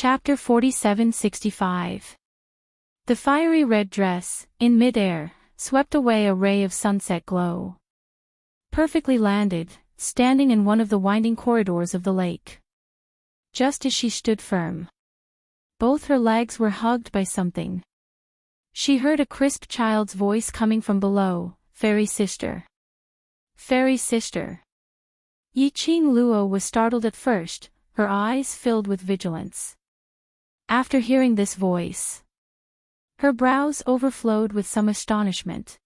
Chapter 4765. The fiery red dress, in mid-air, swept away a ray of sunset glow. Perfectly landed, standing in one of the winding corridors of the lake. Just as she stood firm. Both her legs were hugged by something. She heard a crisp child's voice coming from below, "Fairy sister. Fairy sister." Yi-Ching Luo was startled at first, her eyes filled with vigilance. After hearing this voice, her brows overflowed with some astonishment.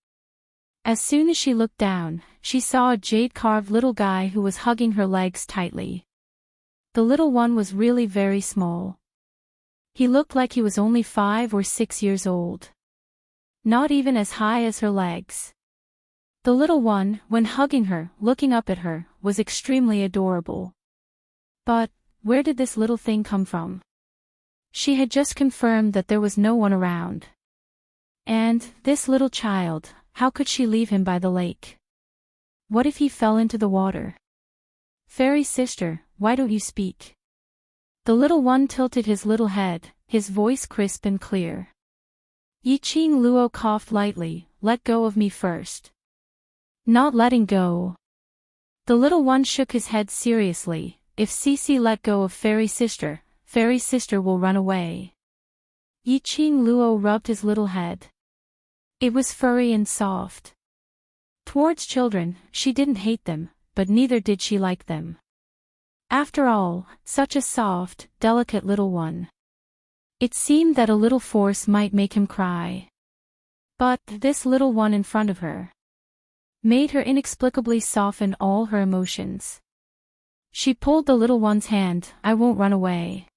As soon as she looked down, she saw a jade-carved little guy who was hugging her legs tightly. The little one was really very small. He looked like he was only 5 or 6 years old. Not even as high as her legs. The little one, when hugging her, looking up at her, was extremely adorable. But, where did this little thing come from? She had just confirmed that there was no one around. And, this little child, how could she leave him by the lake? What if he fell into the water? "Fairy sister, why don't you speak?" The little one tilted his little head, his voice crisp and clear. Yi-Ching Luo coughed lightly, "Let go of me first." "Not letting go." The little one shook his head seriously, "If Cici let go of Fairy sister will run away." Yi-Ching Luo rubbed his little head. It was furry and soft. Towards children, she didn't hate them, but neither did she like them. After all, such a soft, delicate little one. It seemed that a little force might make him cry. But, this little one in front of her made her inexplicably soften all her emotions. She pulled the little one's hand. "I won't run away."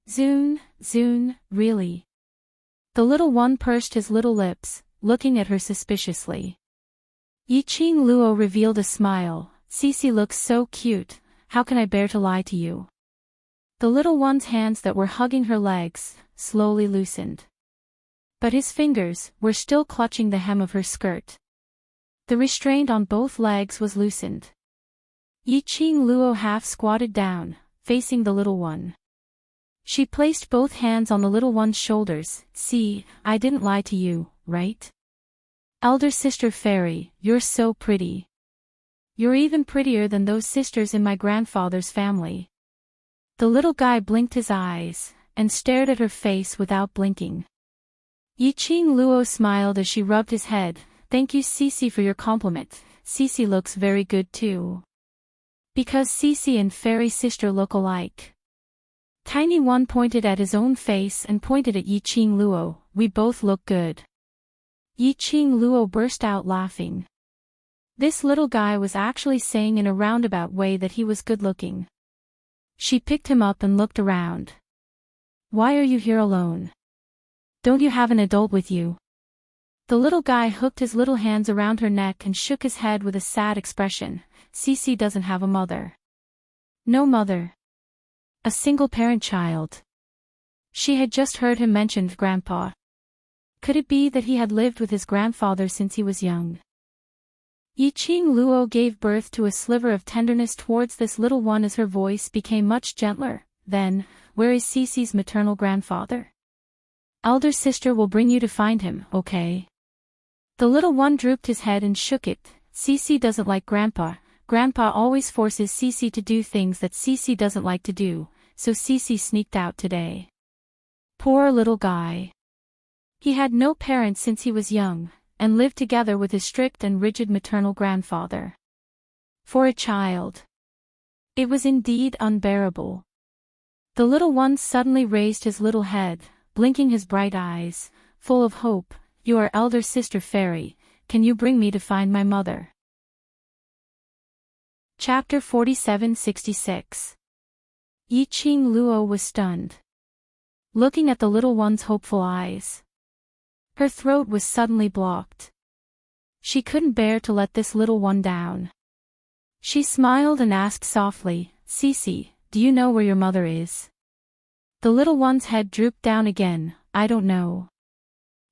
Zun, really? The little one pursed his little lips, looking at her suspiciously. Yi-Ching Luo revealed a smile. "Cici looks so cute, how can I bear to lie to you?" The little one's hands that were hugging her legs, slowly loosened. But his fingers were still clutching the hem of her skirt. The restraint on both legs was loosened. Yi-Ching Luo half squatted down, facing the little one. She placed both hands on the little one's shoulders. "See, I didn't lie to you, right? Elder sister fairy, you're so pretty. You're even prettier than those sisters in my grandfather's family." The little guy blinked his eyes, and stared at her face without blinking. Yi-Ching Luo smiled as she rubbed his head. "Thank you Cici for your compliment, Cici looks very good too." Because Cici and Fairy sister look alike. Tiny One pointed at his own face and pointed at Yi-Ching Luo. "We both look good." Yi-Ching Luo burst out laughing. This little guy was actually saying in a roundabout way that he was good-looking. She picked him up and looked around. "Why are you here alone? Don't you have an adult with you?" The little guy hooked his little hands around her neck and shook his head with a sad expression. "Cici doesn't have a mother." "No mother. A single-parent child." She had just heard him mention grandpa. Could it be that he had lived with his grandfather since he was young? Yi-Ching Luo gave birth to a sliver of tenderness towards this little one as her voice became much gentler. "Then, where is Cici's maternal grandfather? Elder sister will bring you to find him, okay?" The little one drooped his head and shook it. "Cici doesn't like grandpa. Grandpa always forces Cici to do things that Cici doesn't like to do, so Cici sneaked out today." Poor little guy. He had no parents since he was young, and lived together with his strict and rigid maternal grandfather. For a child, it was indeed unbearable. The little one suddenly raised his little head, blinking his bright eyes, full of hope. "You are elder sister fairy, can you bring me to find my mother?" Chapter 4766. Yi-Ching Luo was stunned. Looking at the little one's hopeful eyes. Her throat was suddenly blocked. She couldn't bear to let this little one down. She smiled and asked softly, "Cici, do you know where your mother is?" The little one's head drooped down again. "I don't know."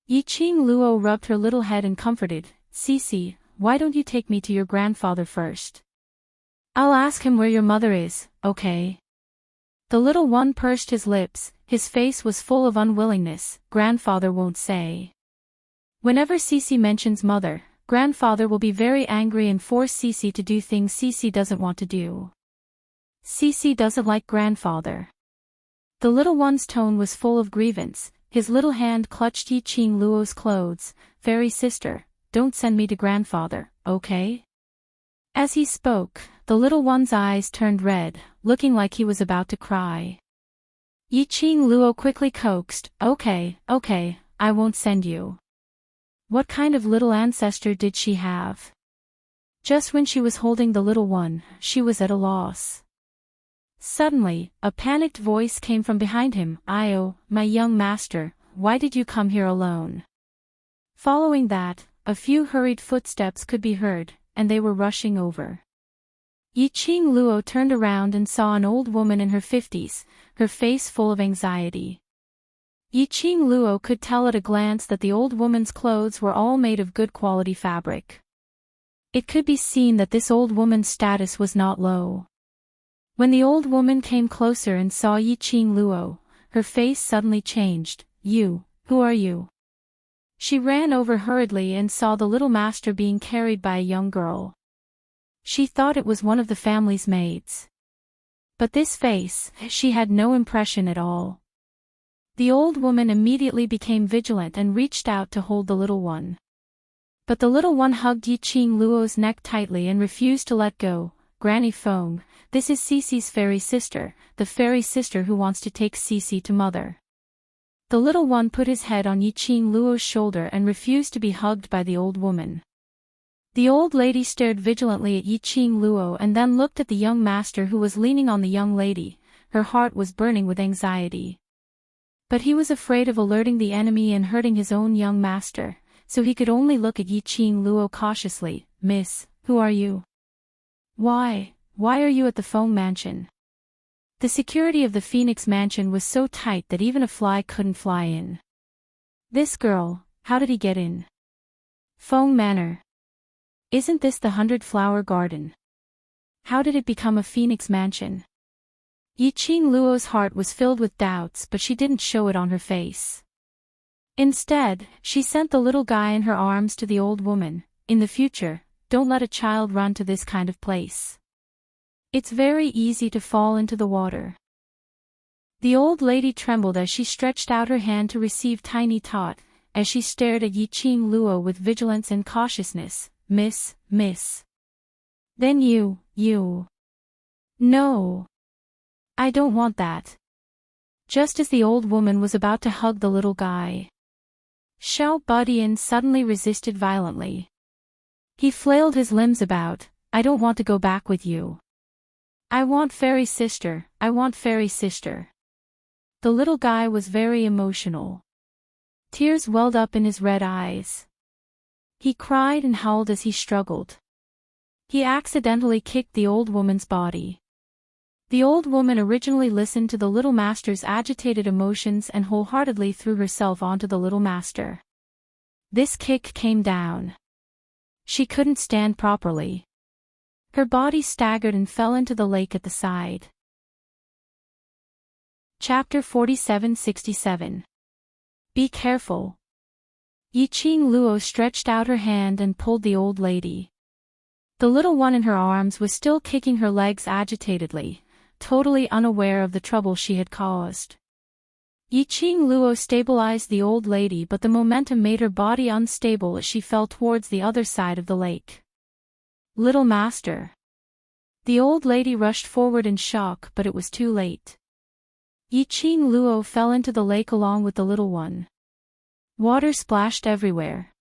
Yi-Ching Luo rubbed her little head and comforted, "Cici, why don't you take me to your grandfather first? I'll ask him where your mother is, okay?" The little one pursed his lips, his face was full of unwillingness. Grandfather won't say. Whenever Cece mentions mother, grandfather will be very angry and force Cece to do things Cece doesn't want to do. Cece doesn't like grandfather. The little one's tone was full of grievance, his little hand clutched Yiqing Luo's clothes. Fairy sister, don't send me to grandfather, okay? As he spoke, the little one's eyes turned red, looking like he was about to cry. Yiqing Luo quickly coaxed, okay, I won't send you. What kind of little ancestor did she have? Just when she was holding the little one, she was at a loss. Suddenly, a panicked voice came from behind him. "Io, my young master, why did you come here alone?" Following that, a few hurried footsteps could be heard, and they were rushing over. Yiqing Luo turned around and saw an old woman in her 50s, her face full of anxiety. Yiqing Luo could tell at a glance that the old woman's clothes were all made of good quality fabric. It could be seen that this old woman's status was not low. When the old woman came closer and saw Yiqing Luo, her face suddenly changed. "You, who are you?" She ran over hurriedly and saw the little master being carried by a young girl. She thought it was one of the family's maids. But this face, she had no impression at all. The old woman immediately became vigilant and reached out to hold the little one. But the little one hugged Yiqing Luo's neck tightly and refused to let go. "Granny Feng, this is Cece's fairy sister, the fairy sister who wants to take Cece to mother." The little one put his head on Yiqing Luo's shoulder and refused to be hugged by the old woman. The old lady stared vigilantly at Yiqing Luo and then looked at the young master who was leaning on the young lady. Her heart was burning with anxiety. But he was afraid of alerting the enemy and hurting his own young master, so he could only look at Yiqing Luo cautiously. "Miss, who are you? Why are you at the Feng mansion?" The security of the Phoenix mansion was so tight that even a fly couldn't fly in. "This girl, how did he get in?" "Feng Manor. Isn't this the 100-flower garden? How did it become a Phoenix mansion?" Yiqing Luo's heart was filled with doubts, but she didn't show it on her face. Instead, she sent the little guy in her arms to the old woman. "In the future, don't let a child run to this kind of place. It's very easy to fall into the water." The old lady trembled as she stretched out her hand to receive Tiny Tot, as she stared at Yiqing Luo with vigilance and cautiousness. Miss. Then you. No. I don't want that." Just as the old woman was about to hug the little guy, Xiao Budian suddenly resisted violently. He flailed his limbs about. "I don't want to go back with you. I want fairy sister. The little guy was very emotional. Tears welled up in his red eyes. He cried and howled as he struggled. He accidentally kicked the old woman's body. The old woman originally listened to the little master's agitated emotions and wholeheartedly threw herself onto the little master. This kick came down. She couldn't stand properly. Her body staggered and fell into the lake at the side. Chapter 47-67. Be careful. Yiqing Luo stretched out her hand and pulled the old lady. The little one in her arms was still kicking her legs agitatedly, totally unaware of the trouble she had caused. Yiqing Luo stabilized the old lady, but the momentum made her body unstable as she fell towards the other side of the lake. "Little master." The old lady rushed forward in shock, but it was too late. Yiqing Luo fell into the lake along with the little one. Water splashed everywhere.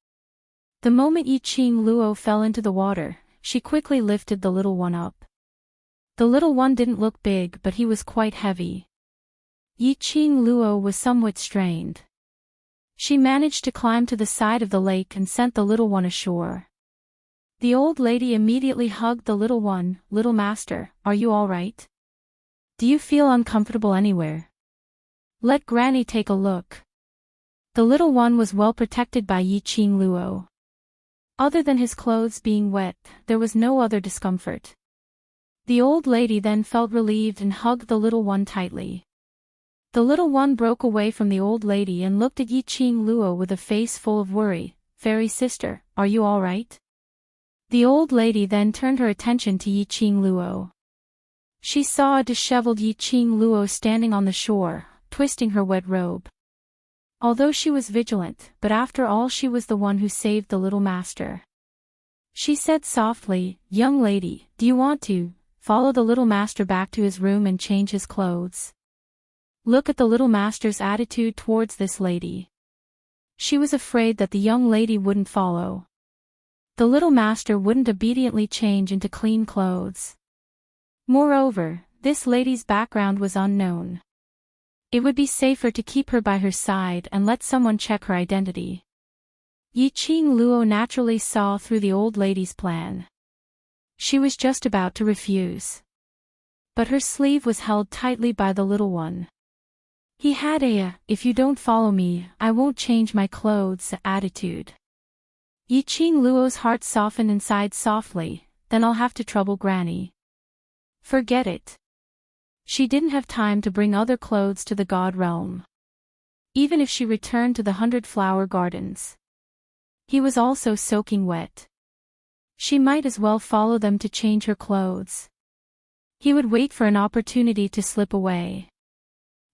The moment Yiqing Luo fell into the water, she quickly lifted the little one up. The little one didn't look big, but he was quite heavy. Yiqing Luo was somewhat strained. She managed to climb to the side of the lake and sent the little one ashore. The old lady immediately hugged the little one. "Little master, are you all right? Do you feel uncomfortable anywhere? Let Granny take a look." The little one was well protected by Yiqing Luo. Other than his clothes being wet, there was no other discomfort. The old lady then felt relieved and hugged the little one tightly. The little one broke away from the old lady and looked at Yi-Ching Luo with a face full of worry. "Fairy sister, are you all right?" The old lady then turned her attention to Yi-Ching Luo. She saw a disheveled Yi-Ching Luo standing on the shore, twisting her wet robe. Although she was vigilant, but after all she was the one who saved the little master. She said softly, "Young lady, do you want to follow the little master back to his room and change his clothes?" Look at the little master's attitude towards this lady. She was afraid that the young lady wouldn't follow. The little master wouldn't obediently change into clean clothes. Moreover, this lady's background was unknown. It would be safer to keep her by her side and let someone check her identity. Yi-Ching Luo naturally saw through the old lady's plan. She was just about to refuse. But her sleeve was held tightly by the little one. He had "if you don't follow me, I won't change my clothes" attitude. Yi-Ching Luo's heart softened and sighed softly, "Then I'll have to trouble Granny." Forget it. She didn't have time to bring other clothes to the god realm. Even if she returned to the 100-flower gardens. He was also soaking wet. She might as well follow them to change her clothes. He would wait for an opportunity to slip away.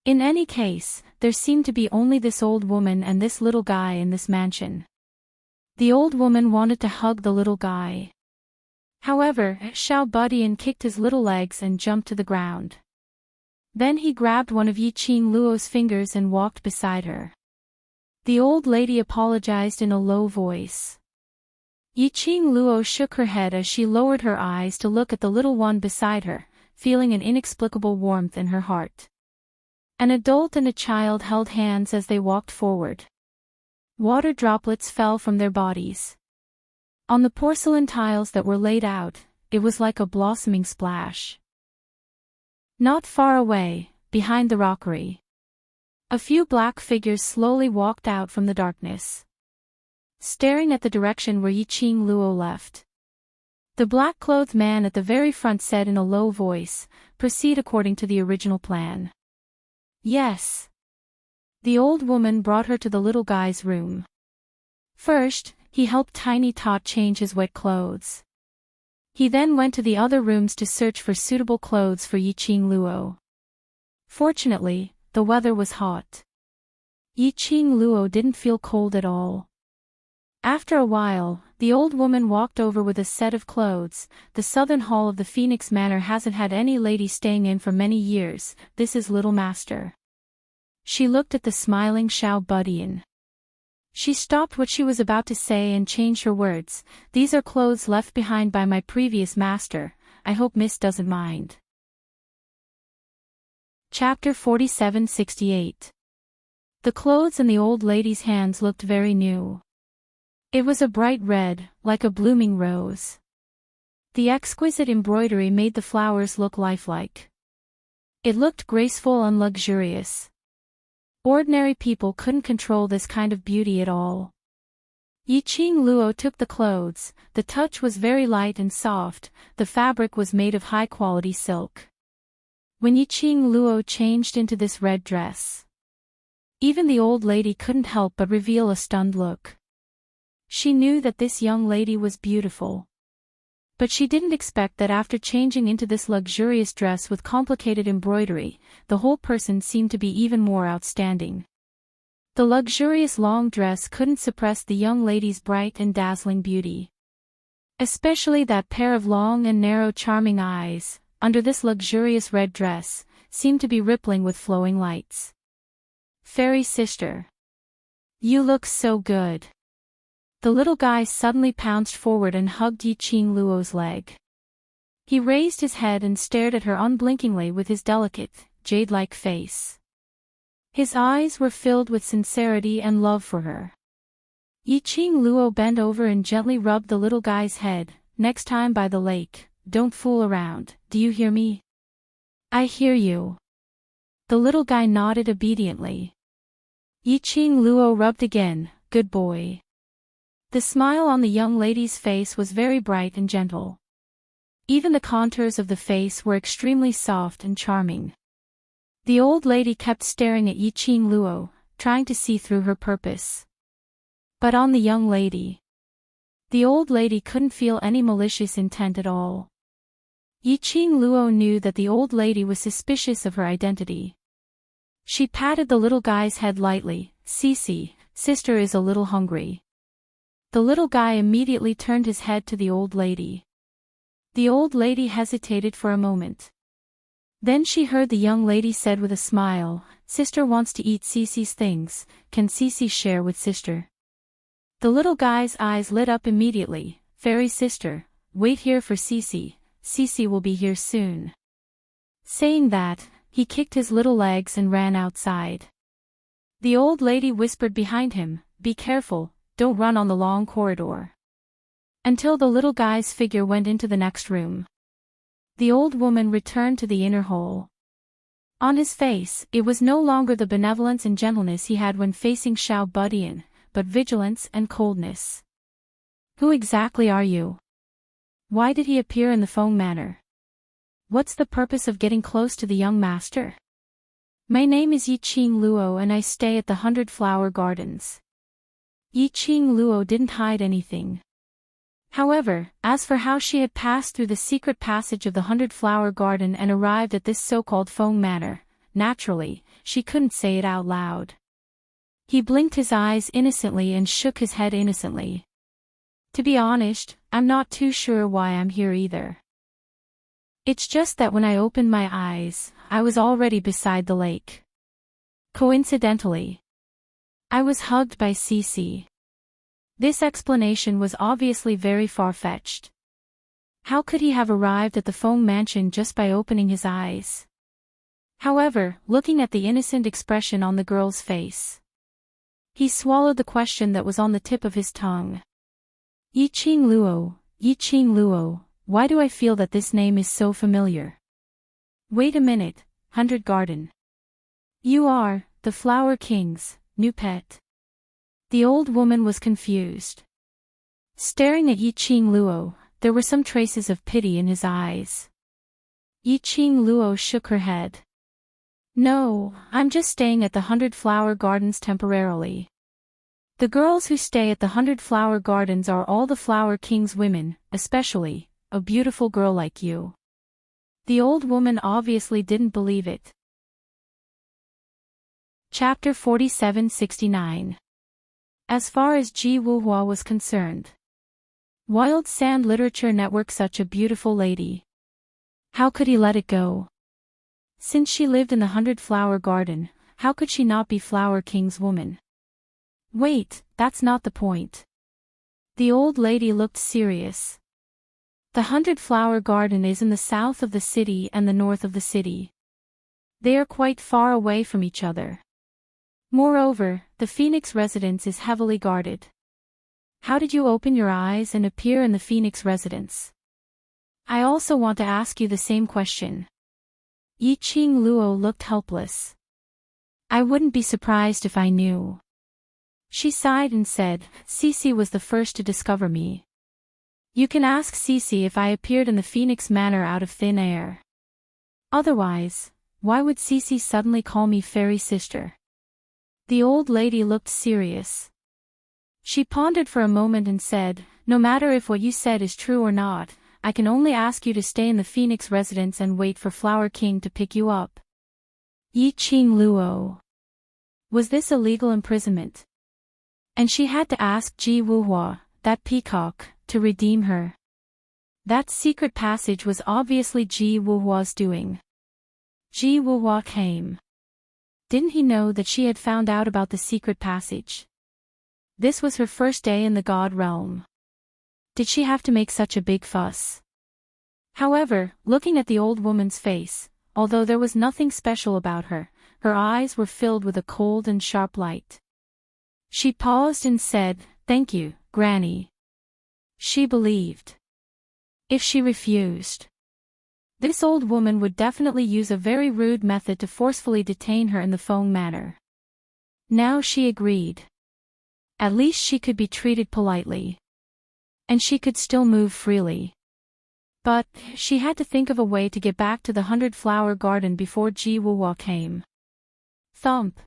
In any case, there seemed to be only this old woman and this little guy in this mansion. The old woman wanted to hug the little guy. However, Xiao Budian kicked his little legs and jumped to the ground. Then he grabbed one of Yi-Ching Luo's fingers and walked beside her. The old lady apologized in a low voice. Yi-Ching Luo shook her head as she lowered her eyes to look at the little one beside her, feeling an inexplicable warmth in her heart. An adult and a child held hands as they walked forward. Water droplets fell from their bodies. On the porcelain tiles that were laid out, it was like a blossoming splash. Not far away, behind the rockery, a few black figures slowly walked out from the darkness, staring at the direction where Yi-Ching Luo left. The black-clothed man at the very front said in a low voice, "Proceed according to the original plan." Yes. The old woman brought her to the little guy's room. First, he helped Tiny Tot change his wet clothes. He then went to the other rooms to search for suitable clothes for Yi-Ching Luo. Fortunately, the weather was hot. Yi-Ching Luo didn't feel cold at all. After a while, the old woman walked over with a set of clothes. "The southern hall of the Phoenix Manor hasn't had any lady staying in for many years. This is Little Master." She looked at the smiling Xiao Budian. She stopped what she was about to say and changed her words. "These are clothes left behind by my previous master. I hope Miss doesn't mind." Chapter 4768. The clothes in the old lady's hands looked very new. It was a bright red, like a blooming rose. The exquisite embroidery made the flowers look lifelike. It looked graceful and luxurious. Ordinary people couldn't control this kind of beauty at all. Yi-Ching Luo took the clothes. The touch was very light and soft. The fabric was made of high-quality silk. When Yi-Ching Luo changed into this red dress, even the old lady couldn't help but reveal a stunned look. She knew that this young lady was beautiful. But she didn't expect that after changing into this luxurious dress with complicated embroidery, the whole person seemed to be even more outstanding. The luxurious long dress couldn't suppress the young lady's bright and dazzling beauty. Especially that pair of long and narrow charming eyes, under this luxurious red dress, seemed to be rippling with flowing lights. "Fairy sister. You look so good." The little guy suddenly pounced forward and hugged Yi-Ching Luo's leg. He raised his head and stared at her unblinkingly with his delicate, jade-like face. His eyes were filled with sincerity and love for her. Yi-Ching Luo bent over and gently rubbed the little guy's head. "Next time by the lake, don't fool around, do you hear me?" "I hear you." The little guy nodded obediently. Yi-Ching Luo rubbed again. "Good boy." The smile on the young lady's face was very bright and gentle. Even the contours of the face were extremely soft and charming. The old lady kept staring at Yi Qing Luo, trying to see through her purpose. But on the young lady. The old lady couldn't feel any malicious intent at all. Yi Qing Luo knew that the old lady was suspicious of her identity. She patted the little guy's head lightly. "Cici, sister is a little hungry." The little guy immediately turned his head to the old lady. The old lady hesitated for a moment. Then she heard the young lady said with a smile, "Sister wants to eat Cici's things, can Cici share with sister?" The little guy's eyes lit up immediately. "Fairy sister, wait here for Cici, Cici will be here soon." Saying that, he kicked his little legs and ran outside. The old lady whispered behind him, "Be careful, don't run on the long corridor." Until the little guy's figure went into the next room. The old woman returned to the inner hall. On his face, it was no longer the benevolence and gentleness he had when facing Xiao Budian, but vigilance and coldness. "Who exactly are you? Why did he appear in the phone manner? What's the purpose of getting close to the young master?" "My name is Yi Qing Luo and I stay at the 100 Flower Gardens." Yi Qing Luo didn't hide anything. However, as for how she had passed through the secret passage of the 100 Flower Garden and arrived at this so-called phone manor, naturally, she couldn't say it out loud. He blinked his eyes innocently and shook his head innocently. "To be honest, I'm not too sure why I'm here either. It's just that when I opened my eyes, I was already beside the lake. Coincidentally, I was hugged by Cici." This explanation was obviously very far-fetched. How could he have arrived at the Feng mansion just by opening his eyes? However, looking at the innocent expression on the girl's face, he swallowed the question that was on the tip of his tongue. Yi Qing Luo, why do I feel that this name is so familiar? Wait a minute, 100 Garden. You are, the Flower King's, new pet. The old woman was confused. Staring at Yi Qing Luo, there were some traces of pity in his eyes. Yi Qing Luo shook her head. "No, I'm just staying at the 100 Flower Gardens temporarily. The girls who stay at the 100 Flower Gardens are all the Flower King's women, especially a beautiful girl like you." The old woman obviously didn't believe it. Chapter 4769. As far as Ji Wuhua was concerned. Wild Sand Literature Network, such a beautiful lady. How could he let it go? Since she lived in the 100 Flower Garden, how could she not be Flower King's woman? Wait, that's not the point. The old lady looked serious. The 100 Flower Garden is in the south of the city and the north of the city. They are quite far away from each other. Moreover, the Phoenix residence is heavily guarded. How did you open your eyes and appear in the Phoenix residence? I also want to ask you the same question. Yi Qing Luo looked helpless. I wouldn't be surprised if I knew. She sighed and said, Cici was the first to discover me. You can ask Cici if I appeared in the Phoenix Manor out of thin air. Otherwise, why would Cici suddenly call me fairy sister? The old lady looked serious. She pondered for a moment and said, no matter if what you said is true or not, I can only ask you to stay in the Phoenix residence and wait for Flower King to pick you up. Yi Qing Luo. Was this illegal imprisonment? And she had to ask Ji Wuhua, that peacock, to redeem her. That secret passage was obviously Ji Wuhua's doing. Ji Wuhua came. Didn't he know that she had found out about the secret passage? This was her first day in the God realm. Did she have to make such a big fuss? However, looking at the old woman's face, although there was nothing special about her, her eyes were filled with a cold and sharp light. She paused and said, Thank you, Granny. She believed. If she refused, this old woman would definitely use a very rude method to forcefully detain her in the Feng manner. Now she agreed. At least she could be treated politely. And she could still move freely. But she had to think of a way to get back to the 100-flower garden before Ji Wuwa came. Thump.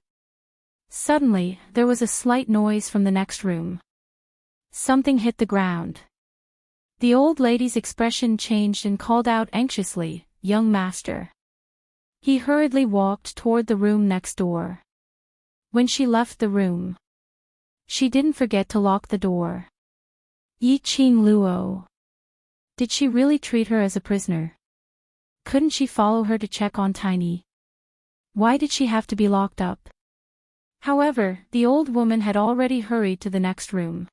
Suddenly, there was a slight noise from the next room. Something hit the ground. The old lady's expression changed and called out anxiously, "Young master." He hurriedly walked toward the room next door. When she left the room, she didn't forget to lock the door. Yi Qing Luo. Did she really treat her as a prisoner? Couldn't she follow her to check on Tiny? Why did she have to be locked up? However, the old woman had already hurried to the next room.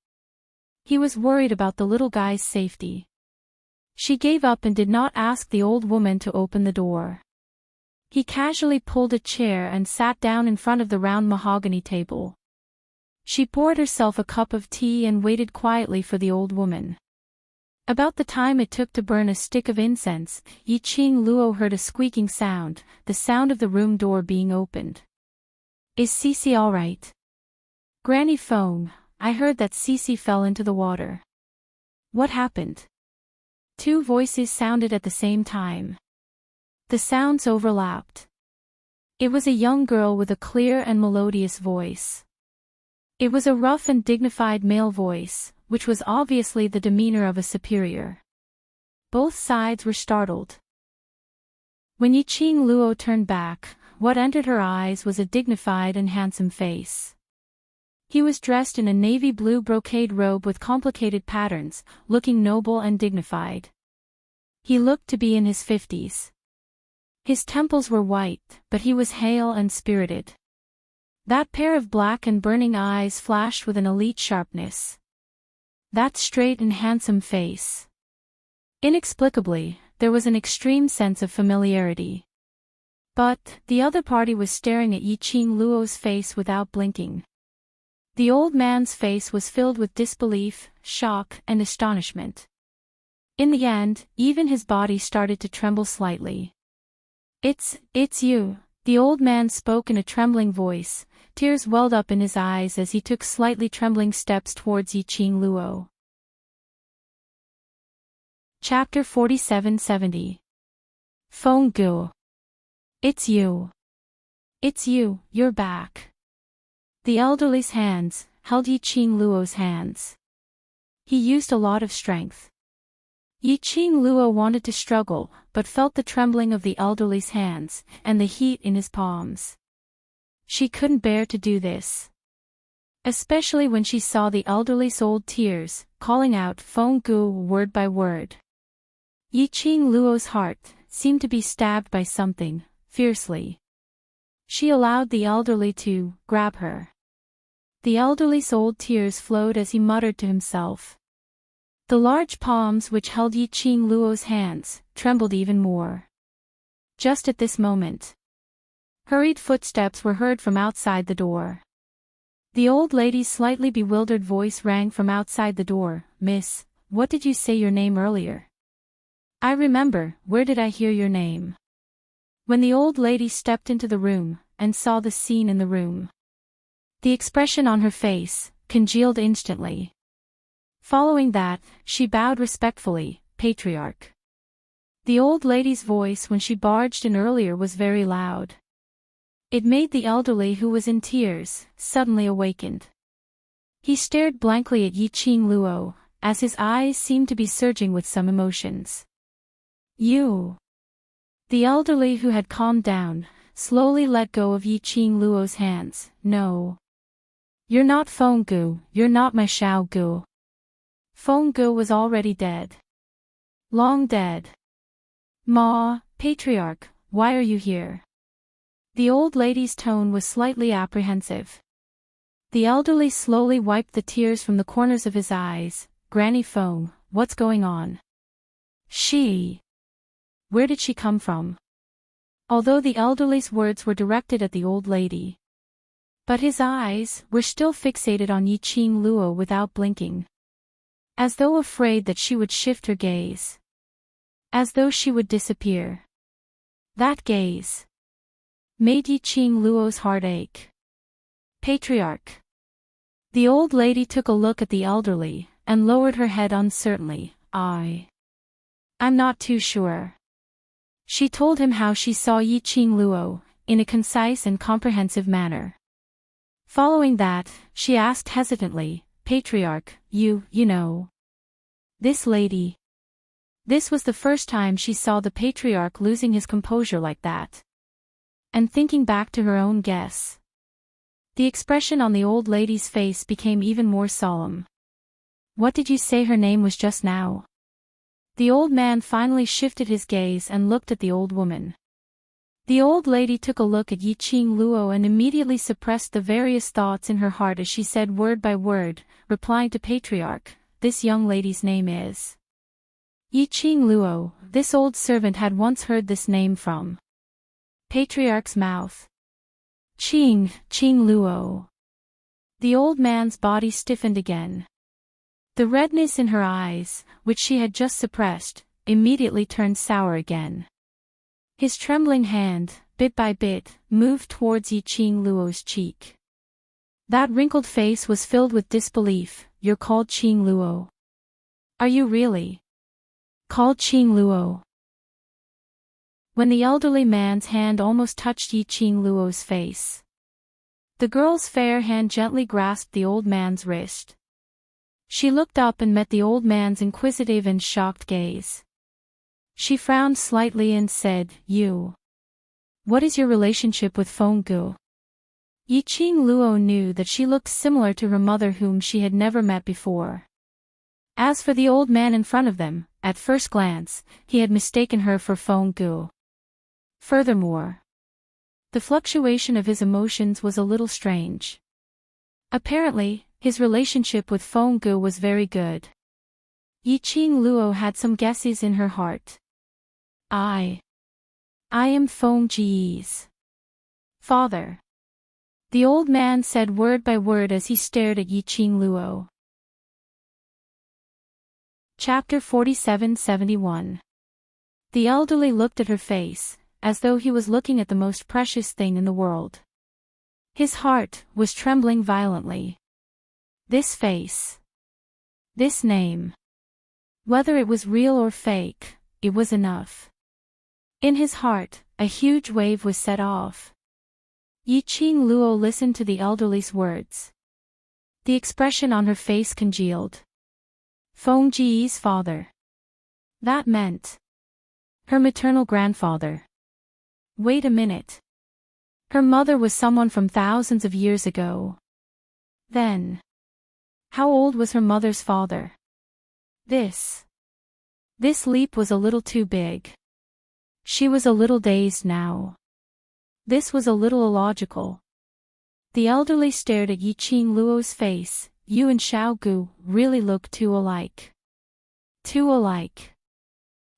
He was worried about the little guy's safety. She gave up and did not ask the old woman to open the door. He casually pulled a chair and sat down in front of the round mahogany table. She poured herself a cup of tea and waited quietly for the old woman. About the time it took to burn a stick of incense, Yi Qing Luo heard a squeaking sound, the sound of the room door being opened. "Is Cece all right?" "Granny Feng, I heard that Cece fell into the water." "What happened?" Two voices sounded at the same time. The sounds overlapped. It was a young girl with a clear and melodious voice. It was a rough and dignified male voice, which was obviously the demeanor of a superior. Both sides were startled. When Yi Qing Luo turned back, what entered her eyes was a dignified and handsome face. He was dressed in a navy blue brocade robe with complicated patterns, looking noble and dignified. He looked to be in his 50s. His temples were white, but he was hale and spirited. That pair of black and burning eyes flashed with an elite sharpness. That straight and handsome face. Inexplicably, there was an extreme sense of familiarity. But the other party was staring at Yi Qing Luo's face without blinking. The old man's face was filled with disbelief, shock, and astonishment. In the end, even his body started to tremble slightly. It's you," the old man spoke in a trembling voice. Tears welled up in his eyes as he took slightly trembling steps towards Yi Qing Luo. Chapter 4770. Feng Gu. "It's you. It's you, you're back." The elderly's hands held Yi Qing Luo's hands. He used a lot of strength. Yi Qing Luo wanted to struggle, but felt the trembling of the elderly's hands, and the heat in his palms. She couldn't bear to do this. Especially when she saw the elderly's old tears, calling out Feng Gu word by word. Yi Qing Luo's heart seemed to be stabbed by something, fiercely. She allowed the elderly to grab her. The elderly's old tears flowed as he muttered to himself. The large palms which held Yi Qing Luo's hands trembled even more. Just at this moment, hurried footsteps were heard from outside the door. The old lady's slightly bewildered voice rang from outside the door. "Miss, what did you say your name earlier?" "I remember, where did I hear your name?" When the old lady stepped into the room, and saw the scene in the room, the expression on her face congealed instantly. Following that, she bowed respectfully, "Patriarch." The old lady's voice when she barged in earlier was very loud. It made the elderly who was in tears suddenly awakened. He stared blankly at Yi Qing Luo, as his eyes seemed to be surging with some emotions. "You." The elderly who had calmed down, slowly let go of Yi Qing Luo's hands. "No. You're not Feng Gu, you're not my Xiao Gu." Feng Gu was already dead. Long dead. "Ma, Patriarch, why are you here?" The old lady's tone was slightly apprehensive. The elderly slowly wiped the tears from the corners of his eyes. "Granny Feng, what's going on?" "She. Where did she come from?" Although the elderly's words were directed at the old lady, but his eyes were still fixated on Yi Qing Luo without blinking. As though afraid that she would shift her gaze. As though she would disappear. That gaze made Yi Qing Luo's heart ache. "Patriarch." The old lady took a look at the elderly, and lowered her head uncertainly. I'm not too sure. She told him how she saw Yiqing Luo, in a concise and comprehensive manner. Following that, she asked hesitantly, Patriarch, you know. This lady. This was the first time she saw the Patriarch losing his composure like that. And thinking back to her own guess, the expression on the old lady's face became even more solemn. What did you say her name was just now? The old man finally shifted his gaze and looked at the old woman. The old lady took a look at Yiqing Luo and immediately suppressed the various thoughts in her heart as she said word by word, replying to Patriarch, this young lady's name is Yiqing Luo. This old servant had once heard this name from Patriarch's mouth. Qing Luo. The old man's body stiffened again. The redness in her eyes, which she had just suppressed, immediately turned sour again. His trembling hand, bit by bit, moved towards Yiqing Luo's cheek. That wrinkled face was filled with disbelief. You're called Qing Luo? Are you really called Qing Luo? When the elderly man's hand almost touched Yiqing Luo's face, the girl's fair hand gently grasped the old man's wrist. She looked up and met the old man's inquisitive and shocked gaze. She frowned slightly and said, What is your relationship with Fenggu? Yiqing Luo knew that she looked similar to her mother whom she had never met before. As for the old man in front of them, at first glance, he had mistaken her for Fenggu. Furthermore, the fluctuation of his emotions was a little strange. Apparently, his relationship with Fenggu was very good. Yiqing Luo had some guesses in her heart. I am Fenggu's father. The old man said word by word as he stared at Yiqing Luo. Chapter 47-71. The elderly looked at her face, as though he was looking at the most precious thing in the world. His heart was trembling violently. This face. This name. Whether it was real or fake, it was enough. In his heart, a huge wave was set off. Yiqing Luo listened to the elderly's words. The expression on her face congealed. Fenggu's father. That meant her maternal grandfather. Wait a minute. Her mother was someone from thousands of years ago. Then, how old was her mother's father? This leap was a little too big. She was a little dazed now. This was a little illogical. The elderly stared at Yiqing Luo's face. You and Xiaogu really look too alike. Too alike.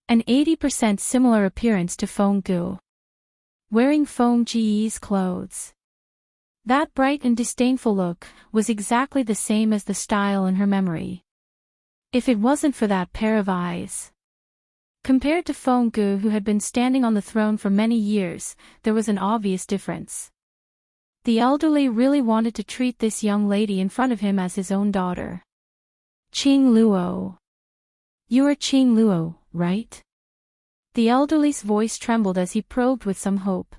An 80% similar appearance to Fenggu. Wearing Fenggu's clothes. That bright and disdainful look was exactly the same as the style in her memory. If it wasn't for that pair of eyes. Compared to Fenggu, who had been standing on the throne for many years, there was an obvious difference. The elderly really wanted to treat this young lady in front of him as his own daughter. Qing Luo. You are Qing Luo, right? The elderly's voice trembled as he probed with some hope.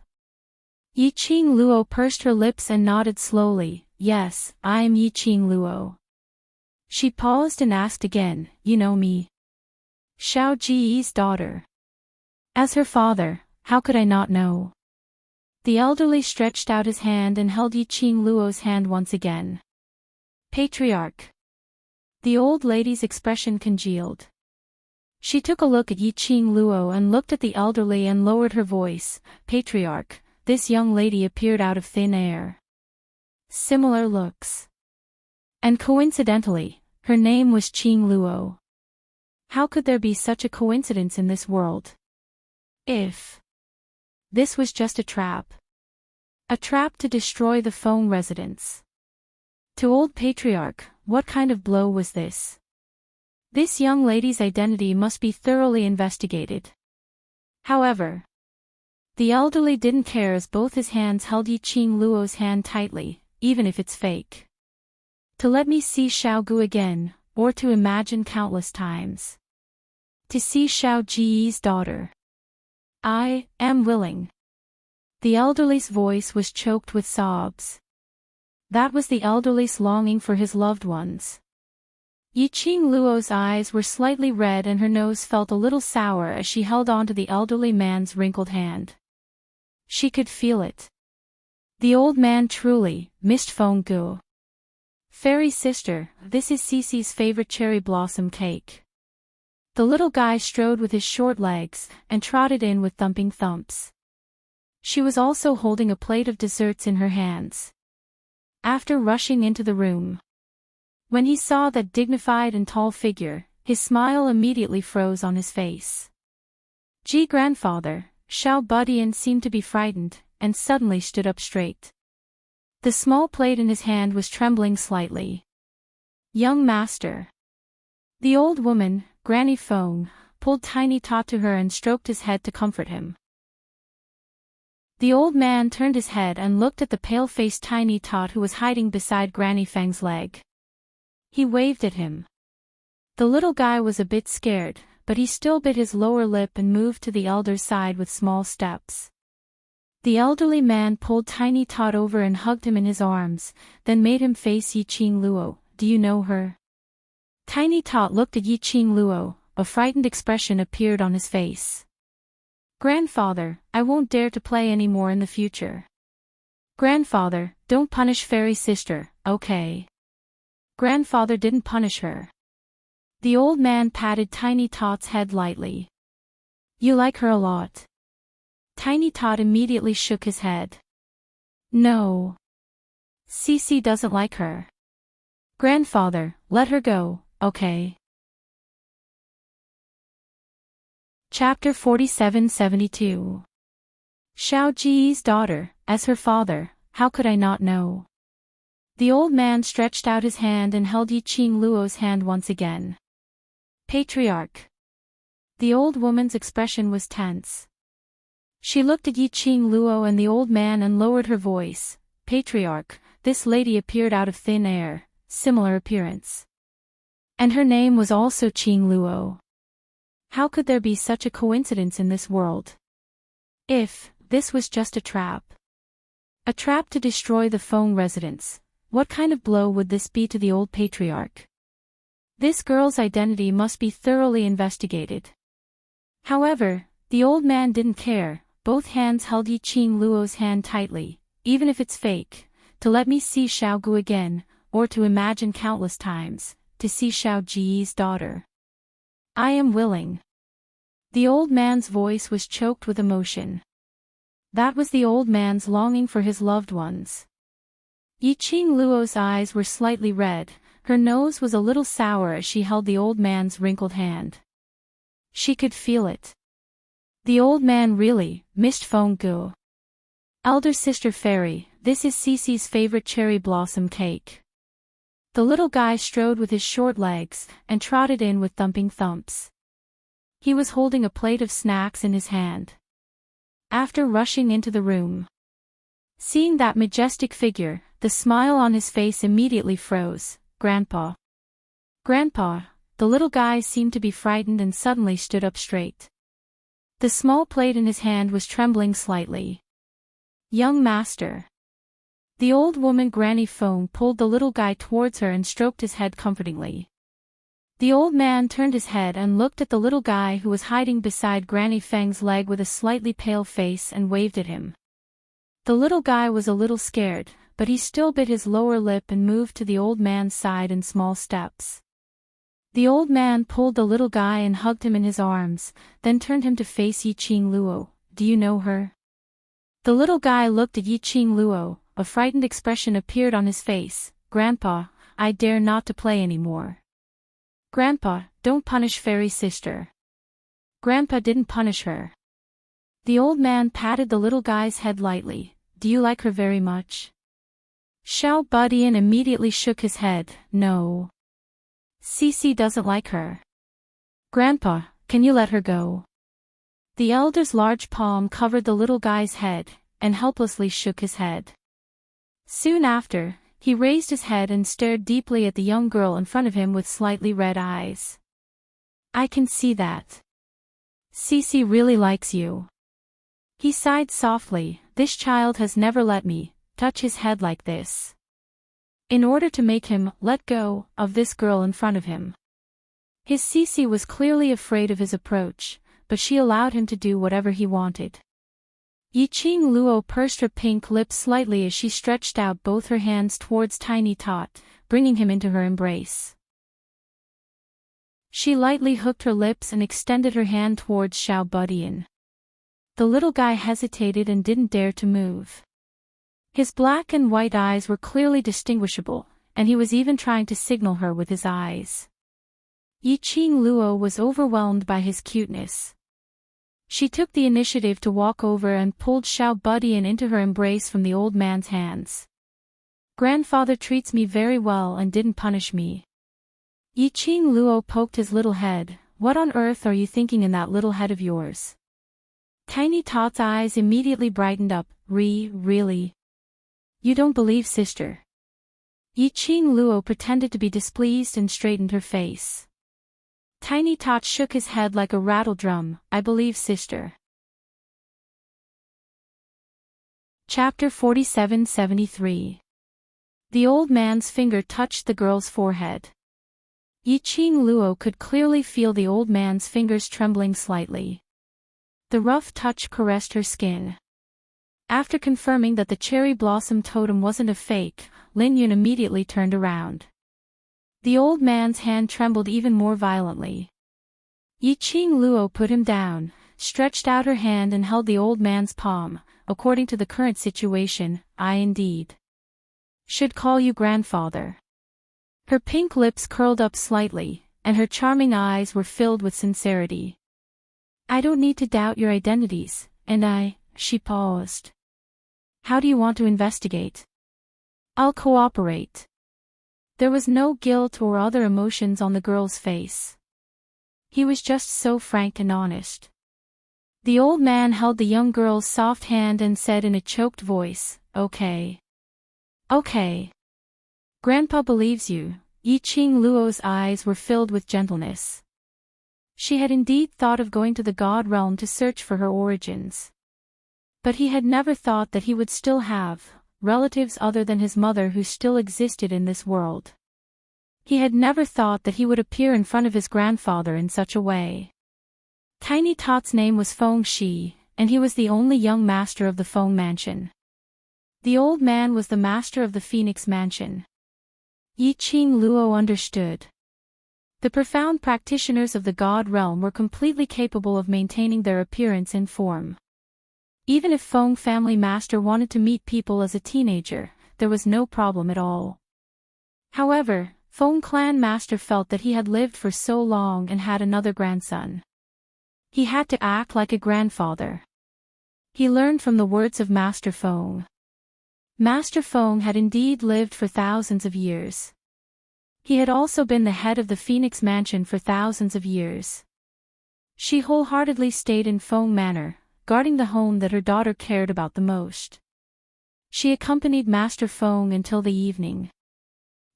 Yiqing Luo pursed her lips and nodded slowly. Yes, I am Yiqing Luo. She paused and asked again, you know me? Xiaoji's daughter. As her father, how could I not know? The elderly stretched out his hand and held Yiqing Luo's hand once again. Patriarch. The old lady's expression congealed. She took a look at Yiqing Luo and looked at the elderly and lowered her voice. Patriarch, this young lady appeared out of thin air. Similar looks. And coincidentally, her name was Qing Luo. How could there be such a coincidence in this world? If this was just a trap. A trap to destroy the Feng residence. To old Patriarch, what kind of blow was this? This young lady's identity must be thoroughly investigated. However, the elderly didn't care as both his hands held Yiqing Luo's hand tightly, even if it's fake. To let me see Xiaogu again, or to imagine countless times. To see Xiao Ji's daughter. I am willing. The elderly's voice was choked with sobs. That was the elderly's longing for his loved ones. Yiqing Luo's eyes were slightly red and her nose felt a little sour as she held on to the elderly man's wrinkled hand. She could feel it. The old man truly missed Feng Gu. Fairy sister, this is Cece's favorite cherry blossom cake. The little guy strode with his short legs and trotted in with thumping thumps. She was also holding a plate of desserts in her hands. After rushing into the room, when he saw that dignified and tall figure, his smile immediately froze on his face. Ji grandfather, Xiao Budian seemed to be frightened, and suddenly stood up straight. The small plate in his hand was trembling slightly. Young master. The old woman, Granny Feng, pulled Tiny Tot to her and stroked his head to comfort him. The old man turned his head and looked at the pale-faced Tiny Tot who was hiding beside Granny Feng's leg. He waved at him. The little guy was a bit scared, but he still bit his lower lip and moved to the elder's side with small steps. The elderly man pulled Tiny Tot over and hugged him in his arms, then made him face Yiqing Luo. Do you know her? Tiny Tot looked at Yiqing Luo, a frightened expression appeared on his face. Grandfather, I won't dare to play any more in the future. Grandfather, don't punish fairy sister, okay? Grandfather didn't punish her. The old man patted Tiny Tot's head lightly. You like her a lot. Tiny Tot immediately shook his head. No. Cece doesn't like her. Grandfather, let her go, okay? Chapter 47-72. Xiao Ji's daughter, as her father, how could I not know? The old man stretched out his hand and held Yiqing Luo's hand once again. Patriarch. The old woman's expression was tense. She looked at Yiqing Luo and the old man and lowered her voice. Patriarch, this lady appeared out of thin air, similar appearance. And her name was also Qing Luo. How could there be such a coincidence in this world? If this was just a trap. A trap to destroy the Feng residence, what kind of blow would this be to the old patriarch? This girl's identity must be thoroughly investigated. However, the old man didn't care. Both hands held Yiqing Luo's hand tightly. Even if it's fake, to let me see Xiao Gu again, or to imagine countless times, to see Xiao Ji's daughter. I am willing. The old man's voice was choked with emotion. That was the old man's longing for his loved ones. Yiqing Luo's eyes were slightly red, her nose was a little sour as she held the old man's wrinkled hand. She could feel it. The old man really missed Feng Gu. Elder sister fairy, this is Cece's favorite cherry blossom cake. The little guy strode with his short legs and trotted in with thumping thumps. He was holding a plate of snacks in his hand. After rushing into the room, seeing that majestic figure, the smile on his face immediately froze. Grandpa. Grandpa, the little guy seemed to be frightened and suddenly stood up straight. The small plate in his hand was trembling slightly. Young master. The old woman Granny Feng pulled the little guy towards her and stroked his head comfortingly. The old man turned his head and looked at the little guy who was hiding beside Granny Feng's leg with a slightly pale face and waved at him. The little guy was a little scared, but he still bit his lower lip and moved to the old man's side in small steps. The old man pulled the little guy and hugged him in his arms, then turned him to face Yiqing Luo. Do you know her? The little guy looked at Yiqing Luo, a frightened expression appeared on his face. Grandpa, I dare not to play anymore. Grandpa, don't punish fairy sister. Grandpa didn't punish her. The old man patted the little guy's head lightly. Do you like her very much? Xiao Budian immediately shook his head. No. Cece doesn't like her. Grandpa, can you let her go? The elder's large palm covered the little guy's head, and helplessly shook his head. Soon after, he raised his head and stared deeply at the young girl in front of him with slightly red eyes. I can see that. Cece really likes you. He sighed softly. This child has never let me touch his head like this. In order to make him let go of this girl in front of him. His Cece was clearly afraid of his approach, but she allowed him to do whatever he wanted. Yiqing Luo pursed her pink lips slightly as she stretched out both her hands towards Tiny Tot, bringing him into her embrace. She lightly hooked her lips and extended her hand towards Xiao Budian. The little guy hesitated and didn't dare to move. His black and white eyes were clearly distinguishable, and he was even trying to signal her with his eyes. Yiqing Luo was overwhelmed by his cuteness. She took the initiative to walk over and pulled Xiao Budian into her embrace from the old man's hands. Grandfather treats me very well and didn't punish me. Yiqing Luo poked his little head. What on earth are you thinking in that little head of yours? Tiny Tot's eyes immediately brightened up. Really? You don't believe sister? Yiqing Luo pretended to be displeased and straightened her face. Tiny Tot shook his head like a rattle drum. I believe sister. Chapter 47-73. The old man's finger touched the girl's forehead. Yiqing Luo could clearly feel the old man's fingers trembling slightly. The rough touch caressed her skin. After confirming that the cherry blossom totem wasn't a fake, Lin Yun immediately turned around. The old man's hand trembled even more violently. Yiqing Luo put him down, stretched out her hand and held the old man's palm. According to the current situation, I indeed should call you grandfather. Her pink lips curled up slightly, and her charming eyes were filled with sincerity. I don't need to doubt your identities, and she paused. How do you want to investigate? I'll cooperate. There was no guilt or other emotions on the girl's face. He was just so frank and honest. The old man held the young girl's soft hand and said in a choked voice, Okay. Grandpa believes you. Yiqing Luo's eyes were filled with gentleness. She had indeed thought of going to the God realm to search for her origins. But he had never thought that he would still have relatives other than his mother who still existed in this world. He had never thought that he would appear in front of his grandfather in such a way. Tiny Tot's name was Feng Shi, and he was the only young master of the Feng Mansion. The old man was the master of the Phoenix Mansion. Yiqing Luo understood. The profound practitioners of the God realm were completely capable of maintaining their appearance and form. Even if Feng family master wanted to meet people as a teenager, there was no problem at all. However, Feng clan master felt that he had lived for so long and had another grandson. He had to act like a grandfather. He learned from the words of Master Feng. Master Feng had indeed lived for thousands of years. He had also been the head of the Phoenix Mansion for thousands of years. She wholeheartedly stayed in Feng Manor, guarding the home that her daughter cared about the most. She accompanied Master Feng until the evening.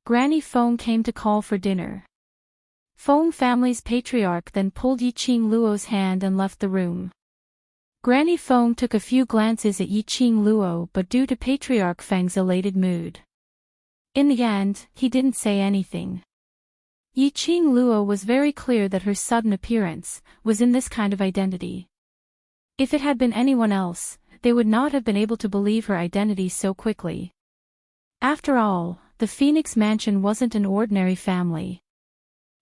Granny Feng came to call for dinner. Feng family's patriarch then pulled Yiqing Luo's hand and left the room. Granny Feng took a few glances at Yiqing Luo but due to Patriarch Feng's elated mood. In the end, he didn't say anything. Yiqing Luo was very clear that her sudden appearance was in this kind of identity. If it had been anyone else, they would not have been able to believe her identity so quickly. After all, the Phoenix Mansion wasn't an ordinary family.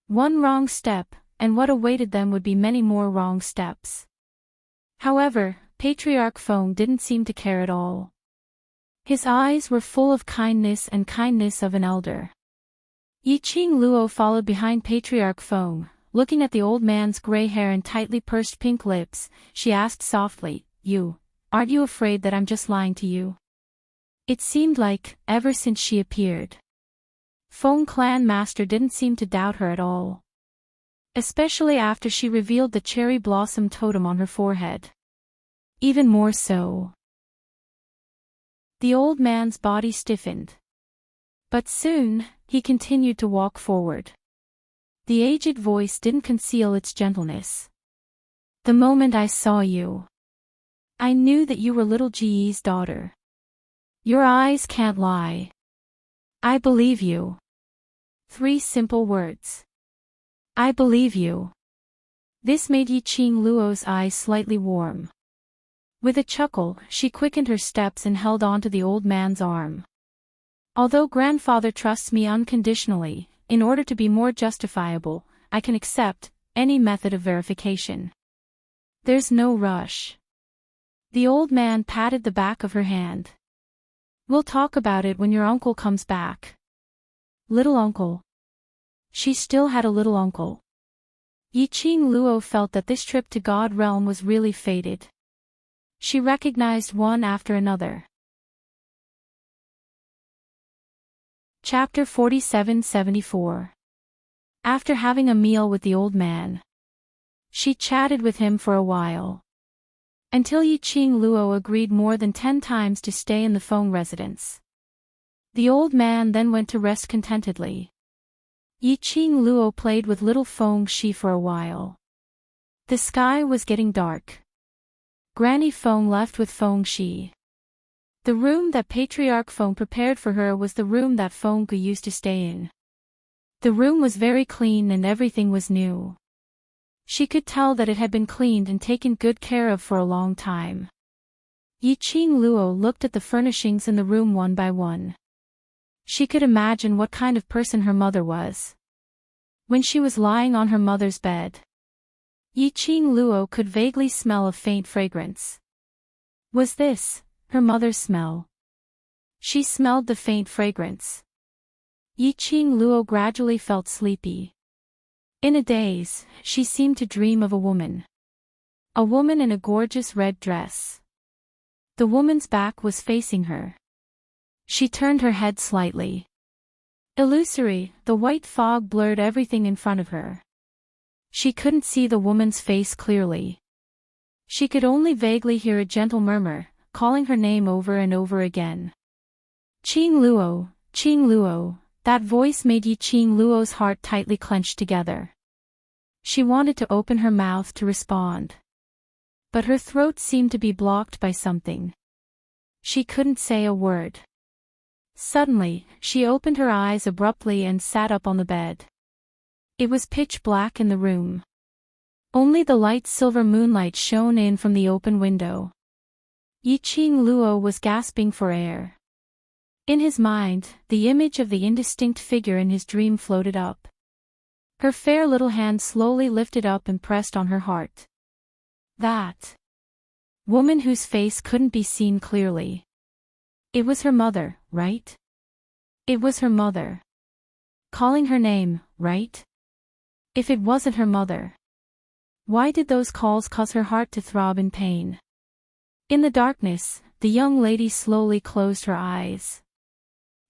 One wrong step, and what awaited them would be many more wrong steps. However, Patriarch Feng didn't seem to care at all. His eyes were full of kindness and kindness of an elder. Yiqing Luo followed behind Patriarch Feng, looking at the old man's gray hair and tightly pursed pink lips. She asked softly, aren't you afraid that I'm just lying to you? It seemed like, ever since she appeared, Feng clan master didn't seem to doubt her at all. Especially after she revealed the cherry blossom totem on her forehead. Even more so. The old man's body stiffened. But soon, he continued to walk forward. The aged voice didn't conceal its gentleness. The moment I saw you, I knew that you were little Ge's daughter. Your eyes can't lie. I believe you. 3 simple words. I believe you. This made Yiqing Luo's eyes slightly warm. With a chuckle, she quickened her steps and held on to the old man's arm. Although grandfather trusts me unconditionally, in order to be more justifiable, I can accept any method of verification. There's no rush. The old man patted the back of her hand. We'll talk about it when your uncle comes back. Little uncle. She still had a little uncle. Yiqing Luo felt that this trip to God Realm was really fated. She recognized one after another. Chapter 47-74. After having a meal with the old man, she chatted with him for a while. Until Yiqing Luo agreed more than 10 times to stay in the Feng residence. The old man then went to rest contentedly. Yiqing Luo played with little Feng Shi for a while. The sky was getting dark. Granny Feng left with Feng Shi. The room that Patriarch Feng prepared for her was the room that Feng Gu used to stay in. The room was very clean and everything was new. She could tell that it had been cleaned and taken good care of for a long time. Yiqing Luo looked at the furnishings in the room one by one. She could imagine what kind of person her mother was. When she was lying on her mother's bed, Yiqing Luo could vaguely smell a faint fragrance. Was this her mother's smell? She smelled the faint fragrance. Yiqing Luo gradually felt sleepy. In a daze, she seemed to dream of a woman. A woman in a gorgeous red dress. The woman's back was facing her. She turned her head slightly. Illusory, the white fog blurred everything in front of her. She couldn't see the woman's face clearly. She could only vaguely hear a gentle murmur, calling her name over and over again. Qing Luo, Qing Luo. That voice made Yiqing Luo's heart tightly clenched together. She wanted to open her mouth to respond. But her throat seemed to be blocked by something. She couldn't say a word. Suddenly, she opened her eyes abruptly and sat up on the bed. It was pitch black in the room. Only the light silver moonlight shone in from the open window. Yiqing Luo was gasping for air. In his mind, the image of the indistinct figure in his dream floated up. Her fair little hand slowly lifted up and pressed on her heart. That woman whose face couldn't be seen clearly. It was her mother, right? It was her mother. Calling her name, right? If it wasn't her mother, why did those calls cause her heart to throb in pain? In the darkness, the young lady slowly closed her eyes.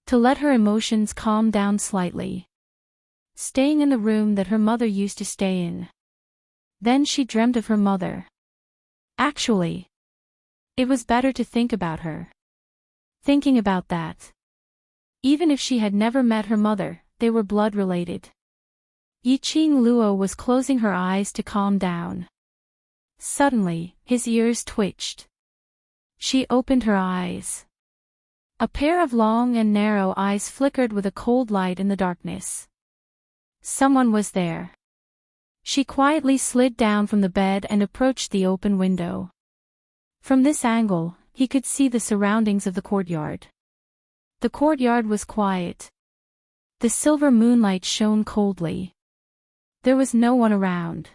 To let her emotions calm down slightly. Staying in the room that her mother used to stay in. Then she dreamt of her mother. Actually, it was better to think about her. Thinking about that. Even if she had never met her mother, they were blood-related. Yiqing Luo was closing her eyes to calm down. Suddenly, his ears twitched. She opened her eyes. A pair of long and narrow eyes flickered with a cold light in the darkness. Someone was there. She quietly slid down from the bed and approached the open window. From this angle, he could see the surroundings of the courtyard. The courtyard was quiet. The silver moonlight shone coldly. There was no one around.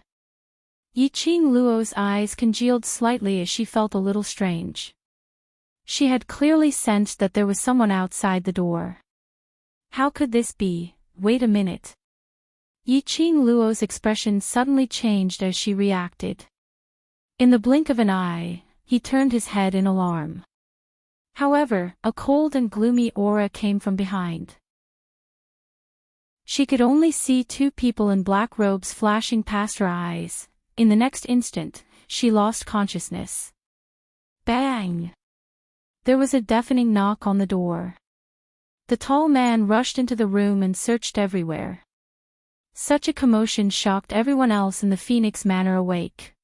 Yiqing Luo's eyes congealed slightly as she felt a little strange. She had clearly sensed that there was someone outside the door. How could this be? Wait a minute. Yiqing Luo's expression suddenly changed as she reacted. In the blink of an eye, he turned his head in alarm. However, a cold and gloomy aura came from behind. She could only see 2 people in black robes flashing past her eyes. In the next instant, she lost consciousness. Bang! There was a deafening knock on the door. The tall man rushed into the room and searched everywhere. Such a commotion shocked everyone else in the Phoenix Manor awake.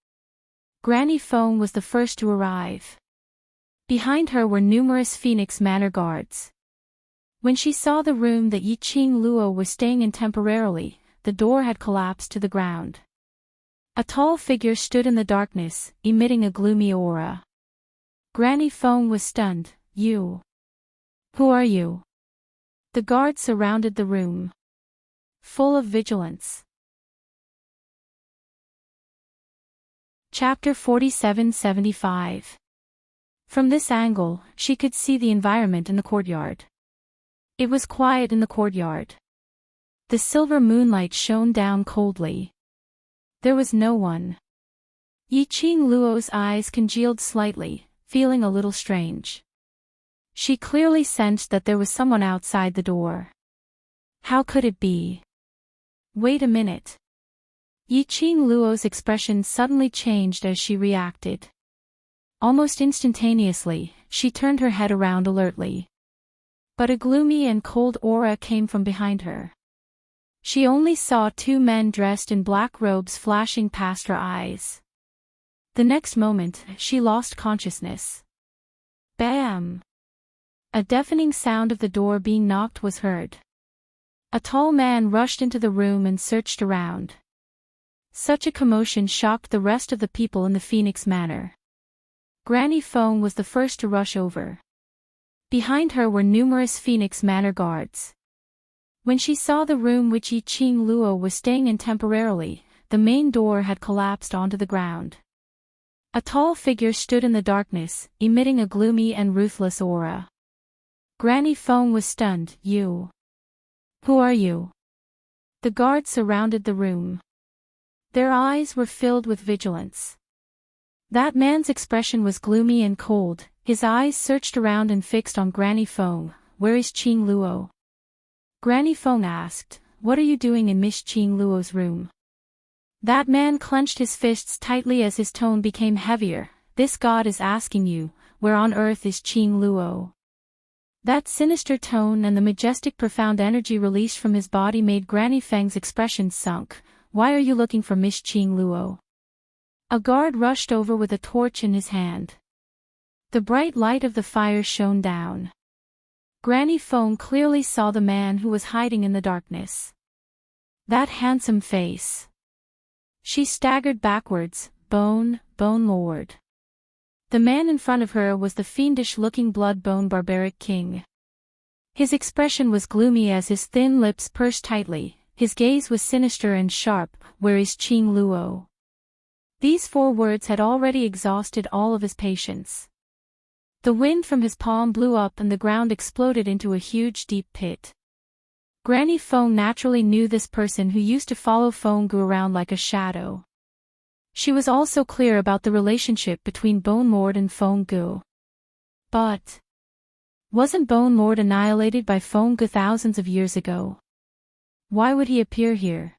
Granny Fong was the first to arrive. Behind her were numerous Phoenix Manor guards. When she saw the room that Yi Qing Luo was staying in temporarily, the door had collapsed to the ground. A tall figure stood in the darkness, emitting a gloomy aura. Granny Fong was stunned. "You? Who are you?" The guards surrounded the room, full of vigilance. Chapter 4775. From this angle, she could see the environment in the courtyard. It was quiet in the courtyard. The silver moonlight shone down coldly. There was no one. Yi Qing Luo's eyes congealed slightly, feeling a little strange. She clearly sensed that there was someone outside the door. How could it be? Wait a minute. Yi Qing Luo's expression suddenly changed as she reacted. Almost instantaneously, she turned her head around alertly. But a gloomy and cold aura came from behind her. She only saw two men dressed in black robes flashing past her eyes. The next moment, she lost consciousness. Bam! A deafening sound of the door being knocked was heard. A tall man rushed into the room and searched around. Such a commotion shocked the rest of the people in the Phoenix Manor. Granny Fong was the first to rush over. Behind her were numerous Phoenix Manor guards. When she saw the room which Yi Qing Luo was staying in temporarily, the main door had collapsed onto the ground. A tall figure stood in the darkness, emitting a gloomy and ruthless aura. Granny Fong was stunned. "You? Who are you?" The guards surrounded the room. Their eyes were filled with vigilance. That man's expression was gloomy and cold. His eyes searched around and fixed on Granny Fong. "Where is Qing Luo?" Granny Fong asked. "What are you doing in Miss Qing Luo's room?" That man clenched his fists tightly as his tone became heavier. "This god is asking you, where on earth is Qing Luo?" That sinister tone and the majestic profound energy released from his body made Granny Feng's expression sunk. "Why are you looking for Miss Qing Luo?" A guard rushed over with a torch in his hand. The bright light of the fire shone down. Granny Fong clearly saw the man who was hiding in the darkness. That handsome face. She staggered backwards. Bone Lord. The man in front of her was the fiendish-looking blood-bone barbaric king. His expression was gloomy as his thin lips pursed tightly. His gaze was sinister and sharp. "Where is Qing Luo?" These 4 words had already exhausted all of his patience. The wind from his palm blew up and the ground exploded into a huge deep pit. Granny Fong naturally knew this person who used to follow Fong Gu around like a shadow. She was also clear about the relationship between Bone Lord and Fong Gu. But wasn't Bone Lord annihilated by Fong Gu thousands of years ago? Why would he appear here?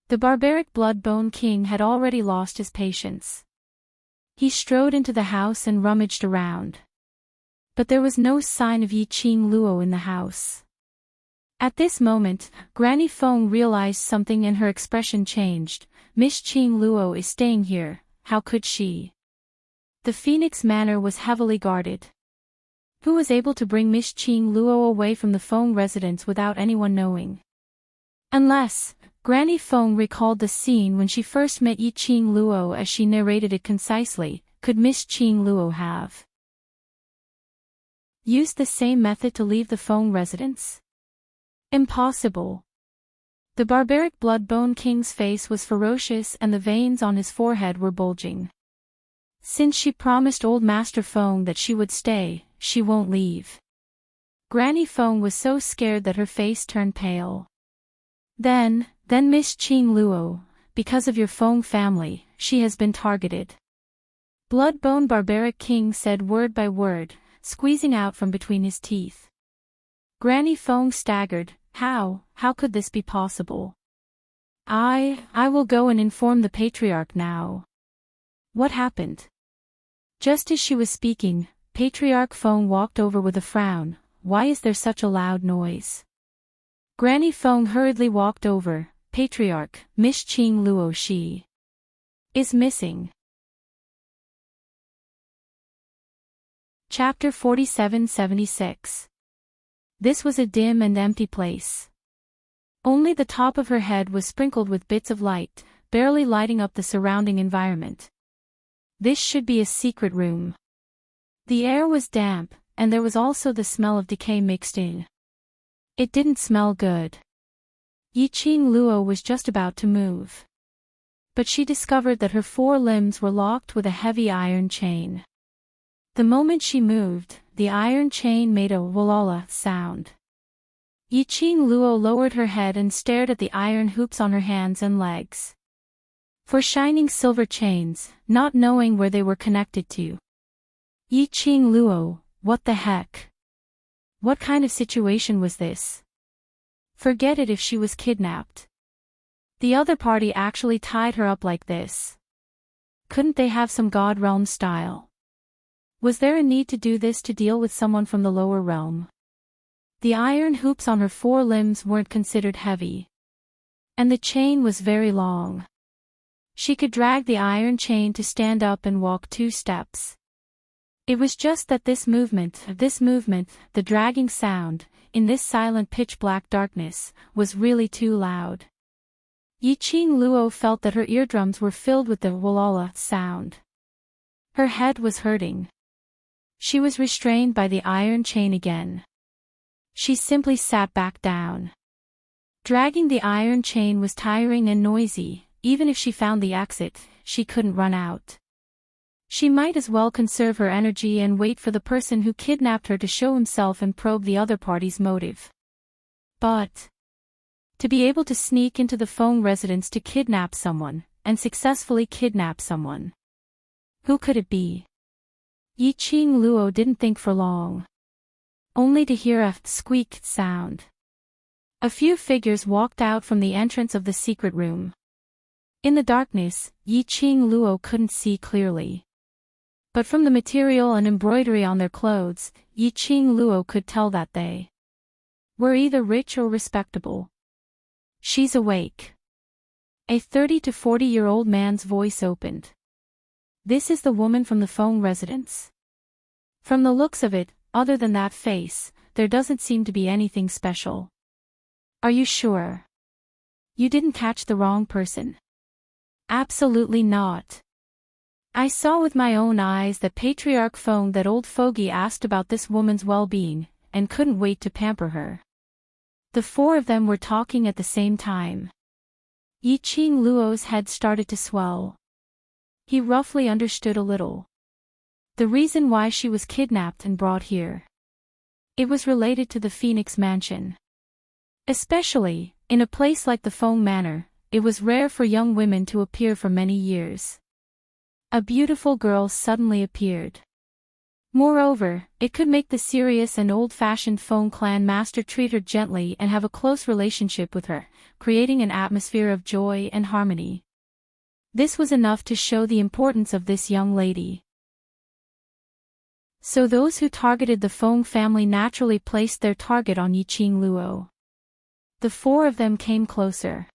The barbaric blood-bone king had already lost his patience. He strode into the house and rummaged around. But there was no sign of Yi Qing Luo in the house. At this moment, Granny Fong realized something and her expression changed. Miss Qing Luo is staying here, how could she? The Phoenix Manor was heavily guarded. Who was able to bring Miss Qing Luo away from the Fong residence without anyone knowing? Unless, Granny Fong recalled the scene when she first met Yi Qing Luo as she narrated it concisely. Could Miss Qing Luo have used the same method to leave the Fong residence? Impossible. The barbaric blood-bone king's face was ferocious and the veins on his forehead were bulging. Since she promised old Master Fong that she would stay, she won't leave. Granny Fong was so scared that her face turned pale. Then Miss Qing Luo, because of your Fong family, she has been targeted. Blood-bone barbaric king said word by word, squeezing out from between his teeth. Granny Fong staggered. How could this be possible? I will go and inform the patriarch now. What happened? Just as she was speaking, Patriarch Fong walked over with a frown. Why is there such a loud noise? Granny Fong hurriedly walked over. Patriarch, Miss Qing Luo she is missing. Chapter 4776. This was a dim and empty place. Only the top of her head was sprinkled with bits of light, barely lighting up the surrounding environment. This should be a secret room. The air was damp, and there was also the smell of decay mixed in. It didn't smell good. Yiqing Luo was just about to move. But she discovered that her 4 limbs were locked with a heavy iron chain. The moment she moved, the iron chain made a wolala sound. Yiqing Luo lowered her head and stared at the iron hoops on her hands and legs. 4 shining silver chains, not knowing where they were connected to. Yiqing Luo, what the heck? What kind of situation was this? Forget it if she was kidnapped. The other party actually tied her up like this. Couldn't they have some God realm style? Was there a need to do this to deal with someone from the lower realm? The iron hoops on her 4 limbs weren't considered heavy. And the chain was very long. She could drag the iron chain to stand up and walk 2 steps. It was just that this movement, the dragging sound, in this silent pitch-black darkness, was really too loud. Yiqing Luo felt that her eardrums were filled with the wolala sound. Her head was hurting. She was restrained by the iron chain again. She simply sat back down. Dragging the iron chain was tiring and noisy. Even if she found the exit, she couldn't run out. She might as well conserve her energy and wait for the person who kidnapped her to show himself and probe the other party's motive. But to be able to sneak into the Feng residence to kidnap someone, and successfully kidnap someone. Who could it be? Yiqing Luo didn't think for long. Only to hear a squeak sound. A few figures walked out from the entrance of the secret room. In the darkness, Yiqing Luo couldn't see clearly. But from the material and embroidery on their clothes, Yiqing Luo could tell that they were either rich or respectable. She's awake. A 30 to 40-year-old man's voice opened. This is the woman from the Feng residence. From the looks of it, other than that face, there doesn't seem to be anything special. Are you sure? You didn't catch the wrong person? Absolutely not. I saw with my own eyes that Patriarch Feng, that old fogey, asked about this woman's well-being, and couldn't wait to pamper her. The 4 of them were talking at the same time. Yiqing Luo's head started to swell. He roughly understood a little. The reason why she was kidnapped and brought here. It was related to the Phoenix Mansion. Especially, in a place like the Feng Manor, it was rare for young women to appear for many years. A beautiful girl suddenly appeared. Moreover, it could make the serious and old-fashioned Feng clan master treat her gently and have a close relationship with her, creating an atmosphere of joy and harmony. This was enough to show the importance of this young lady. So those who targeted the Feng family naturally placed their target on Yiqing Luo. The 4 of them came closer.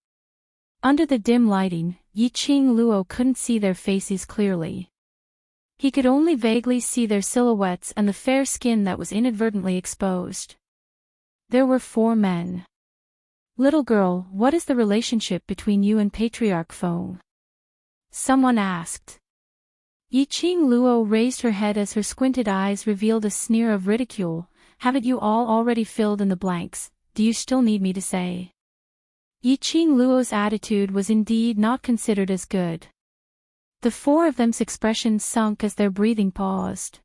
Under the dim lighting, Yiqing Luo couldn't see their faces clearly. He could only vaguely see their silhouettes and the fair skin that was inadvertently exposed. There were 4 men. Little girl, what is the relationship between you and Patriarch Feng? Someone asked. Yiqing Luo raised her head as her squinted eyes revealed a sneer of ridicule. Haven't you all already filled in the blanks? Do you still need me to say? Yiqing Luo's attitude was indeed not considered as good. The 4 of them's expressions sunk as their breathing paused.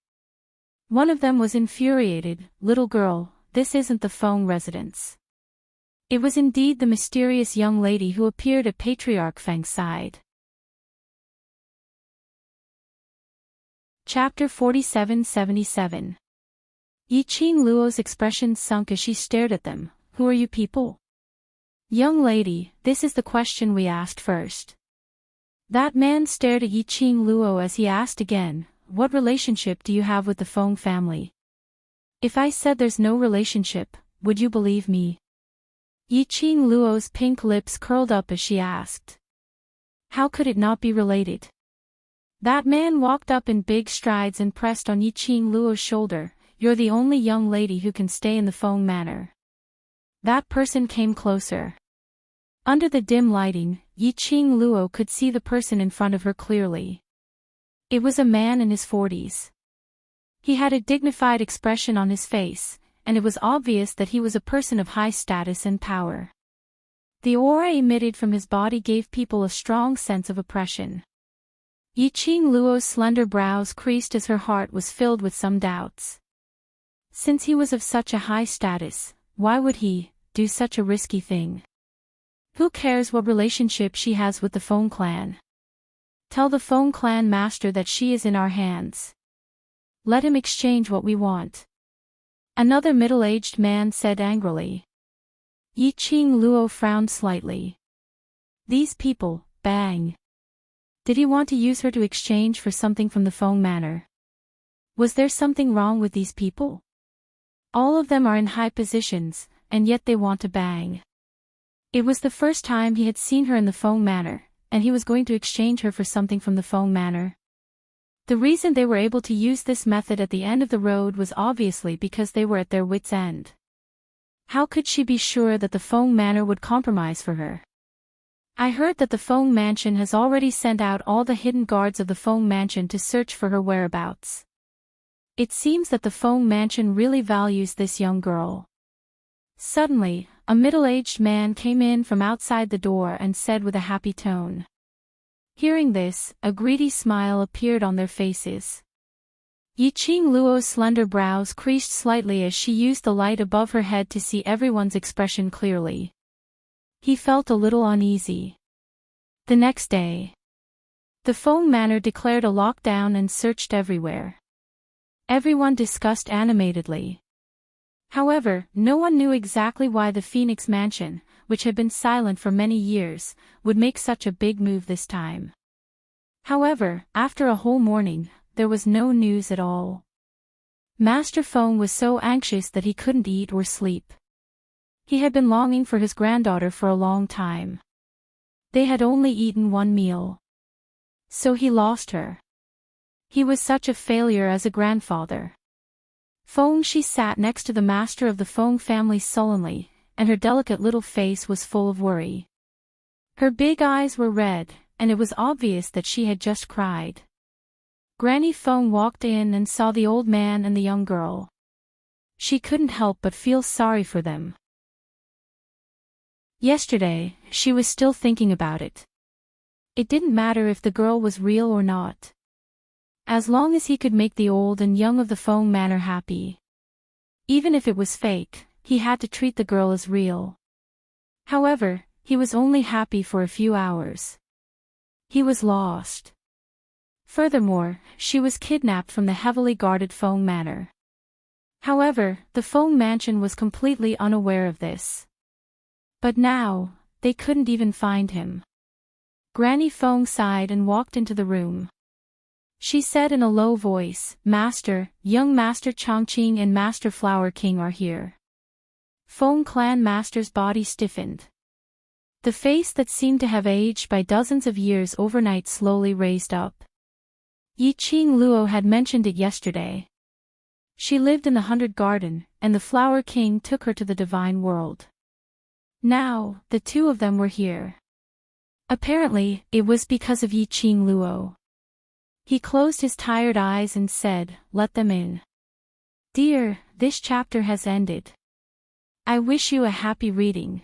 One of them was infuriated. Little girl, this isn't the Feng residence. It was indeed the mysterious young lady who appeared at Patriarch Feng's side. Chapter 4777. Yiqing Luo's expressions sunk as she stared at them. Who are you people? Young lady, this is the question we asked first. That man stared at Yiqing Luo as he asked again, what relationship do you have with the Feng family? If I said there's no relationship, would you believe me? Yiqing Luo's pink lips curled up as she asked. How could it not be related? That man walked up in big strides and pressed on Yiqing Luo's shoulder. You're the only young lady who can stay in the Feng Manor. That person came closer. Under the dim lighting, Yiqing Luo could see the person in front of her clearly. It was a man in his 40s. He had a dignified expression on his face, and it was obvious that he was a person of high status and power. The aura emitted from his body gave people a strong sense of oppression. Yiqing Luo's slender brows creased as her heart was filled with some doubts. Since he was of such a high status, why would he do such a risky thing? Who cares what relationship she has with the Feng clan? Tell the Feng clan master that she is in our hands. Let him exchange what we want. Another middle-aged man said angrily. Yiqing Luo frowned slightly. These people, bang. Did he want to use her to exchange for something from the Feng Manor? Was there something wrong with these people? All of them are in high positions, and yet they want to bang. It was the first time he had seen her in the Feng Manor, and he was going to exchange her for something from the Feng Manor. The reason they were able to use this method at the end of the road was obviously because they were at their wits' end. How could she be sure that the Feng Manor would compromise for her? I heard that the Feng Mansion has already sent out all the hidden guards of the Feng Mansion to search for her whereabouts. It seems that the Feng Mansion really values this young girl. Suddenly, a middle-aged man came in from outside the door and said with a happy tone. Hearing this, a greedy smile appeared on their faces. Yiqing Luo's slender brows creased slightly as she used the light above her head to see everyone's expression clearly. He felt a little uneasy. The next day, the Feng Manor declared a lockdown and searched everywhere. Everyone discussed animatedly. However, no one knew exactly why the Phoenix Mansion, which had been silent for many years, would make such a big move this time. However, after a whole morning, there was no news at all. Master Feng was so anxious that he couldn't eat or sleep. He had been longing for his granddaughter for a long time. They had only eaten one meal. So he lost her. He was such a failure as a grandfather. Feng Shi sat next to the master of the Feng family sullenly, and her delicate little face was full of worry. Her big eyes were red, and it was obvious that she had just cried. Granny Feng walked in and saw the old man and the young girl. She couldn't help but feel sorry for them. Yesterday, she was still thinking about it. It didn't matter if the girl was real or not. As long as he could make the old and young of the Feng Manor happy. Even if it was fake, he had to treat the girl as real. However, he was only happy for a few hours. He was lost. Furthermore, she was kidnapped from the heavily guarded Feng Manor. However, the Feng Mansion was completely unaware of this. But now, they couldn't even find him. Granny Feng sighed and walked into the room. She said in a low voice, Master, young Master Chongqing and Master Flower King are here. Feng Clan Master's body stiffened. The face that seemed to have aged by dozens of years overnight slowly raised up. Yiqing Luo had mentioned it yesterday. She lived in the 100 Garden, and the Flower King took her to the divine world. Now, the two of them were here. Apparently, it was because of Yiqing Luo. He closed his tired eyes and said, Let them in. Dear, this chapter has ended. I wish you a happy reading.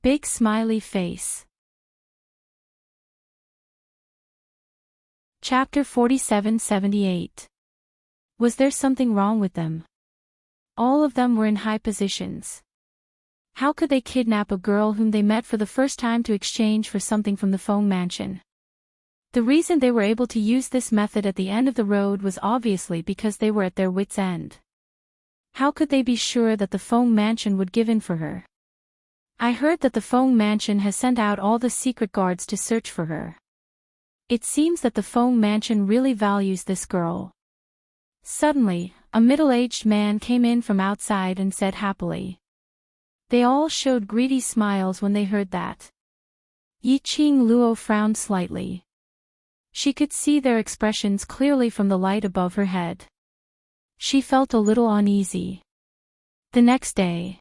Big smiley face. Chapter 4778. Was there something wrong with them? All of them were in high positions. How could they kidnap a girl whom they met for the first time to exchange for something from the Feng Mansion? The reason they were able to use this method at the end of the road was obviously because they were at their wits' end. How could they be sure that the Feng Mansion would give in for her? I heard that the Feng Mansion has sent out all the secret guards to search for her. It seems that the Feng Mansion really values this girl. Suddenly, a middle-aged man came in from outside and said happily. They all showed greedy smiles when they heard that. Yiqing Luo frowned slightly. She could see their expressions clearly from the light above her head. She felt a little uneasy. The next day,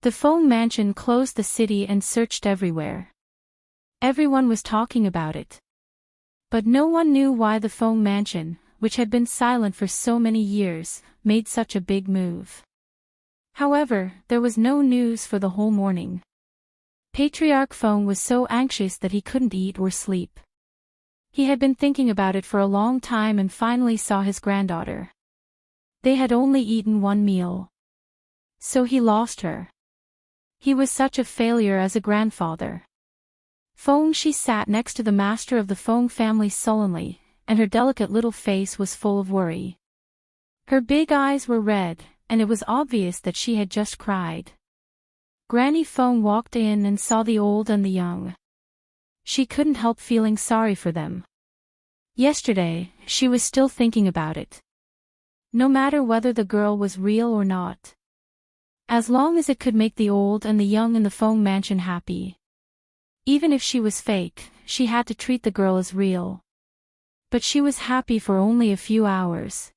the Feng mansion closed the city and searched everywhere. Everyone was talking about it. But no one knew why the Feng mansion, which had been silent for so many years, made such a big move. However, there was no news for the whole morning. Patriarch Feng was so anxious that he couldn't eat or sleep. He had been thinking about it for a long time and finally saw his granddaughter. They had only eaten one meal. So he lost her. He was such a failure as a grandfather. Feng Shi sat next to the master of the Feng family sullenly, and her delicate little face was full of worry. Her big eyes were red, and it was obvious that she had just cried. Granny Feng walked in and saw the old and the young. She couldn't help feeling sorry for them. Yesterday, she was still thinking about it. No matter whether the girl was real or not. As long as it could make the old and the young in the Feng mansion happy. Even if she was fake, she had to treat the girl as real. But she was happy for only a few hours.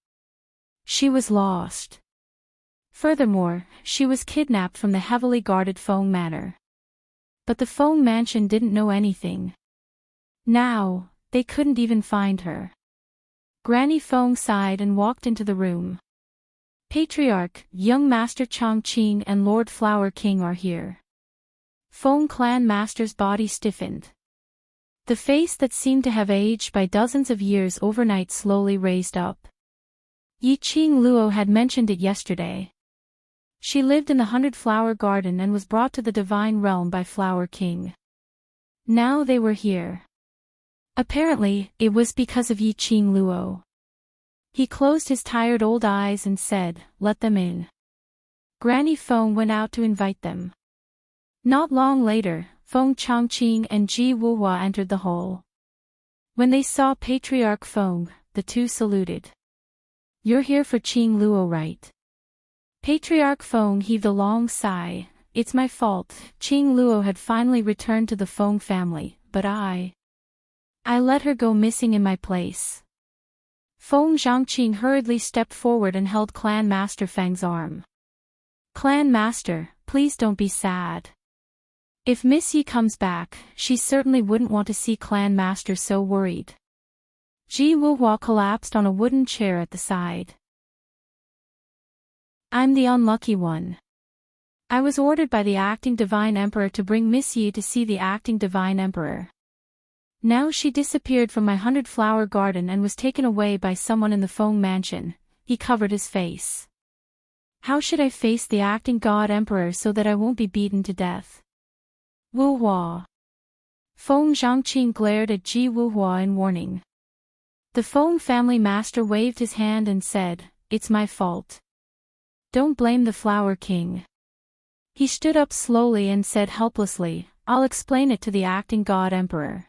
She was lost. Furthermore, she was kidnapped from the heavily guarded Feng manor. But the Feng mansion didn't know anything. Now, they couldn't even find her. Granny Feng sighed and walked into the room. Patriarch, young Master Chongqing and Lord Flower King are here. Feng clan master's body stiffened. The face that seemed to have aged by dozens of years overnight slowly raised up. Yiqing Luo had mentioned it yesterday. She lived in the 100-flower garden and was brought to the divine realm by Flower King. Now they were here. Apparently, it was because of Yiqing Luo. He closed his tired old eyes and said, "Let them in." Granny Feng went out to invite them. Not long later, Feng Chongqing and Ji Wuhua entered the hall. When they saw Patriarch Feng, the two saluted. "You're here for Qing Luo, right?" Patriarch Feng heaved a long sigh. "It's my fault. Qing Luo had finally returned to the Feng family, but I let her go missing in my place." Feng Zhangqing hurriedly stepped forward and held Clan Master Feng's arm. "Clan Master, please don't be sad. If Miss Yi comes back, she certainly wouldn't want to see Clan Master so worried." Ji Wuhua collapsed on a wooden chair at the side. "I'm the unlucky one. I was ordered by the acting Divine Emperor to bring Miss Yi to see the acting Divine Emperor. Now she disappeared from my 100-flower garden and was taken away by someone in the Feng mansion." He covered his face. "How should I face the acting God Emperor so that I won't be beaten to death?" Wuhua. Feng Zhangqing glared at Ji Wuhua in warning. The Feng family master waved his hand and said, "It's my fault. Don't blame the Flower King." He stood up slowly and said helplessly, "I'll explain it to the acting God Emperor.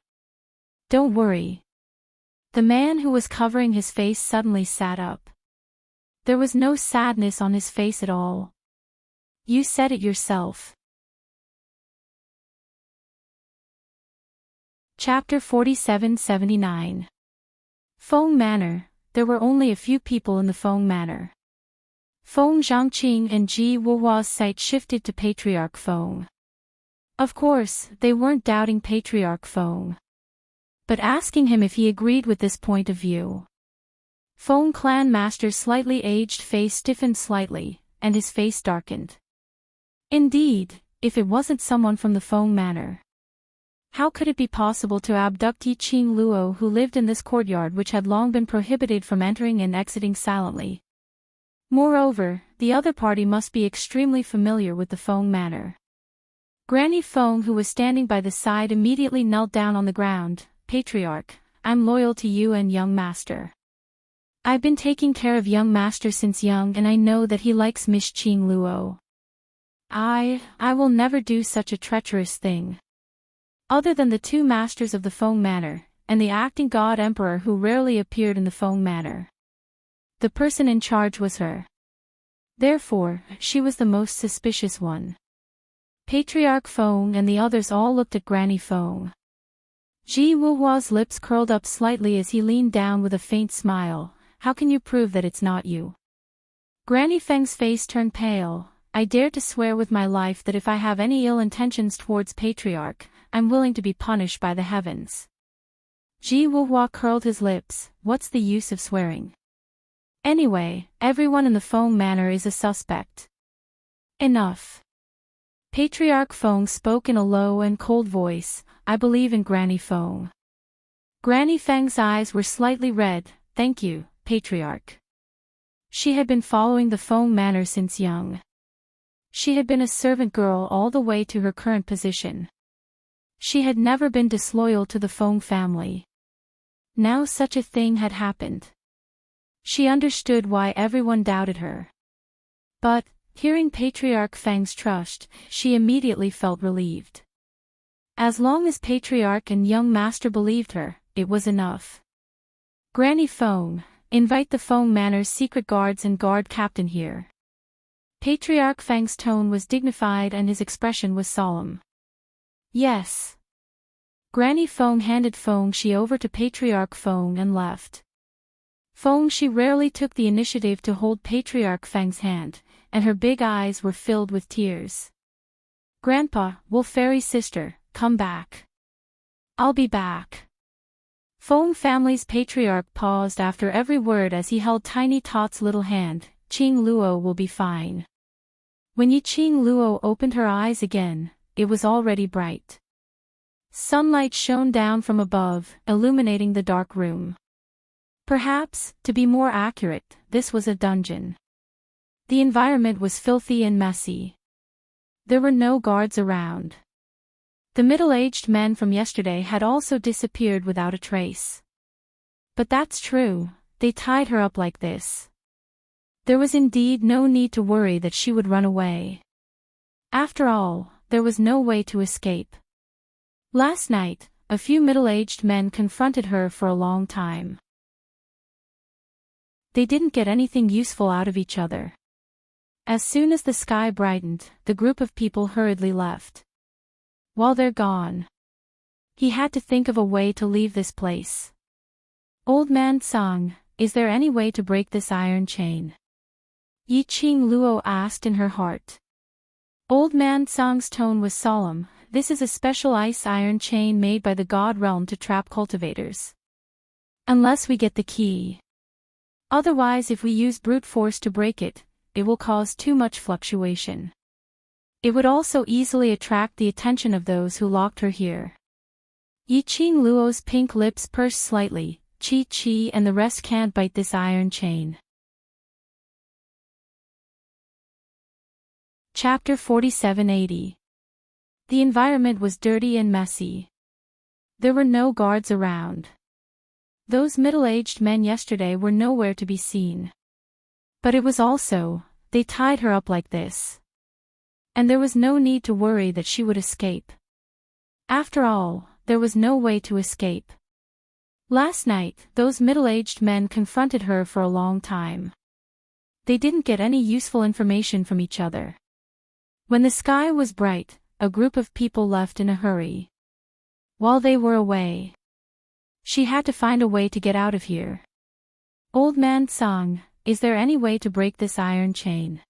Don't worry." The man who was covering his face suddenly sat up. There was no sadness on his face at all. "You said it yourself." Chapter 4779. Feng Manor. There were only a few people in the Feng Manor. Feng Zhangqing and Ji Wuhua's sight shifted to Patriarch Feng. Of course, they weren't doubting Patriarch Feng, but asking him if he agreed with this point of view. Feng clan master's slightly aged face stiffened slightly, and his face darkened. Indeed, if it wasn't someone from the Feng Manor. How could it be possible to abduct Yiqing Luo, who lived in this courtyard which had long been prohibited from entering and exiting silently? Moreover, the other party must be extremely familiar with the Feng Manor. Granny Feng, who was standing by the side, immediately knelt down on the ground. "Patriarch, I'm loyal to you and young master. I've been taking care of young master since young, and I know that he likes Miss Qing Luo. I will never do such a treacherous thing." Other than the two masters of the Feng Manor, and the acting God Emperor who rarely appeared in the Feng Manor, the person in charge was her. Therefore, she was the most suspicious one. Patriarch Feng and the others all looked at Granny Feng. Ji Wuhua's lips curled up slightly as he leaned down with a faint smile. How can you prove that it's not you? Granny Feng's face turned pale. I dare to swear with my life that if I have any ill intentions towards Patriarch, I'm willing to be punished by the heavens. Ji Wuhua curled his lips. What's the use of swearing? Anyway, everyone in the Feng manor is a suspect. Enough. Patriarch Feng spoke in a low and cold voice. I believe in Granny Feng. Granny Feng's eyes were slightly red. Thank you, Patriarch. She had been following the Feng manor since young. She had been a servant girl all the way to her current position. She had never been disloyal to the Feng family. Now such a thing had happened. She understood why everyone doubted her. But, hearing Patriarch Feng's trust, she immediately felt relieved. As long as Patriarch and young master believed her, it was enough. Granny Feng, invite the Feng Manor's secret guards and guard captain here. Patriarch Feng's tone was dignified and his expression was solemn. Yes. Granny Feng handed Feng Shi over to Patriarch Feng and left. Feng Shi rarely took the initiative to hold Patriarch Feng's hand, and her big eyes were filled with tears. Grandpa, Wolf Fairy sister, come back. I'll be back. Feng family's patriarch paused after every word as he held Tiny Tot's little hand. Qing Luo will be fine. When Yi Qing Luo opened her eyes again, it was already bright. Sunlight shone down from above, illuminating the dark room. Perhaps, to be more accurate, this was a dungeon. The environment was filthy and messy. There were no guards around. The middle-aged men from yesterday had also disappeared without a trace. But that's true, they tied her up like this. There was indeed no need to worry that she would run away. After all, there was no way to escape. Last night, a few middle-aged men confronted her for a long time. They didn't get anything useful out of each other. As soon as the sky brightened, the group of people hurriedly left. While they're gone, he had to think of a way to leave this place. Old Man Tsang, is there any way to break this iron chain? Yi Qing Luo asked in her heart. Old Man Tsang's tone was solemn. This is a special ice iron chain made by the God Realm to trap cultivators. Unless we get the key. Otherwise, if we use brute force to break it, it will cause too much fluctuation. It would also easily attract the attention of those who locked her here. Yi Qing Luo's pink lips pursed slightly. Chi and the rest can't bite this iron chain. Chapter 4780. The environment was dirty and messy. There were no guards around. Those middle-aged men yesterday were nowhere to be seen. But it was also, they tied her up like this. And there was no need to worry that she would escape. After all, there was no way to escape. Last night, those middle-aged men confronted her for a long time. They didn't get any useful information from each other. When the sky was bright, a group of people left in a hurry. While they were away, she had to find a way to get out of here. Old Man Tsang, is there any way to break this iron chain?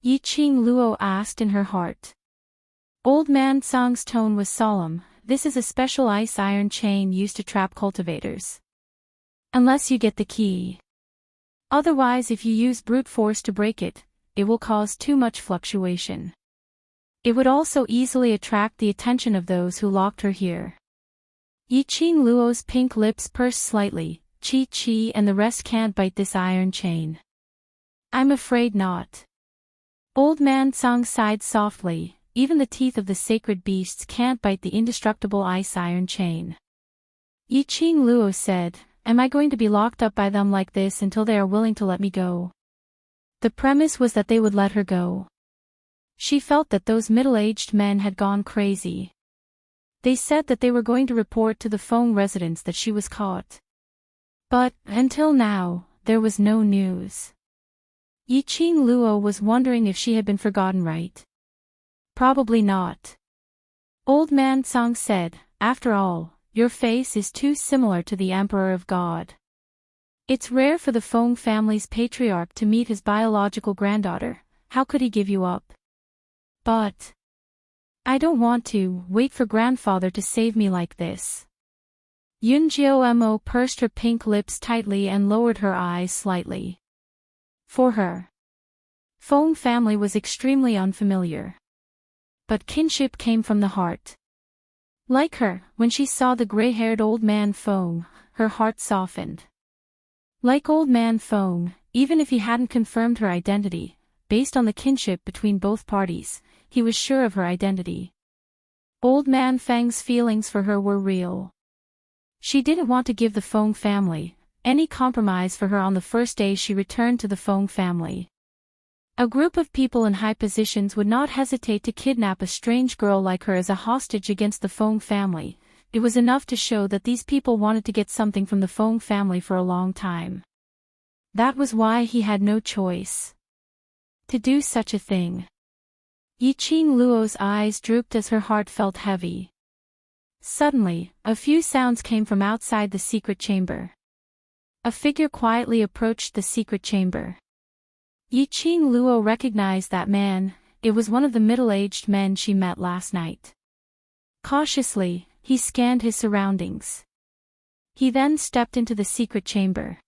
Yi Qing Luo asked in her heart. Old Man Tsang's tone was solemn. This is a special ice iron chain used to trap cultivators. Unless you get the key. Otherwise, if you use brute force to break it, it will cause too much fluctuation. It would also easily attract the attention of those who locked her here. Yi Qing Luo's pink lips pursed slightly. Chi and the rest can't bite this iron chain. I'm afraid not. Old Man Tsang sighed softly. Even the teeth of the sacred beasts can't bite the indestructible ice iron chain. Yi Qing Luo said, am I going to be locked up by them like this until they are willing to let me go? The premise was that they would let her go. She felt that those middle-aged men had gone crazy. They said that they were going to report to the Feng residents that she was caught. But, until now, there was no news. Yi Qing Luo was wondering if she had been forgotten, right? Probably not. Old Man Song said, after all, your face is too similar to the Emperor of God. It's rare for the Feng family's patriarch to meet his biological granddaughter. How could he give you up? But I don't want to wait for grandfather to save me like this. Yunjiomo pursed her pink lips tightly and lowered her eyes slightly. For her, Feng family was extremely unfamiliar. But kinship came from the heart. Like her, when she saw the gray-haired old man Feng, her heart softened. Like old man Feng, even if he hadn't confirmed her identity, based on the kinship between both parties, he was sure of her identity. Old man Feng's feelings for her were real. She didn't want to give the Feng family any compromise for her on the first day she returned to the Feng family. A group of people in high positions would not hesitate to kidnap a strange girl like her as a hostage against the Feng family. It was enough to show that these people wanted to get something from the Feng family for a long time. That was why he had no choice to do such a thing. Yiqing Luo's eyes drooped as her heart felt heavy. Suddenly, a few sounds came from outside the secret chamber. A figure quietly approached the secret chamber. Yiqing Luo recognized that man. It was one of the middle-aged men she met last night. Cautiously, he scanned his surroundings. He then stepped into the secret chamber.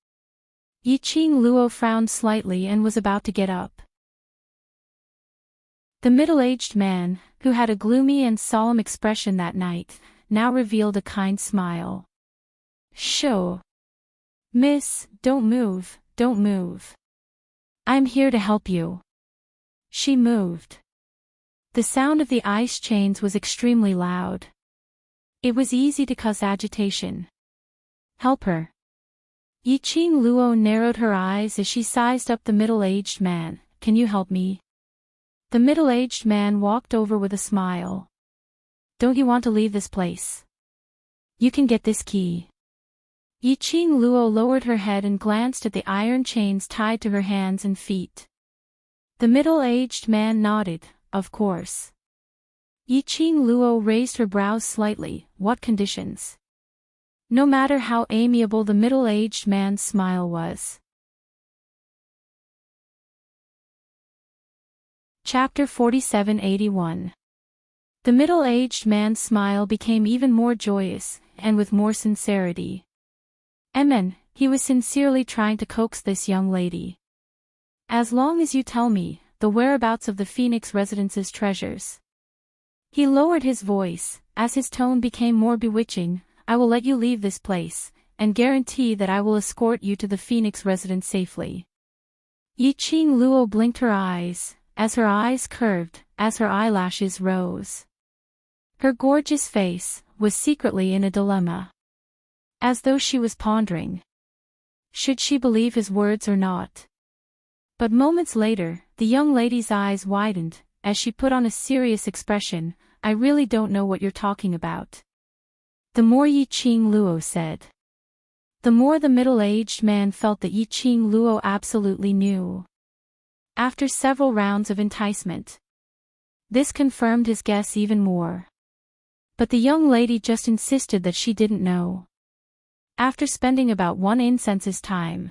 Yiqing Luo frowned slightly and was about to get up. The middle-aged man, who had a gloomy and solemn expression that night, now revealed a kind smile. "Sho. Miss, don't move, don't move. I'm here to help you." She moved. The sound of the ice chains was extremely loud. It was easy to cause agitation. "Help her." Yiqing Luo narrowed her eyes as she sized up the middle-aged man. "Can you help me?" The middle-aged man walked over with a smile. "Don't you want to leave this place? You can get this key." Yiqing Luo lowered her head and glanced at the iron chains tied to her hands and feet. The middle-aged man nodded, "Of course." Yiqing Luo raised her brows slightly. "What conditions?" No matter how amiable the middle-aged man's smile was. Chapter 4781. The middle-aged man's smile became even more joyous, and with more sincerity. He was sincerely trying to coax this young lady. "As long as you tell me the whereabouts of the Phoenix residence's treasures." He lowered his voice, as his tone became more bewitching. "I will let you leave this place, and guarantee that I will escort you to the Phoenix residence safely." Yiqing Luo blinked her eyes, as her eyes curved, as her eyelashes rose. Her gorgeous face was secretly in a dilemma. As though she was pondering, should she believe his words or not? But moments later, the young lady's eyes widened, as she put on a serious expression. "I really don't know what you're talking about." The more Yiqing Luo said, the more the middle-aged man felt that Yiqing Luo absolutely knew. After several rounds of enticement, this confirmed his guess even more. But the young lady just insisted that she didn't know. After spending about one incense's time,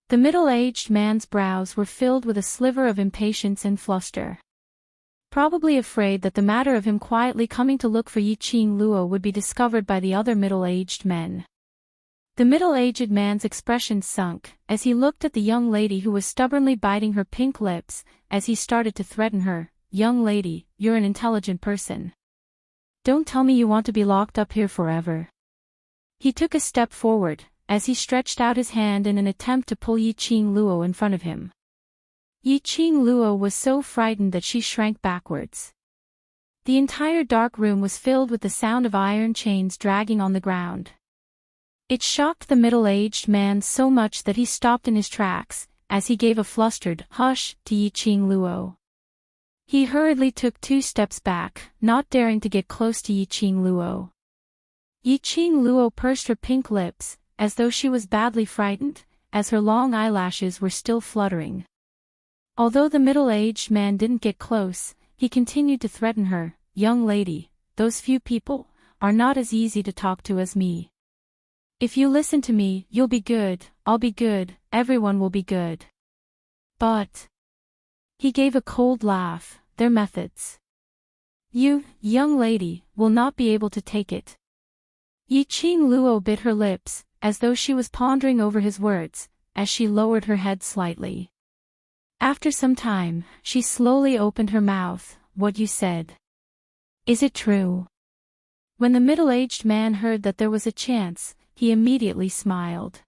the middle-aged man's brows were filled with a sliver of impatience and fluster. Probably afraid that the matter of him quietly coming to look for Yiqing Luo would be discovered by the other middle-aged men. The middle-aged man's expression sunk, as he looked at the young lady who was stubbornly biting her pink lips, as he started to threaten her. "Young lady, you're an intelligent person. Don't tell me you want to be locked up here forever." He took a step forward, as he stretched out his hand in an attempt to pull Yiqing Luo in front of him. Yiqing Luo was so frightened that she shrank backwards. The entire dark room was filled with the sound of iron chains dragging on the ground. It shocked the middle-aged man so much that he stopped in his tracks, as he gave a flustered "hush" to Yiqing Luo. He hurriedly took 2 steps back, not daring to get close to Yiqing Luo. Yiqing Luo pursed her pink lips, as though she was badly frightened, as her long eyelashes were still fluttering. Although the middle-aged man didn't get close, he continued to threaten her, "Young lady, those few people are not as easy to talk to as me. If you listen to me, you'll be good, I'll be good, everyone will be good." But he gave a cold laugh. "Their methods. You, young lady, will not be able to take it." Yiqing Luo bit her lips, as though she was pondering over his words, as she lowered her head slightly. After some time, she slowly opened her mouth. "What you said. Is it true?" When the middle-aged man heard that there was a chance, he immediately smiled.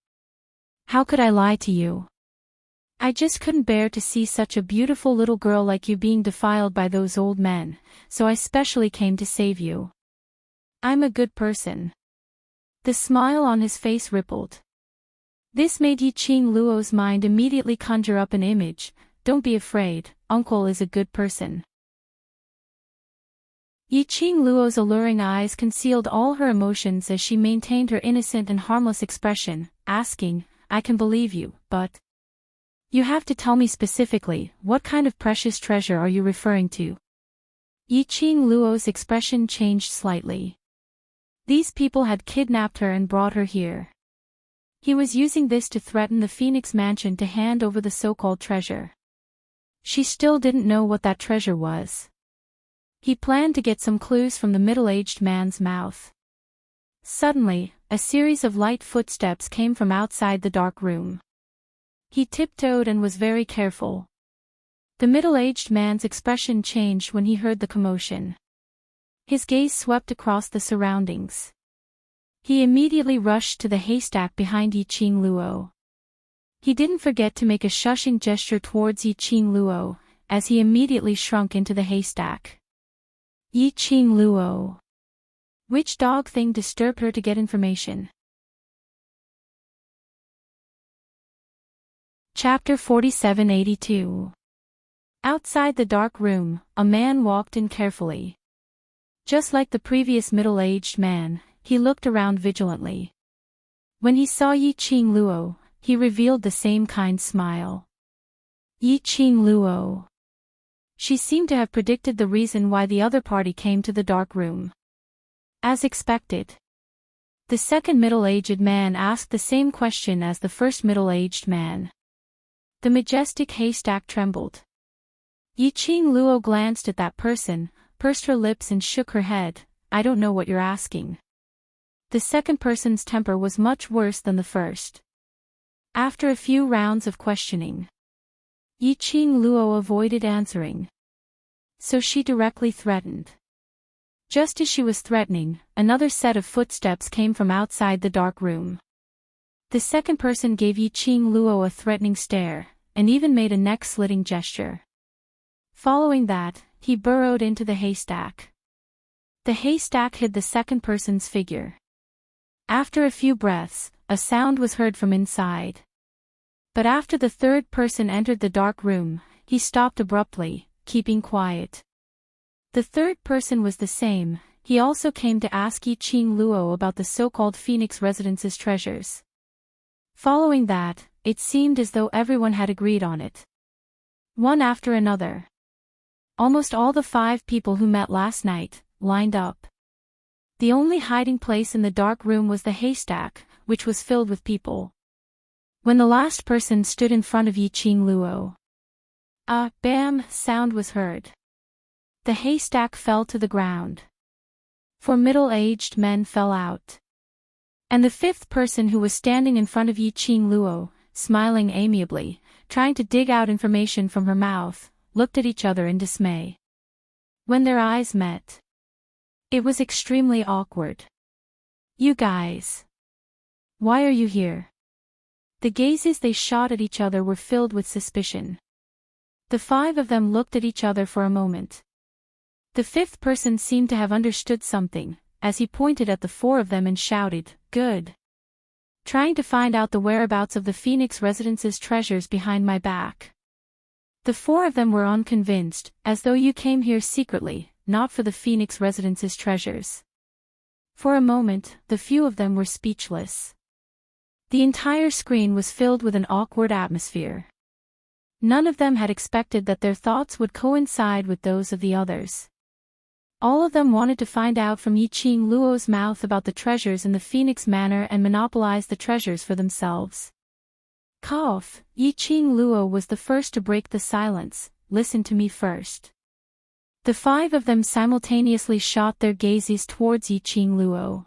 "How could I lie to you? I just couldn't bear to see such a beautiful little girl like you being defiled by those old men, so I specially came to save you. I'm a good person." The smile on his face rippled. This made Yiqing Luo's mind immediately conjure up an image. "Don't be afraid, uncle is a good person." Yiqing Luo's alluring eyes concealed all her emotions as she maintained her innocent and harmless expression, asking, "I can believe you, but you have to tell me specifically, what kind of precious treasure are you referring to?" Yiqing Luo's expression changed slightly. These people had kidnapped her and brought her here. He was using this to threaten the Phoenix Mansion to hand over the so-called treasure. She still didn't know what that treasure was. He planned to get some clues from the middle-aged man's mouth. Suddenly, a series of light footsteps came from outside the dark room. He tiptoed and was very careful. The middle-aged man's expression changed when he heard the commotion. His gaze swept across the surroundings. He immediately rushed to the haystack behind Yiqing Luo. He didn't forget to make a shushing gesture towards Yiqing Luo, as he immediately shrunk into the haystack. Yiqing Luo. Which dog thing disturbed her to get information? Chapter 4782. Outside the dark room, a man walked in carefully. Just like the previous middle-aged man, he looked around vigilantly. When he saw Yiqing Luo, he revealed the same kind smile. Yiqing Luo. She seemed to have predicted the reason why the other party came to the dark room. As expected, the second middle-aged man asked the same question as the first middle-aged man. The majestic haystack trembled. Yiqing Luo glanced at that person, pursed her lips and shook her head. "I don't know what you're asking." The second person's temper was much worse than the first. After a few rounds of questioning, Yiqing Luo avoided answering. So she directly threatened. Just as she was threatening, another set of footsteps came from outside the dark room. The second person gave Yiqing Luo a threatening stare, and even made a neck-slitting gesture. Following that, he burrowed into the haystack. The haystack hid the second person's figure. After a few breaths, a sound was heard from inside. But after the third person entered the dark room, he stopped abruptly, keeping quiet. The third person was the same. He also came to ask Yiqing Luo about the so-called Phoenix Residence's treasures. Following that, it seemed as though everyone had agreed on it. One after another. Almost all the 5 people who met last night lined up. The only hiding place in the dark room was the haystack, which was filled with people. When the last person stood in front of Yiqing Luo, a bam sound was heard. The haystack fell to the ground. 4 middle-aged men fell out. And the 5th person who was standing in front of Yiqing Luo, smiling amiably, trying to dig out information from her mouth, looked at each other in dismay. When their eyes met, it was extremely awkward. "You guys. Why are you here?" The gazes they shot at each other were filled with suspicion. The 5 of them looked at each other for a moment. The 5th person seemed to have understood something, as he pointed at the 4 of them and shouted, "Good. Trying to find out the whereabouts of the Phoenix Residence's treasures behind my back." The 4 of them were unconvinced, as though you came here secretly, not for the Phoenix Residence's treasures. For a moment, the few of them were speechless. The entire screen was filled with an awkward atmosphere. None of them had expected that their thoughts would coincide with those of the others. All of them wanted to find out from Yiqing Luo's mouth about the treasures in the Phoenix Manor and monopolize the treasures for themselves. Cough. Yiqing Luo was the first to break the silence. Listen to me first. The five of them simultaneously shot their gazes towards Yiqing Luo.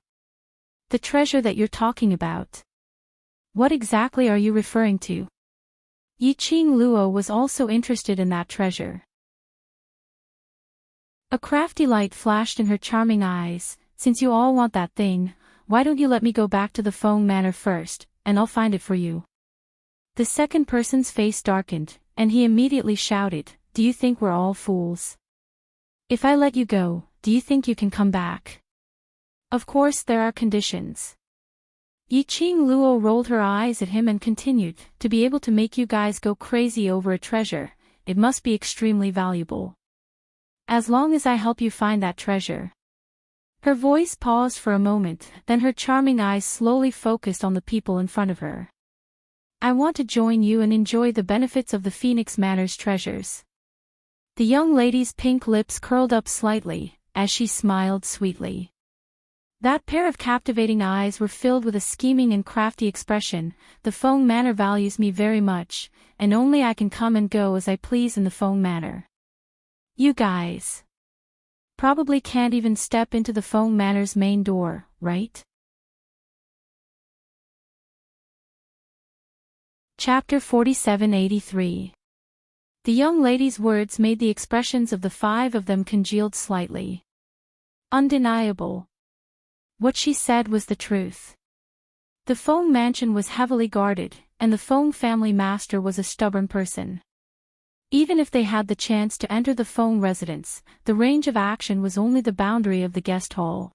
The treasure that you're talking about. What exactly are you referring to? Yiqing Luo was also interested in that treasure. A crafty light flashed in her charming eyes. Since you all want that thing, why don't you let me go back to the Feng Manor first, and I'll find it for you. The second person's face darkened, and he immediately shouted, do you think we're all fools? If I let you go, do you think you can come back? Of course there are conditions. Yiqing Luo rolled her eyes at him and continued, to be able to make you guys go crazy over a treasure, it must be extremely valuable. As long as I help you find that treasure. Her voice paused for a moment, then her charming eyes slowly focused on the people in front of her. I want to join you and enjoy the benefits of the Phoenix Manor's treasures. The young lady's pink lips curled up slightly, as she smiled sweetly. That pair of captivating eyes were filled with a scheming and crafty expression. The Feng Manor values me very much, and only I can come and go as I please in the Feng Manor. You guys probably can't even step into the Feng Manor's main door, right? Chapter 4783. The young lady's words made the expressions of the five of them congealed slightly. Undeniable. What she said was the truth. The Feng mansion was heavily guarded, and the Feng family master was a stubborn person. Even if they had the chance to enter the Feng residence, the range of action was only the boundary of the guest hall.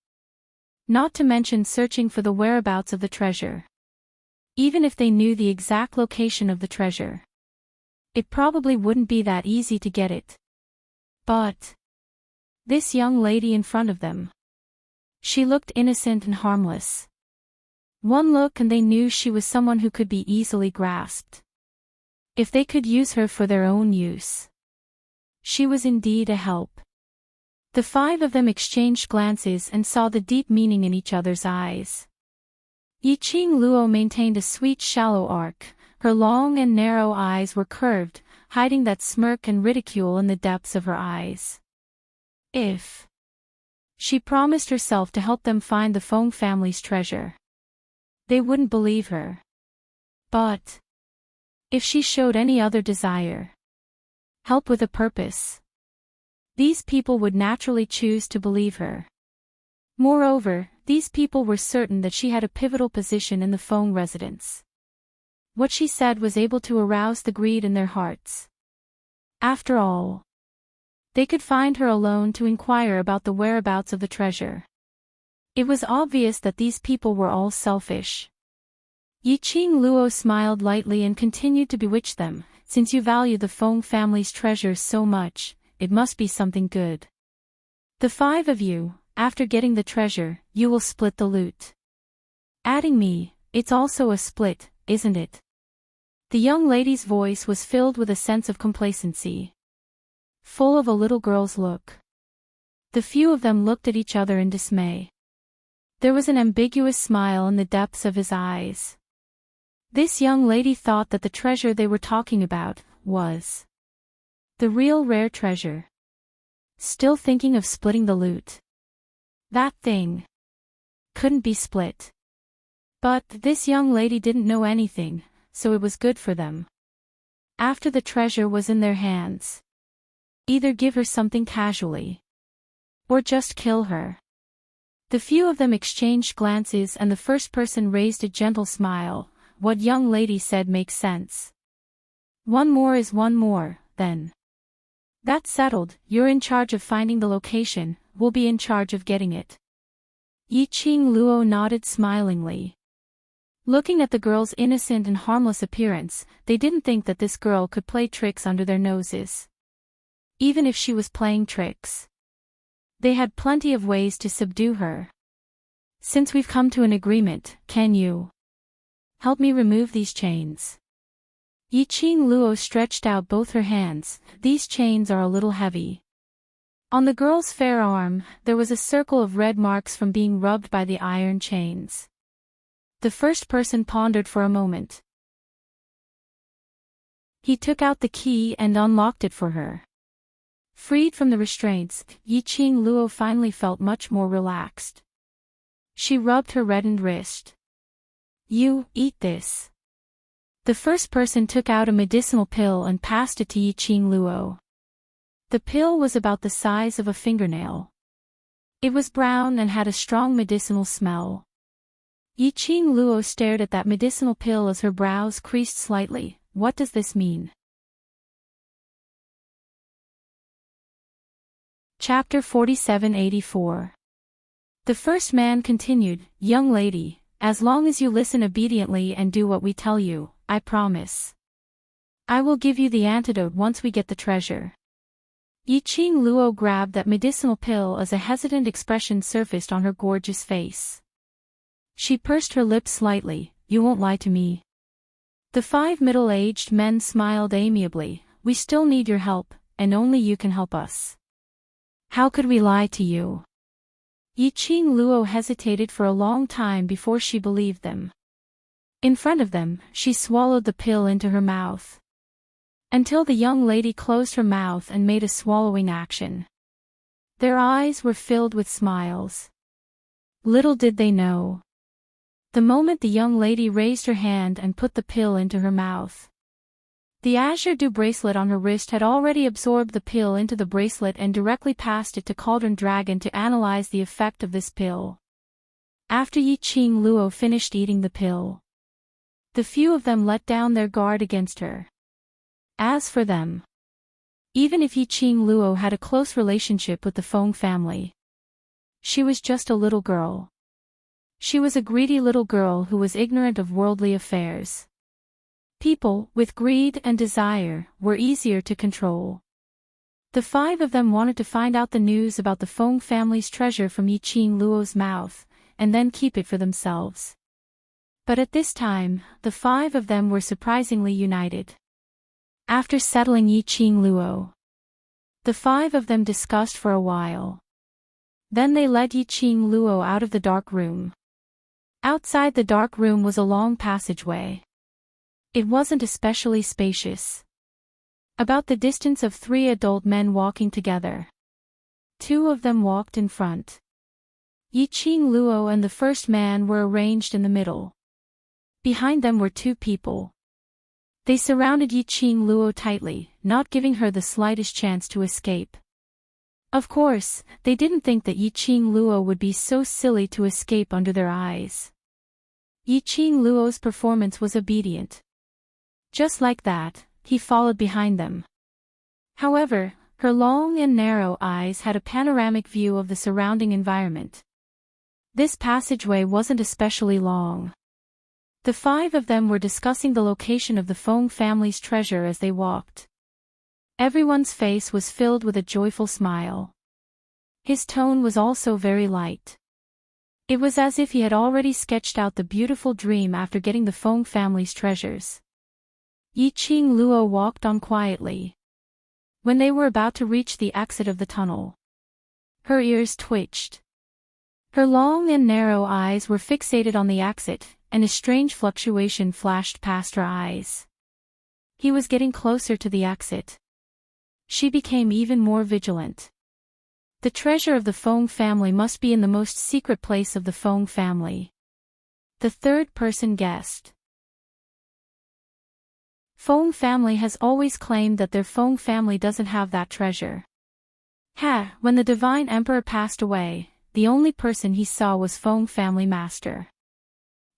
Not to mention searching for the whereabouts of the treasure. Even if they knew the exact location of the treasure, it probably wouldn't be that easy to get it. But this young lady in front of them. She looked innocent and harmless. One look and they knew she was someone who could be easily grasped. If they could use her for their own use. She was indeed a help. The five of them exchanged glances and saw the deep meaning in each other's eyes. Yiqing Luo maintained a sweet shallow arc, her long and narrow eyes were curved, hiding that smirk and ridicule in the depths of her eyes. If she promised herself to help them find the Feng family's treasure, they wouldn't believe her. But if she showed any other desire, help with a purpose, these people would naturally choose to believe her. Moreover, these people were certain that she had a pivotal position in the Feng residence. What she said was able to arouse the greed in their hearts. After all, they could find her alone to inquire about the whereabouts of the treasure. It was obvious that these people were all selfish. Yiqing Luo smiled lightly and continued to bewitch them. Since you value the Feng family's treasures so much, it must be something good. The five of you, after getting the treasure, you will split the loot. Adding me, it's also a split, isn't it? The young lady's voice was filled with a sense of complacency, full of a little girl's look. The few of them looked at each other in dismay. There was an ambiguous smile in the depths of his eyes. This young lady thought that the treasure they were talking about was the real rare treasure. Still thinking of splitting the loot. That thing couldn't be split. But this young lady didn't know anything, so it was good for them. After the treasure was in their hands, either give her something casually, or just kill her. The few of them exchanged glances and the first person raised a gentle smile. What young lady said makes sense. One more is one more, then. That's settled, you're in charge of finding the location, we'll be in charge of getting it. Yiqing Luo nodded smilingly. Looking at the girl's innocent and harmless appearance, they didn't think that this girl could play tricks under their noses. Even if she was playing tricks, they had plenty of ways to subdue her. Since we've come to an agreement, can you help me remove these chains? Yiqing Luo stretched out both her hands. These chains are a little heavy. On the girl's fair arm, there was a circle of red marks from being rubbed by the iron chains. The first person pondered for a moment. He took out the key and unlocked it for her. Freed from the restraints, Yiqing Luo finally felt much more relaxed. She rubbed her reddened wrist. "You, eat this." The first person took out a medicinal pill and passed it to Yiqing Luo. The pill was about the size of a fingernail. It was brown and had a strong medicinal smell. Yiqing Luo stared at that medicinal pill as her brows creased slightly. What does this mean? Chapter 4784. The first man continued, "Young lady, as long as you listen obediently and do what we tell you, I promise. I will give you the antidote once we get the treasure." Yiqing Luo grabbed that medicinal pill as a hesitant expression surfaced on her gorgeous face. She pursed her lips slightly. "You won't lie to me?" The 5 middle-aged men smiled amiably. "We still need your help, and only you can help us." "How could we lie to you?" Yiqing Luo hesitated for a long time before she believed them. In front of them, she swallowed the pill into her mouth. Until the young lady closed her mouth and made a swallowing action. Their eyes were filled with smiles. Little did they know. The moment the young lady raised her hand and put the pill into her mouth, the Azure Dew bracelet on her wrist had already absorbed the pill into the bracelet and directly passed it to Cauldron Dragon to analyze the effect of this pill. After Yiqing Luo finished eating the pill, the few of them let down their guard against her. As for them, even if Yiqing Luo had a close relationship with the Feng family, she was just a little girl. She was a greedy little girl who was ignorant of worldly affairs. People, with greed and desire, were easier to control. The 5 of them wanted to find out the news about the Feng family's treasure from Yiqing Luo's mouth, and then keep it for themselves. But at this time, the 5 of them were surprisingly united. After settling Yiqing Luo, the 5 of them discussed for a while. Then they led Yiqing Luo out of the dark room. Outside the dark room was a long passageway. It wasn't especially spacious. About the distance of 3 adult men walking together. 2 of them walked in front. Yiqing Luo and the first man were arranged in the middle. Behind them were 2 people. They surrounded Yiqing Luo tightly, not giving her the slightest chance to escape. Of course, they didn't think that Yiqing Luo would be so silly to escape under their eyes. Yiqing Luo's performance was obedient. Just like that, he followed behind them. However, her long and narrow eyes had a panoramic view of the surrounding environment. This passageway wasn't especially long. The 5 of them were discussing the location of the Feng family's treasure as they walked. Everyone's face was filled with a joyful smile. His tone was also very light. It was as if he had already sketched out the beautiful dream after getting the Feng family's treasures. Yiqing Luo walked on quietly. When they were about to reach the exit of the tunnel, her ears twitched. Her long and narrow eyes were fixated on the exit, and a strange fluctuation flashed past her eyes. He was getting closer to the exit. She became even more vigilant. The treasure of the Feng family must be in the most secret place of the Feng family. The third person guessed. Feng family has always claimed that their Feng family doesn't have that treasure. When the divine emperor passed away, the only person he saw was Feng family master.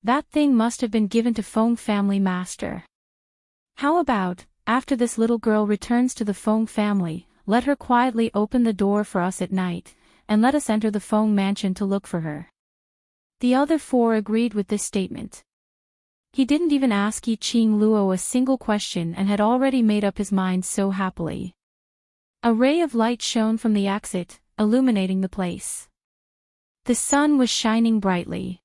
That thing must have been given to Feng family master. How about, after this little girl returns to the Feng family, let her quietly open the door for us at night, and let us enter the Feng mansion to look for her. The other 4 agreed with this statement. He didn't even ask Yiqing Luo a single question and had already made up his mind so happily. A ray of light shone from the exit, illuminating the place. The sun was shining brightly.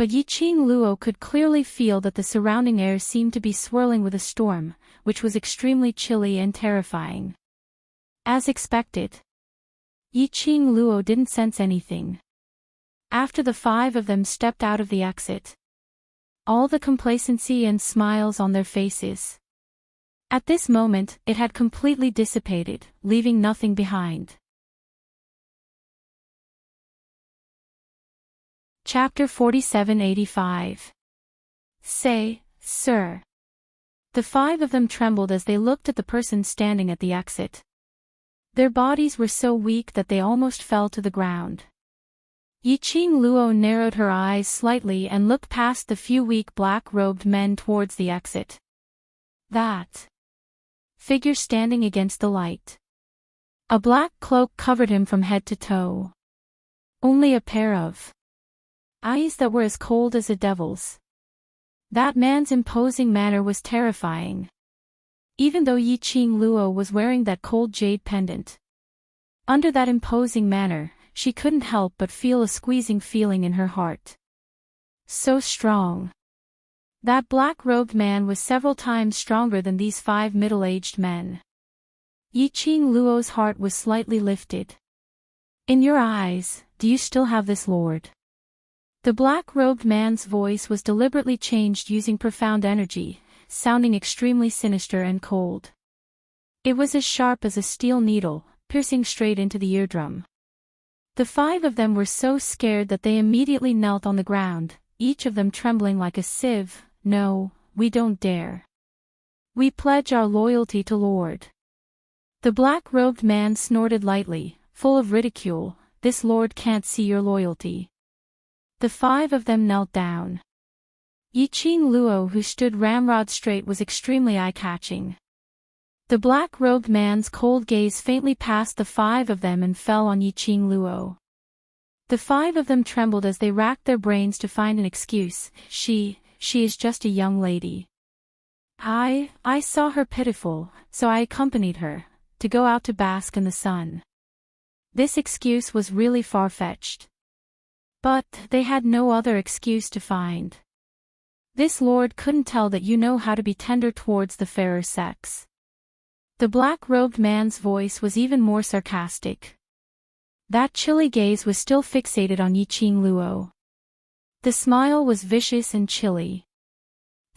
But Yiqing Luo could clearly feel that the surrounding air seemed to be swirling with a storm, which was extremely chilly and terrifying. As expected, Yiqing Luo didn't sense anything. After the 5 of them stepped out of the exit, all the complacency and smiles on their faces. At this moment, it had completely dissipated, leaving nothing behind. Chapter 4785. Say, sir. The 5 of them trembled as they looked at the person standing at the exit. Their bodies were so weak that they almost fell to the ground. Yiqing Luo narrowed her eyes slightly and looked past the few weak black-robed men towards the exit. That figure standing against the light. A black cloak covered him from head to toe. Only a pair of eyes that were as cold as a devil's. That man's imposing manner was terrifying. Even though Yiqing Luo was wearing that cold jade pendant, under that imposing manner, she couldn't help but feel a squeezing feeling in her heart. So strong. That black-robed man was several times stronger than these 5 middle-aged men. Yiqing Luo's heart was slightly lifted. In your eyes, do you still have this lord? The black-robed man's voice was deliberately changed using profound energy, sounding extremely sinister and cold. It was as sharp as a steel needle, piercing straight into the eardrum. The 5 of them were so scared that they immediately knelt on the ground, each of them trembling like a sieve. No, we don't dare. We pledge our loyalty to Lord. The black-robed man snorted lightly, full of ridicule. This lord can't see your loyalty. The 5 of them knelt down. Yiqing Luo, who stood ramrod straight, was extremely eye-catching. The black-robed man's cold gaze faintly passed the 5 of them and fell on Yiqing Luo. The 5 of them trembled as they racked their brains to find an excuse. She is just a young lady. I saw her pitiful, so I accompanied her, to go out to bask in the sun. This excuse was really far-fetched. But they had no other excuse to find. This lord couldn't tell that you know how to be tender towards the fairer sex. The black-robed man's voice was even more sarcastic. That chilly gaze was still fixated on Yiqing Luo. The smile was vicious and chilly.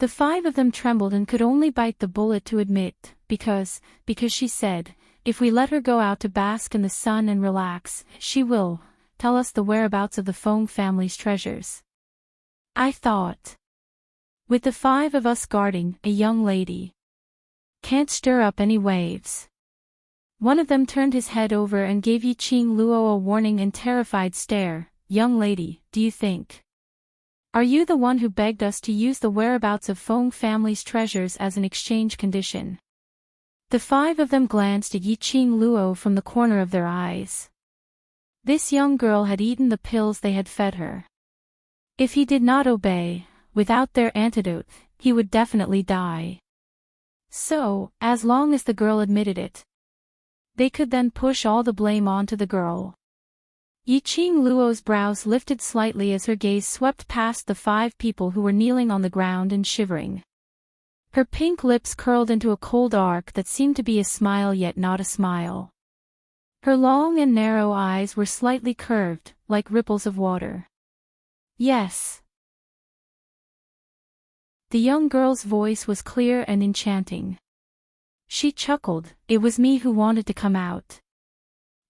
The 5 of them trembled and could only bite the bullet to admit, because she said, if we let her go out to bask in the sun and relax, she will tell us the whereabouts of the Feng family's treasures. I thought. With the 5 of us guarding, a young lady can't stir up any waves. One of them turned his head over and gave Yiqing Luo a warning and terrified stare. Young lady, do you think? Are you the one who begged us to use the whereabouts of Feng family's treasures as an exchange condition? The 5 of them glanced at Yiqing Luo from the corner of their eyes. This young girl had eaten the pills they had fed her. If he did not obey, without their antidote, he would definitely die. So, as long as the girl admitted it, they could then push all the blame onto the girl. Yiqing Luo's brows lifted slightly as her gaze swept past the 5 people who were kneeling on the ground and shivering. Her pink lips curled into a cold arc that seemed to be a smile yet not a smile. Her long and narrow eyes were slightly curved, like ripples of water. Yes. The young girl's voice was clear and enchanting. She chuckled. It was me who wanted to come out.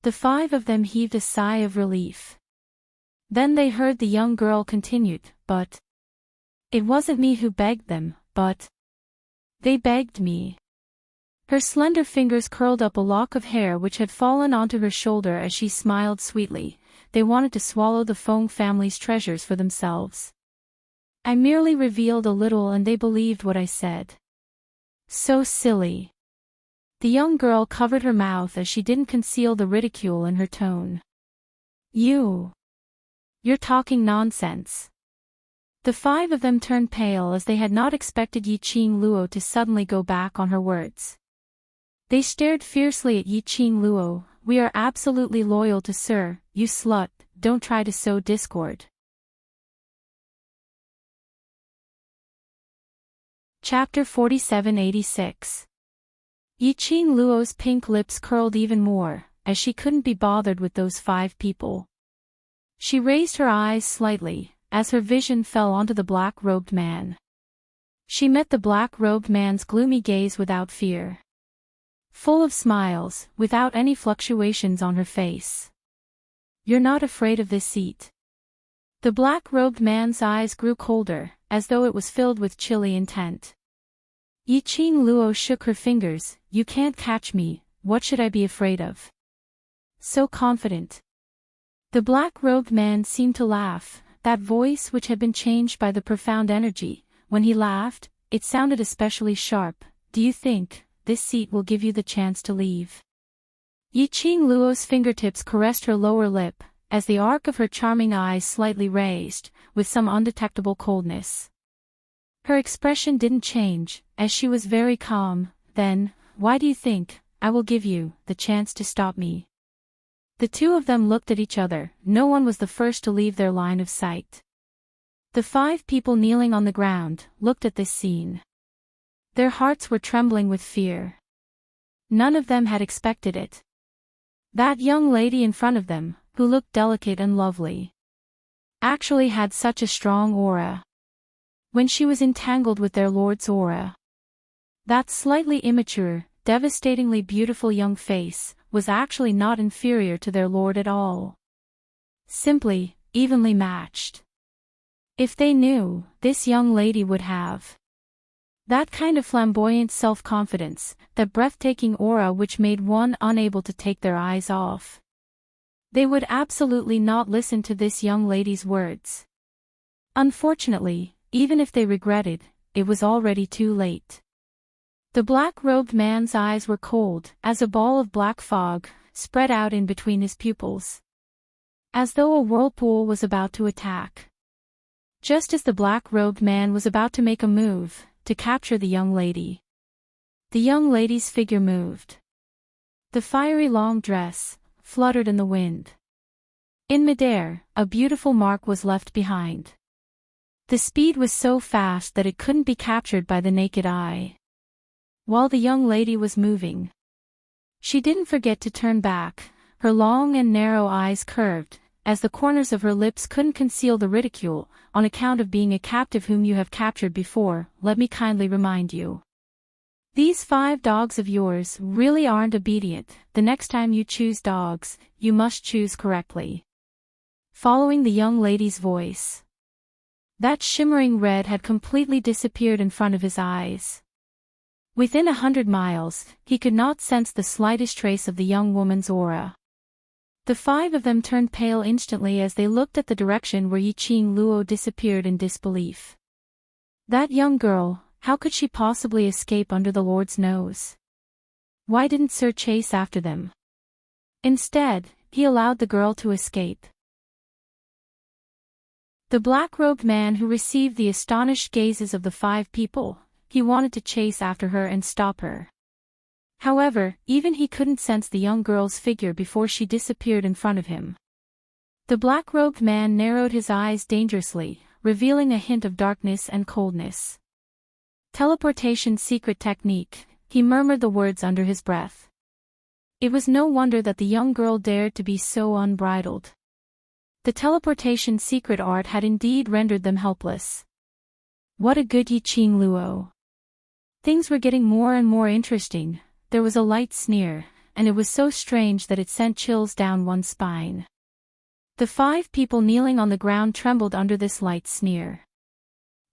The 5 of them heaved a sigh of relief. Then they heard the young girl continued, but it wasn't me who begged them, but they begged me. Her slender fingers curled up a lock of hair which had fallen onto her shoulder as she smiled sweetly. They wanted to swallow the Feng family's treasures for themselves. I merely revealed a little and they believed what I said. So silly. The young girl covered her mouth as she didn't conceal the ridicule in her tone. You're talking nonsense. The 5 of them turned pale as they had not expected Yiqing Luo to suddenly go back on her words. They stared fiercely at Yiqing Luo. We are absolutely loyal to Sir, you slut, don't try to sow discord. Chapter 4786. Yiqing Luo's pink lips curled even more, as she couldn't be bothered with those 5 people. She raised her eyes slightly, as her vision fell onto the black-robed man. She met the black-robed man's gloomy gaze without fear. Full of smiles, without any fluctuations on her face. "You're not afraid of this seat?" The black-robed man's eyes grew colder, as though it was filled with chilly intent. Yiqing Luo shook her fingers. "You can't catch me, what should I be afraid of?" So confident. The black-robed man seemed to laugh, that voice which had been changed by the profound energy. When he laughed, it sounded especially sharp. "Do you think this seat will give you the chance to leave?" Yiqing Luo's fingertips caressed her lower lip, as the arc of her charming eyes slightly raised, with some undetectable coldness. Her expression didn't change, as she was very calm. "Then, why do you think I will give you the chance to stop me?" The two of them looked at each other. No one was the first to leave their line of sight. The 5 people kneeling on the ground looked at this scene. Their hearts were trembling with fear. None of them had expected it. That young lady in front of them, who looked delicate and lovely, actually had such a strong aura. When she was entangled with their lord's aura, that slightly immature, devastatingly beautiful young face was actually not inferior to their lord at all. Simply, evenly matched. If they knew, this young lady would have that kind of flamboyant self-confidence, that breathtaking aura which made one unable to take their eyes off. They would absolutely not listen to this young lady's words. Unfortunately, even if they regretted, it was already too late. The black-robed man's eyes were cold, as a ball of black fog, spread out in between his pupils. As though a whirlpool was about to attack. Just as the black-robed man was about to make a move, to capture the young lady. The young lady's figure moved. The fiery long dress fluttered in the wind. In midair, a beautiful mark was left behind. The speed was so fast that it couldn't be captured by the naked eye. While the young lady was moving, she didn't forget to turn back, her long and narrow eyes curved, as the corners of her lips couldn't conceal the ridicule. "On account of being a captive whom you have captured before, let me kindly remind you. These 5 dogs of yours really aren't obedient. The next time you choose dogs, you must choose correctly." Following the young lady's voice, that shimmering red had completely disappeared in front of his eyes. Within 100 miles, he could not sense the slightest trace of the young woman's aura. The 5 of them turned pale instantly as they looked at the direction where Yiqing Luo disappeared in disbelief. That young girl, how could she possibly escape under the Lord's nose? Why didn't Sir chase after them? Instead, he allowed the girl to escape. The black-robed man who received the astonished gazes of the 5 people, he wanted to chase after her and stop her. However, even he couldn't sense the young girl's figure before she disappeared in front of him. The black-robed man narrowed his eyes dangerously, revealing a hint of darkness and coldness. "Teleportation secret technique," he murmured the words under his breath. It was no wonder that the young girl dared to be so unbridled. The teleportation secret art had indeed rendered them helpless. What a good Yiqing Luo. Things were getting more and more interesting. There was a light sneer, and it was so strange that it sent chills down one's spine. The 5 people kneeling on the ground trembled under this light sneer.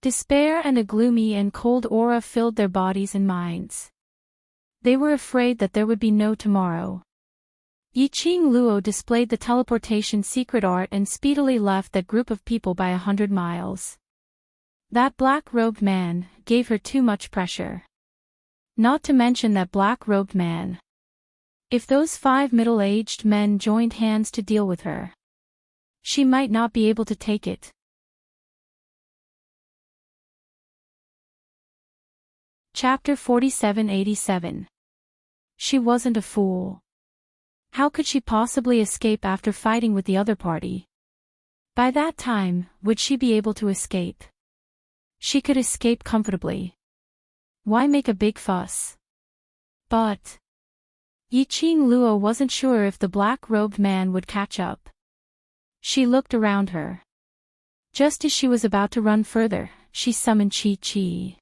Despair and a gloomy and cold aura filled their bodies and minds. They were afraid that there would be no tomorrow. Yiqing Luo displayed the teleportation secret art and speedily left that group of people by 100 miles. That black-robed man gave her too much pressure. Not to mention that black-robed man. If those 5 middle-aged men joined hands to deal with her, she might not be able to take it. Chapter 4787. She wasn't a fool. How could she possibly escape after fighting with the other party? By that time, would she be able to escape? She could escape comfortably. Why make a big fuss? But Yiqing Luo wasn't sure if the black-robed man would catch up. She looked around her. Just as she was about to run further, she summoned Qi.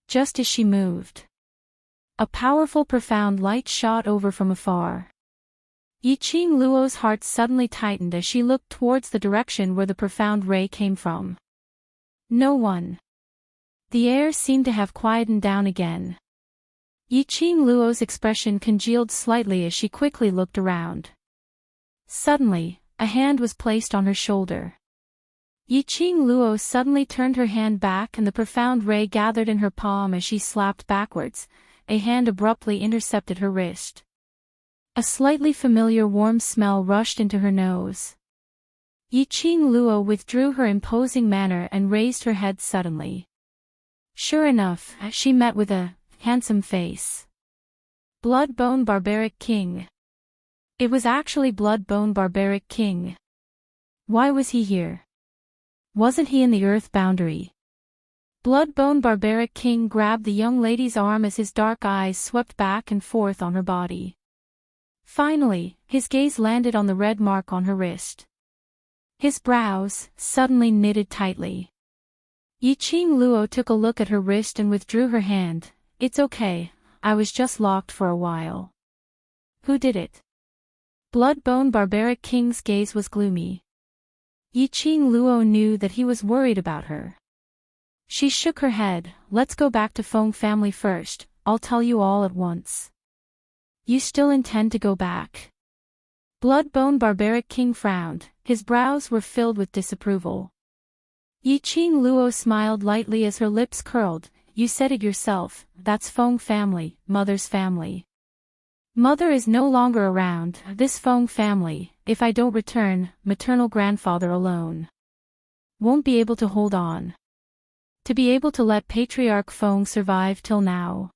Just as she moved, a powerful profound light shot over from afar. Yiqing Luo's heart suddenly tightened as she looked towards the direction where the profound ray came from. No one. The air seemed to have quietened down again. Yiqing Luo's expression congealed slightly as she quickly looked around. Suddenly, a hand was placed on her shoulder. Yiqing Luo suddenly turned her hand back and the profound ray gathered in her palm as she slapped backwards. A hand abruptly intercepted her wrist. A slightly familiar warm smell rushed into her nose. Yiqing Luo withdrew her imposing manner and raised her head suddenly. Sure enough, she met with a handsome face. Bloodbone Barbaric King. It was actually Bloodbone Barbaric King. Why was he here? Wasn't he in the Earth boundary? Bloodbone Barbaric King grabbed the young lady's arm as his dark eyes swept back and forth on her body. Finally, his gaze landed on the red mark on her wrist. His brows suddenly knitted tightly. Yiqing Luo took a look at her wrist and withdrew her hand. It's okay, I was just locked for a while. Who did it? Bloodbone Barbaric King's gaze was gloomy. Yiqing Luo knew that he was worried about her. She shook her head. Let's go back to Feng family first, I'll tell you all at once. You still intend to go back? Bloodbone Barbaric King frowned, his brows were filled with disapproval. Yiqing Luo smiled lightly as her lips curled. You said it yourself, that's Feng family, mother's family. Mother is no longer around, this Feng family, if I don't return, maternal grandfather alone won't be able to hold on. To be able to let Patriarch Feng survive till now.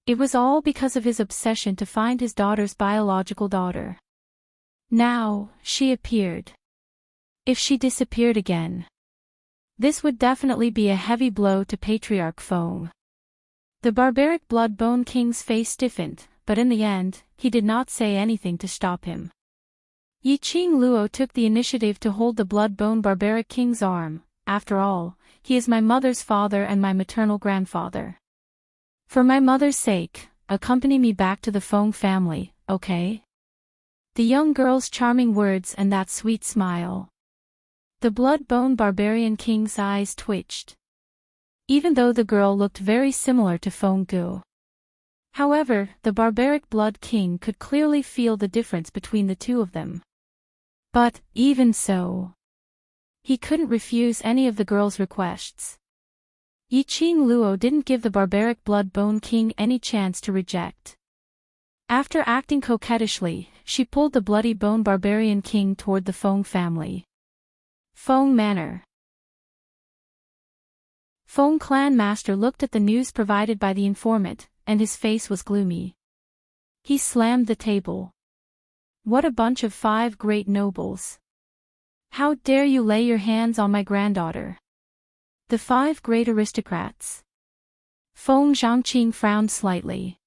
It was all because of his obsession to find his daughter's biological daughter. Now, she appeared. If she disappeared again, this would definitely be a heavy blow to Patriarch Feng. The barbaric Bloodbone King's face stiffened, but in the end, he did not say anything to stop him. Yiqing Luo took the initiative to hold the Bloodbone Barbaric King's arm. After all, he is my mother's father and my maternal grandfather. For my mother's sake, accompany me back to the Feng family, okay? The young girl's charming words and that sweet smile. The Bloodbone Barbarian King's eyes twitched. Even though the girl looked very similar to Feng Gu. However, the Barbaric Blood King could clearly feel the difference between the two of them. But, even so, he couldn't refuse any of the girl's requests. Yiqing Luo didn't give the Barbaric Bloodbone King any chance to reject. After acting coquettishly, she pulled the Bloody Bone Barbarian King toward the Feng family. Feng Manor. Feng Clan Master looked at the news provided by the informant, and his face was gloomy. He slammed the table. What a bunch of 5 great nobles. How dare you lay your hands on my granddaughter? The 5 great aristocrats. Feng Zhangqing frowned slightly.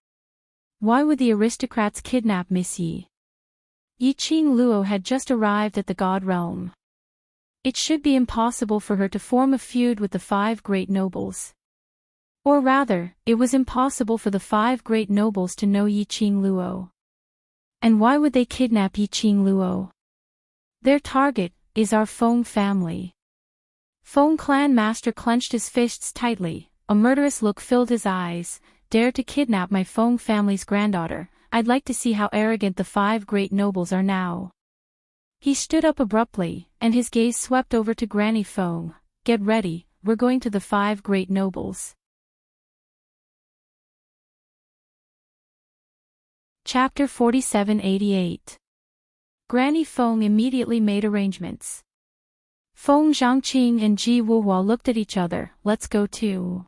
Why would the aristocrats kidnap Miss Yi? Yiqing Luo had just arrived at the God Realm. It should be impossible for her to form a feud with the 5 great nobles. Or rather, it was impossible for the 5 great nobles to know Yiqing Luo. And why would they kidnap Yiqing Luo? Their target is our Feng family. Feng Clan Master clenched his fists tightly, a murderous look filled his eyes. Dare to kidnap my Feng family's granddaughter, I'd like to see how arrogant the 5 great nobles are now. He stood up abruptly, and his gaze swept over to Granny Feng. Get ready, we're going to the 5 great nobles. Chapter 4788. Granny Feng immediately made arrangements. Feng Zhangqing and Ji Wuhua looked at each other. Let's go too.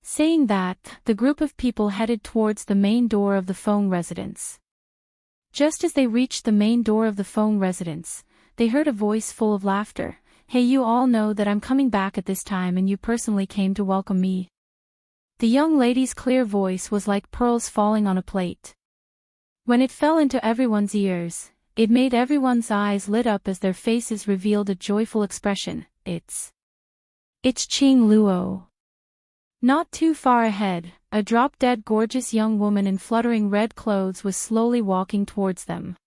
Saying that, the group of people headed towards the main door of the Feng residence. Just as they reached the main door of the Feng residence, they heard a voice full of laughter. Hey, you all know that I'm coming back at this time and you personally came to welcome me. The young lady's clear voice was like pearls falling on a plate. When it fell into everyone's ears, it made everyone's eyes lit up as their faces revealed a joyful expression. It's Qing Luo. Not too far ahead, a drop-dead gorgeous young woman in fluttering red clothes was slowly walking towards them.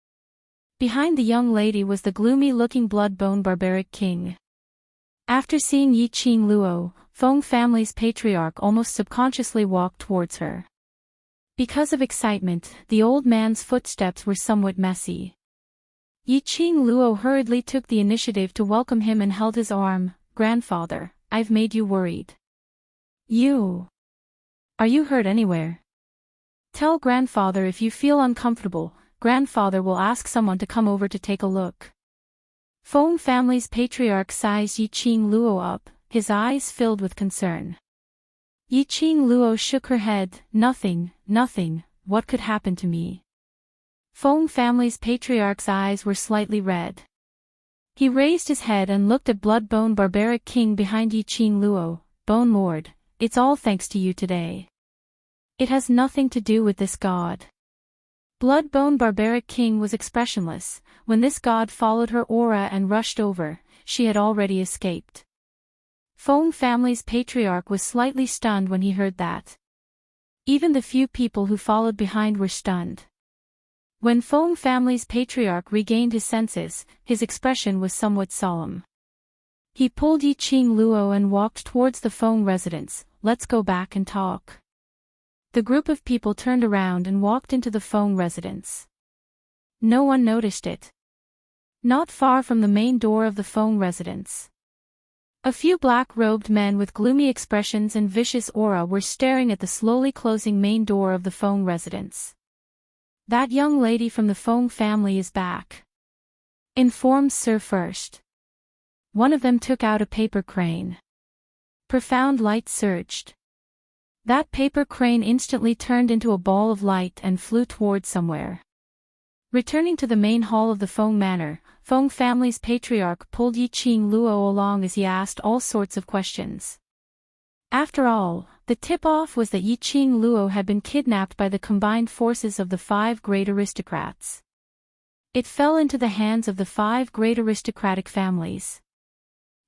Behind the young lady was the gloomy-looking blood-bone barbaric king. After seeing Yi Qing Luo, Feng family's patriarch almost subconsciously walked towards her. Because of excitement, the old man's footsteps were somewhat messy. Yi Qing Luo hurriedly took the initiative to welcome him and held his arm. "Grandfather, I've made you worried. Are you hurt anywhere? Tell grandfather if you feel uncomfortable, grandfather will ask someone to come over to take a look." Feng family's patriarch sized Yi Qing Luo up, his eyes filled with concern. Yi Qing Luo shook her head. Nothing, what could happen to me?" Feng family's patriarch's eyes were slightly red. He raised his head and looked at Bloodbone Barbaric King behind Yi Qing Luo. "Bone Lord, it's all thanks to you today. It has nothing to do with this god." Bloodbone Barbaric King was expressionless. When this god followed her aura and rushed over, she had already escaped. Feng family's patriarch was slightly stunned when he heard that. Even the few people who followed behind were stunned. When Feng family's patriarch regained his senses, his expression was somewhat solemn. He pulled Yi Qing Luo and walked towards the Feng residence. "Let's go back and talk." The group of people turned around and walked into the Feng residence. No one noticed it. Not far from the main door of the Feng residence, a few black-robed men with gloomy expressions and vicious aura were staring at the slowly closing main door of the Feng residence. "That young lady from the Feng family is back," informed Sir First. One of them took out a paper crane. Profound light surged. That paper crane instantly turned into a ball of light and flew towards somewhere. Returning to the main hall of the Feng Manor, Feng family's patriarch pulled Yi Qing Luo along as he asked all sorts of questions. After all, the tip-off was that Yi Qing Luo had been kidnapped by the combined forces of the 5 great aristocrats. It fell into the hands of the 5 great aristocratic families.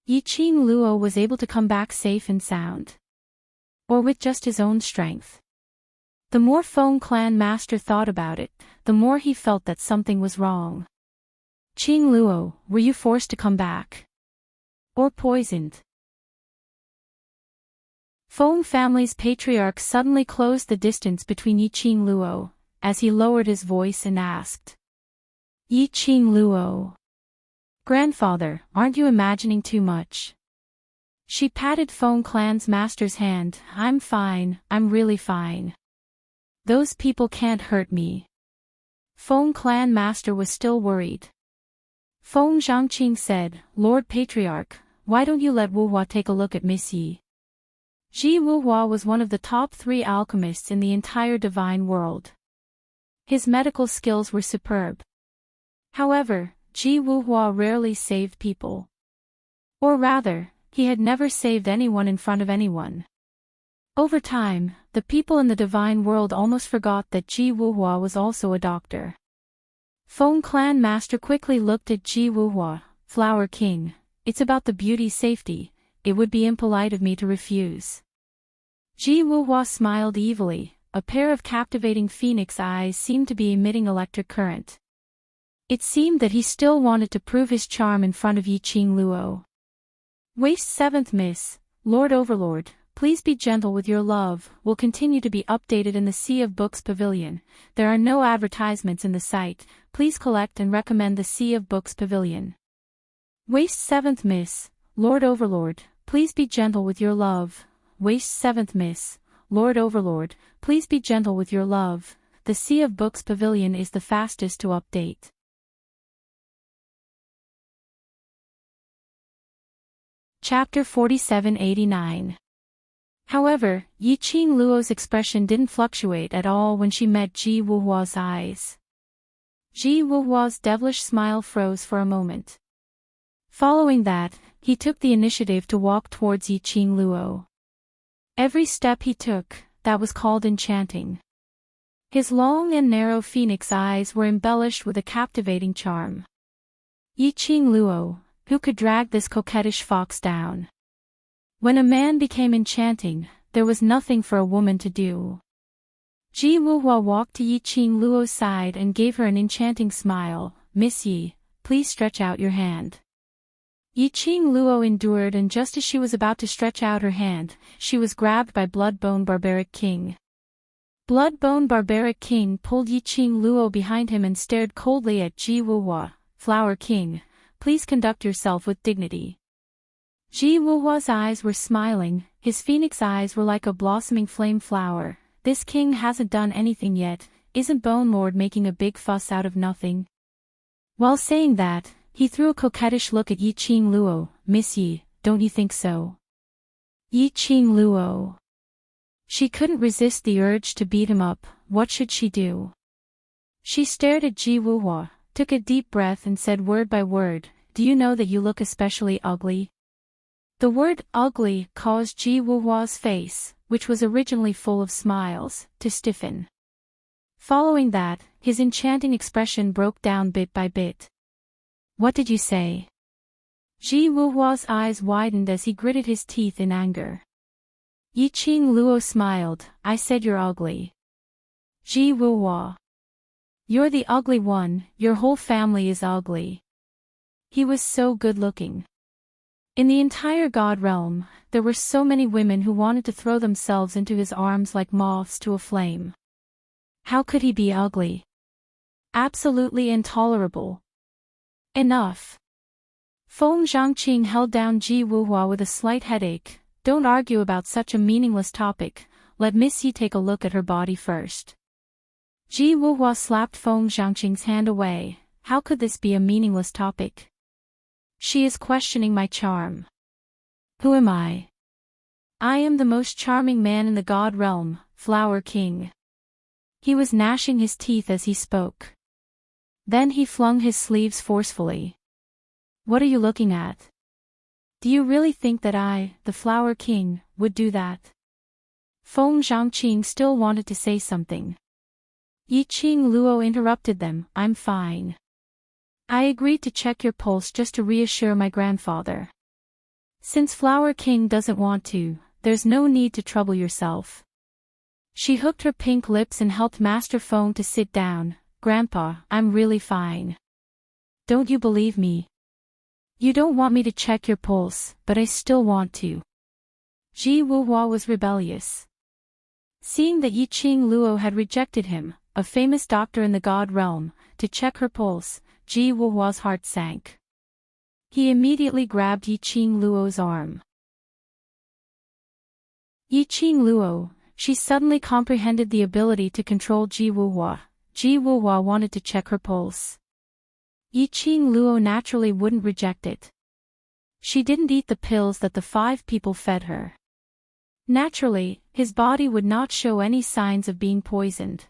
Yi Qing Luo was able to come back safe and sound. Or with just his own strength. The more Feng clan master thought about it, the more he felt that something was wrong. "Qing Luo, were you forced to come back? Or poisoned?" Feng family's patriarch suddenly closed the distance between Yi Qing Luo, as he lowered his voice and asked. "Yi Qing Luo. Grandfather, aren't you imagining too much?" She patted Feng clan's master's hand. "I'm fine, I'm really fine. Those people can't hurt me." Feng clan master was still worried. Feng Zhangqing said, "Lord Patriarch, why don't you let Wuhua take a look at Miss Yi?" Ji Wuhua was one of the top 3 alchemists in the entire divine world. His medical skills were superb. However, Ji Wuhua rarely saved people. Or rather, he had never saved anyone in front of anyone. Over time, the people in the divine world almost forgot that Ji Wuhua was also a doctor. Feng clan master quickly looked at Ji Wuhua. "Flower King, it's about the beauty's safety, it would be impolite of me to refuse." Ji Wuhua smiled evilly, a pair of captivating phoenix eyes seemed to be emitting electric current. It seemed that he still wanted to prove his charm in front of Yi Qing Luo. "Waste 7th Miss, Lord Overlord, please be gentle with your love, will continue to be updated in the Sea of Books Pavilion. There are no advertisements in the site, please collect and recommend the Sea of Books Pavilion." Waste 7th Miss, Lord Overlord, please be gentle with your love. Waste 7th Miss, Lord Overlord, please be gentle with your love. The Sea of Books Pavilion is the fastest to update. Chapter 4789. However, Yi Qing Luo's expression didn't fluctuate at all when she met Ji Wuhua's eyes. Ji Wuhua's devilish smile froze for a moment. Following that, he took the initiative to walk towards Yi Qing Luo. Every step he took, that was called enchanting. His long and narrow phoenix eyes were embellished with a captivating charm. Yiqing Luo, who could drag this coquettish fox down? When a man became enchanting, there was nothing for a woman to do. Ji Wuhua walked to Yiqing Luo's side and gave her an enchanting smile. "Miss Yi, please stretch out your hand." Yiqing Luo endured, and just as she was about to stretch out her hand, she was grabbed by Bloodbone Barbaric King. Bloodbone Barbaric King pulled Yiqing Luo behind him and stared coldly at Ji Wuhua. "Flower King, please conduct yourself with dignity." Ji Wuhua's eyes were smiling, his phoenix eyes were like a blossoming flame flower. "This king hasn't done anything yet, isn't Bone Lord making a big fuss out of nothing?" While saying that, he threw a coquettish look at Yiqing Luo. "Miss Yi, don't you think so?" Yiqing Luo. She couldn't resist the urge to beat him up. What should she do? She stared at Ji Wuhua, took a deep breath and said word by word, "Do you know that you look especially ugly?" The word ugly caused Ji Wuhua's face, which was originally full of smiles, to stiffen. Following that, his enchanting expression broke down bit by bit. "What did you say?" Ji Wuhua's eyes widened as he gritted his teeth in anger. Yiqing Luo smiled. "I said you're ugly." Ji Wuhua. "You're the ugly one, your whole family is ugly." He was so good-looking. In the entire God realm, there were so many women who wanted to throw themselves into his arms like moths to a flame. How could he be ugly? Absolutely intolerable. Enough. Feng Zhangqing held down Ji Wuhua with a slight headache. "Don't argue about such a meaningless topic, let Miss Yi take a look at her body first." Ji Wuhua slapped Feng Zhangqing's hand away. "How could this be a meaningless topic? She is questioning my charm." "Who am I?" "I am the most charming man in the God realm, Flower King." He was gnashing his teeth as he spoke. Then he flung his sleeves forcefully. "What are you looking at? Do you really think that I, the Flower King, would do that?" Feng Zhangqing still wanted to say something. Yiqing Luo interrupted them. "I'm fine. I agreed to check your pulse just to reassure my grandfather. Since Flower King doesn't want to, there's no need to trouble yourself." She hooked her pink lips and helped Master Feng to sit down. "Grandpa, I'm really fine. Don't you believe me? You don't want me to check your pulse, but I still want to." Ji Wuhua was rebellious. Seeing that Yiqing Luo had rejected him, a famous doctor in the God realm, to check her pulse, Ji Wuhua's heart sank. He immediately grabbed Yiqing Luo's arm. Yiqing Luo, she suddenly comprehended the ability to control Ji Wuhua. Ji Wuhua wanted to check her pulse. Yiqing Luo naturally wouldn't reject it. She didn't eat the pills that the 5 people fed her. Naturally, his body would not show any signs of being poisoned.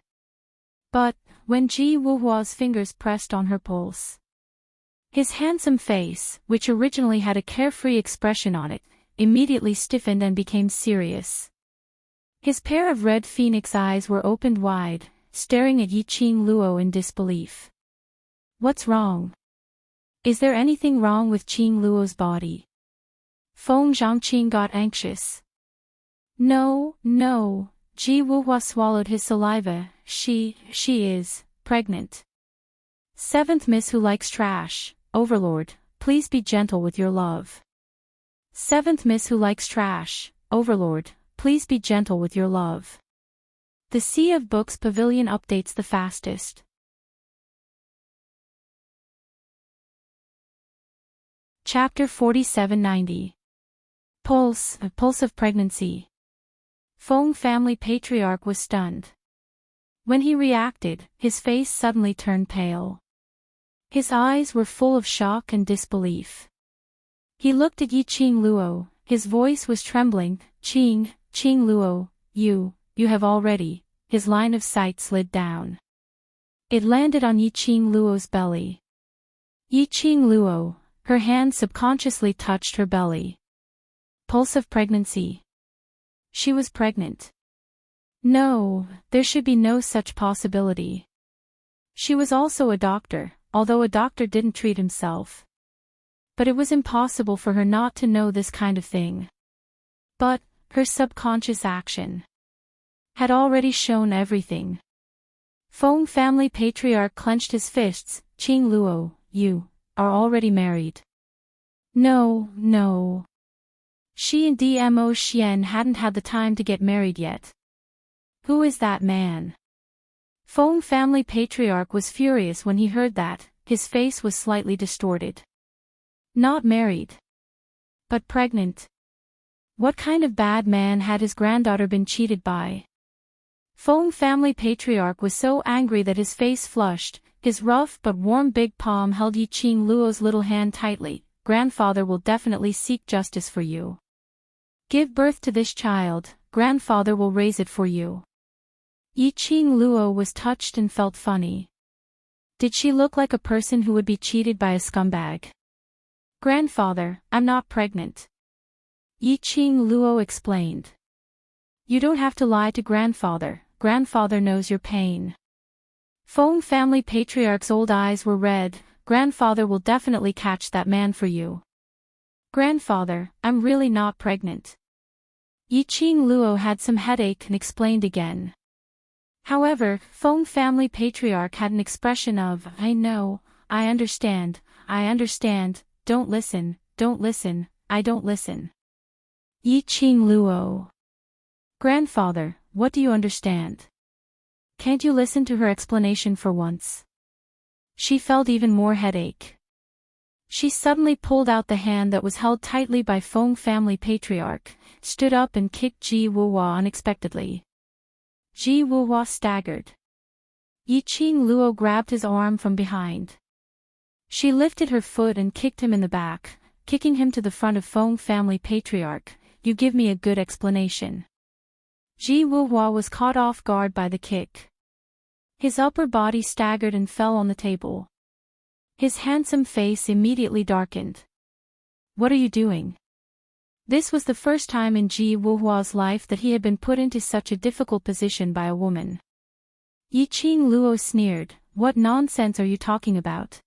But, when Ji Wuhua's fingers pressed on her pulse, his handsome face, which originally had a carefree expression on it, immediately stiffened and became serious. His pair of red phoenix eyes were opened wide, staring at Yiqing Luo in disbelief. "What's wrong? Is there anything wrong with Qing Luo's body?" Feng Zhangqing got anxious. No, Ji Wuhua swallowed his saliva. She is pregnant. 7th Miss Who Likes Trash, Overlord, please be gentle with your love. 7th Miss Who Likes Trash, Overlord, please be gentle with your love. The Sea of Books Pavilion updates the fastest. Chapter 4790. Pulse of pregnancy. Feng family patriarch was stunned. When he reacted, his face suddenly turned pale. His eyes were full of shock and disbelief. He looked at Yiqing Luo, his voice was trembling. Qing Luo, you have already." His line of sight slid down. It landed on Yiqing Luo's belly. Yiqing Luo, her hand subconsciously touched her belly. Pulse of pregnancy. She was pregnant. No, there should be no such possibility. She was also a doctor, although a doctor didn't treat himself. But it was impossible for her not to know this kind of thing. But her subconscious action had already shown everything. Feng family patriarch clenched his fists. Qing Luo, you are already married. No, no. She and Dmo Xian hadn't had the time to get married yet. Who is that man? Feng family patriarch was furious when he heard that. His face was slightly distorted. Not married. But pregnant. What kind of bad man had his granddaughter been cheated by? Feng family patriarch was so angry that his face flushed. His rough but warm big palm held Yiqing Luo's little hand tightly. Grandfather will definitely seek justice for you. Give birth to this child, grandfather will raise it for you. Yiqing Luo was touched and felt funny. Did she look like a person who would be cheated by a scumbag? Grandfather, I'm not pregnant. Yiqing Luo explained. You don't have to lie to grandfather, grandfather knows your pain. Feng family patriarch's old eyes were red. Grandfather will definitely catch that man for you. Grandfather, I'm really not pregnant. Yiqing Luo had some headache and explained again. However, Feng family patriarch had an expression of, I know, I understand, don't listen, I don't listen. Yiqing Luo. Grandfather, what do you understand? Can't you listen to her explanation for once? She felt even more headache. She suddenly pulled out the hand that was held tightly by Feng family patriarch, stood up and kicked Ji Wuhua unexpectedly. Ji Wuhua staggered. Yiqing Luo grabbed his arm from behind. She lifted her foot and kicked him in the back, kicking him to the front of Feng family patriarch. You give me a good explanation. Ji Wuhua was caught off guard by the kick. His upper body staggered and fell on the table. His handsome face immediately darkened. What are you doing? This was the first time in Ji Wuhua's life that he had been put into such a difficult position by a woman. Yiqing Luo sneered, what nonsense are you talking about?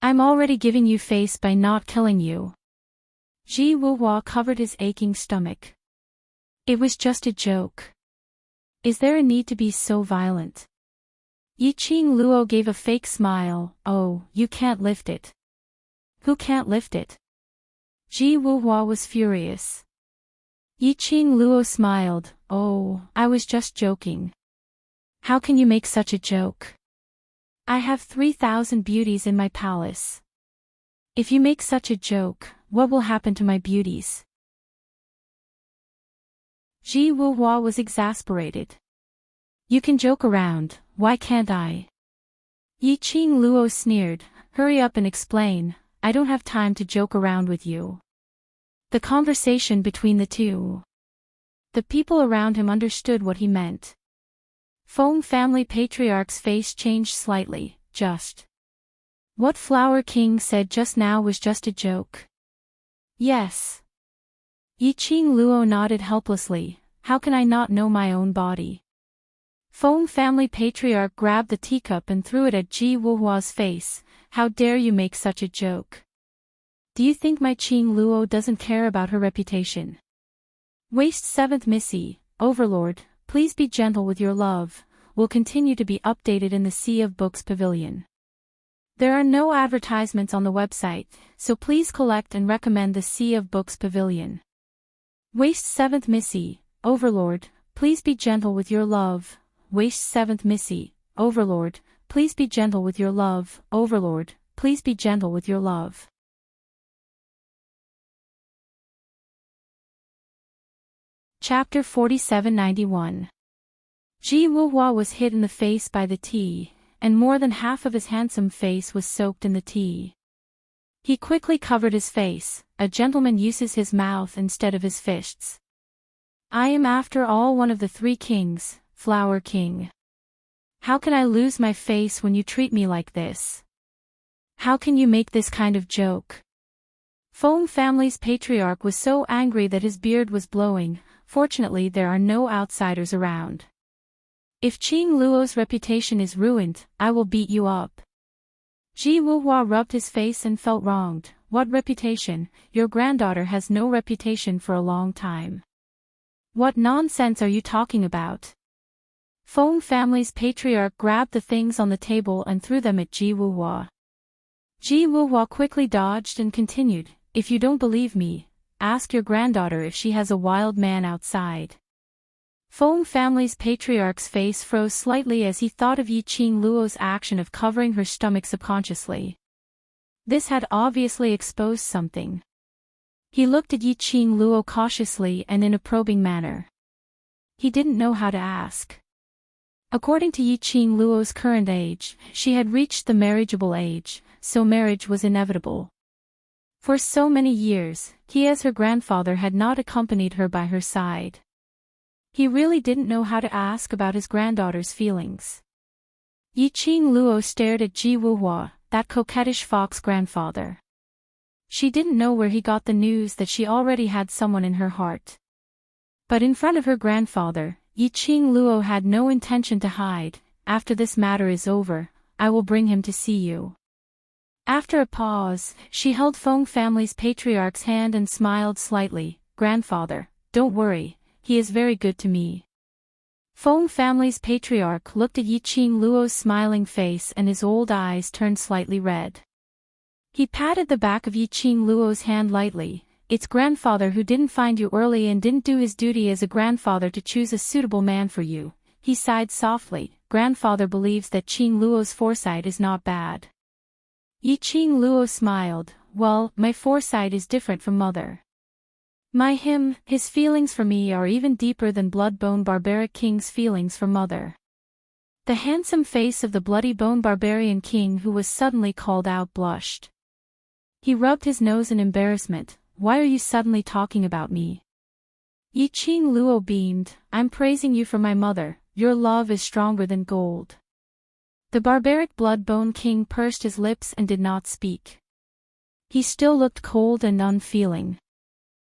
I'm already giving you face by not killing you. Ji Wuhua covered his aching stomach. It was just a joke. Is there a need to be so violent? Yiqing Luo gave a fake smile. Oh, you can't lift it. Who can't lift it? Ji Wuhua was furious. Yiqing Luo smiled. Oh, I was just joking. How can you make such a joke? I have 3,000 beauties in my palace. If you make such a joke, what will happen to my beauties? Ji Wuhua was exasperated. You can joke around, why can't I? Yiqing Luo sneered, hurry up and explain, I don't have time to joke around with you. The conversation between the two. The people around him understood what he meant. Feng family patriarch's face changed slightly, just. What Flower King said just now was just a joke. Yes. Yiqing Luo nodded helplessly, how can I not know my own body? Feng family patriarch grabbed the teacup and threw it at Ji Wuhua's face. How dare you make such a joke? Do you think my Qing Luo doesn't care about her reputation? Waste 7th Missy, Overlord, please be gentle with your love, will continue to be updated in the Sea of Books Pavilion. There are no advertisements on the website, so please collect and recommend the Sea of Books Pavilion. Waste 7th Missy, Overlord, please be gentle with your love. Waste 7th Missy, Overlord, please be gentle with your love. Overlord, please be gentle with your love. Chapter 4791. Ji Wuhua was hit in the face by the tea, and more than half of his handsome face was soaked in the tea. He quickly covered his face. A gentleman uses his mouth instead of his fists. I am after all one of the 3 kings, Flower King. How can I lose my face when you treat me like this? How can you make this kind of joke? Feng family's patriarch was so angry that his beard was blowing. fortunately there are no outsiders around. If Qing Luo's reputation is ruined, I will beat you up. Ji Wuhua rubbed his face and felt wronged. What reputation? Your granddaughter has no reputation for a long time. What nonsense are you talking about? Feng family's patriarch grabbed the things on the table and threw them at Ji Wuhua. Ji Wuhua quickly dodged and continued, if you don't believe me, ask your granddaughter if she has a wild man outside. Feng family's patriarch's face froze slightly as he thought of Yi Qing Luo's action of covering her stomach subconsciously. This had obviously exposed something. He looked at Yi Qing Luo cautiously and in a probing manner. He didn't know how to ask. According to Yi Qing Luo's current age, she had reached the marriageable age, so marriage was inevitable. For so many years, he as her grandfather had not accompanied her by her side. He really didn't know how to ask about his granddaughter's feelings. Yi Qing Luo stared at Ji Wuhua, that coquettish fox grandfather. She didn't know where he got the news that she already had someone in her heart. But in front of her grandfather, Yi Qing Luo had no intention to hide. After this matter is over, I will bring him to see you. After a pause, she held Feng family's patriarch's hand and smiled slightly. Grandfather, don't worry. He is very good to me. Feng family's patriarch looked at Yi Qing Luo's smiling face and his old eyes turned slightly red. He patted the back of Yi Qing Luo's hand lightly. It's grandfather who didn't find you early and didn't do his duty as a grandfather to choose a suitable man for you. He sighed softly. Grandfather believes that Qing Luo's foresight is not bad. Yi Qing Luo smiled. Well, my foresight is different from mother. His feelings for me are even deeper than Bloodbone Barbaric King's feelings for mother. The handsome face of the Bloody Bone Barbarian King who was suddenly called out blushed. He rubbed his nose in embarrassment. Why are you suddenly talking about me? Yi Qing Luo beamed. I'm praising you for my mother. Your love is stronger than gold. The barbaric Bloodbone King pursed his lips and did not speak. He still looked cold and unfeeling.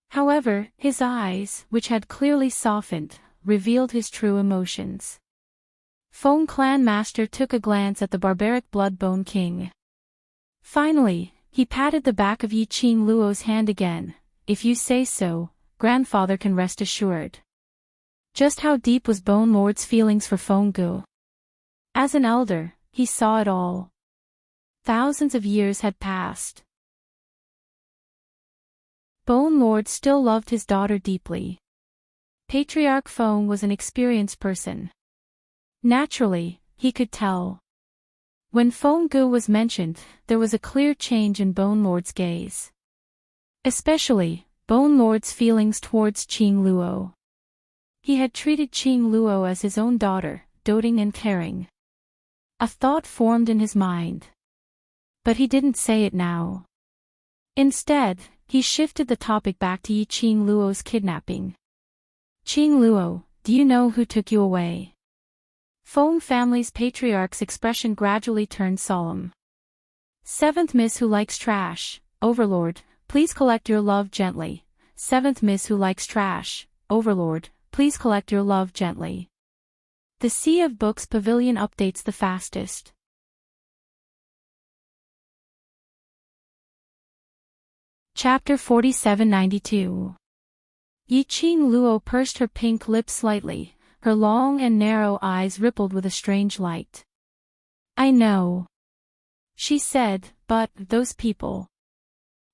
However, his eyes, which had clearly softened, revealed his true emotions. Feng Clan Master took a glance at the barbaric Bloodbone King. Finally, he patted the back of Yi Qing Luo's hand again. If you say so, grandfather can rest assured. Just how deep was Bone Lord's feelings for Feng Gu? As an elder, he saw it all. Thousands of years had passed. Bone Lord still loved his daughter deeply. Patriarch Feng was an experienced person. Naturally, he could tell. When Feng Gu was mentioned, there was a clear change in Bone Lord's gaze. Especially, Bone Lord's feelings towards Qing Luo. He had treated Qing Luo as his own daughter, doting and caring. A thought formed in his mind. But he didn't say it now. Instead, he shifted the topic back to Yi Qing Luo's kidnapping. Qing Luo, do you know who took you away? Feng family's patriarch's expression gradually turned solemn. Seventh Miss who likes trash, Overlord, please collect your love gently. Seventh Miss who likes trash, Overlord, please collect your love gently. The Sea of Books Pavilion updates the fastest. Chapter 4792. Yi Qing Luo pursed her pink lips slightly, her long and narrow eyes rippled with a strange light. I know, she said, but those people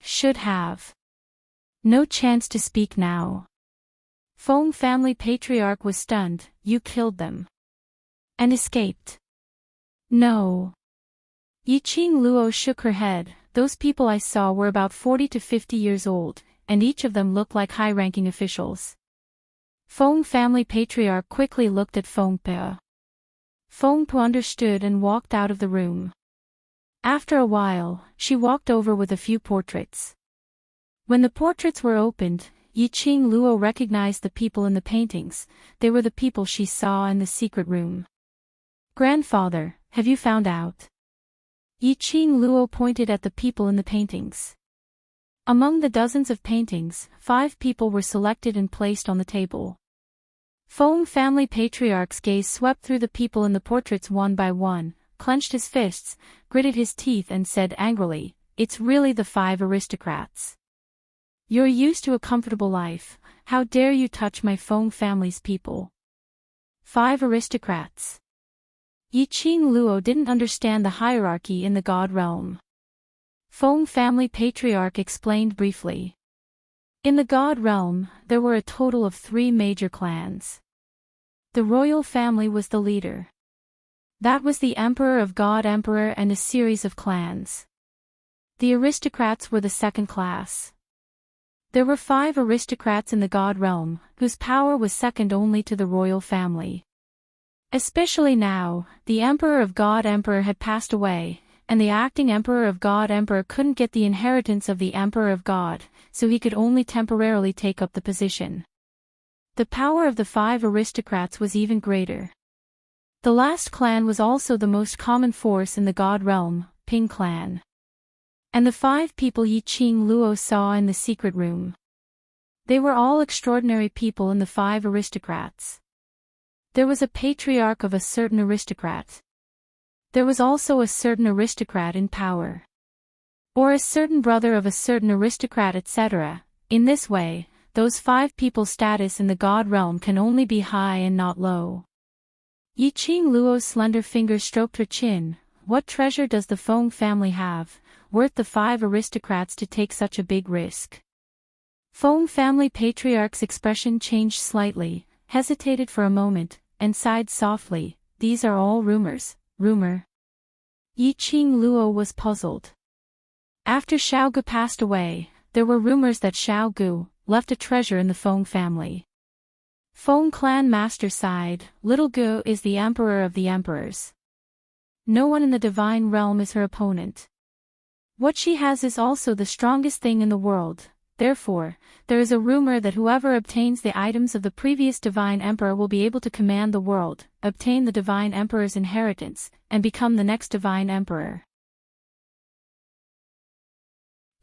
should have no chance to speak now. Feng family patriarch was stunned. You killed them and escaped? No. Yi Qing Luo shook her head. Those people I saw were about 40 to 50 years old, and each of them looked like high-ranking officials. Feng family patriarch quickly looked at Feng Pe. Feng Pe understood and walked out of the room. After a while, she walked over with a few portraits. When the portraits were opened, Yi Qing Luo recognized the people in the paintings. They were the people she saw in the secret room. Grandfather, have you found out? Yi Qing Luo pointed at the people in the paintings. Among the dozens of paintings, 5 people were selected and placed on the table. Feng family patriarch's gaze swept through the people in the portraits one by one, clenched his fists, gritted his teeth and said angrily, "It's really the 5 aristocrats. You're used to a comfortable life, how dare you touch my Feng family's people?" 5 aristocrats. Yiqing Luo didn't understand the hierarchy in the god realm. Feng family patriarch explained briefly. In the god realm, there were a total of 3 major clans. The royal family was the leader. That was the Emperor of God Emperor and a series of clans. The aristocrats were the second class. There were 5 aristocrats in the god realm, whose power was second only to the royal family. Especially now, the Emperor of God Emperor had passed away, and the acting Emperor of God Emperor couldn't get the inheritance of the Emperor of God, so he could only temporarily take up the position. The power of the 5 aristocrats was even greater. The last clan was also the most common force in the god realm, Ping clan. And the 5 people Yiqing Luo saw in the secret room. They were all extraordinary people in the 5 aristocrats. There was a patriarch of a certain aristocrat. There was also a certain aristocrat in power. Or a certain brother of a certain aristocrat, etc. In this way, those 5 people's status in the god realm can only be high and not low. Yiqing Luo's slender fingers stroked her chin. What treasure does the Feng family have, worth the 5 aristocrats to take such a big risk? Feng family patriarch's expression changed slightly, hesitated for a moment, and sighed softly. These are all rumors. Rumor? Yiqing Luo was puzzled. After Xiao Gu passed away, there were rumors that Xiao Gu left a treasure in the Feng family. Feng clan master sighed. Little Gu is the emperor of the emperors. No one in the divine realm is her opponent. What she has is also the strongest thing in the world. Therefore, there is a rumor that whoever obtains the items of the previous divine emperor will be able to command the world, obtain the divine emperor's inheritance, and become the next divine emperor.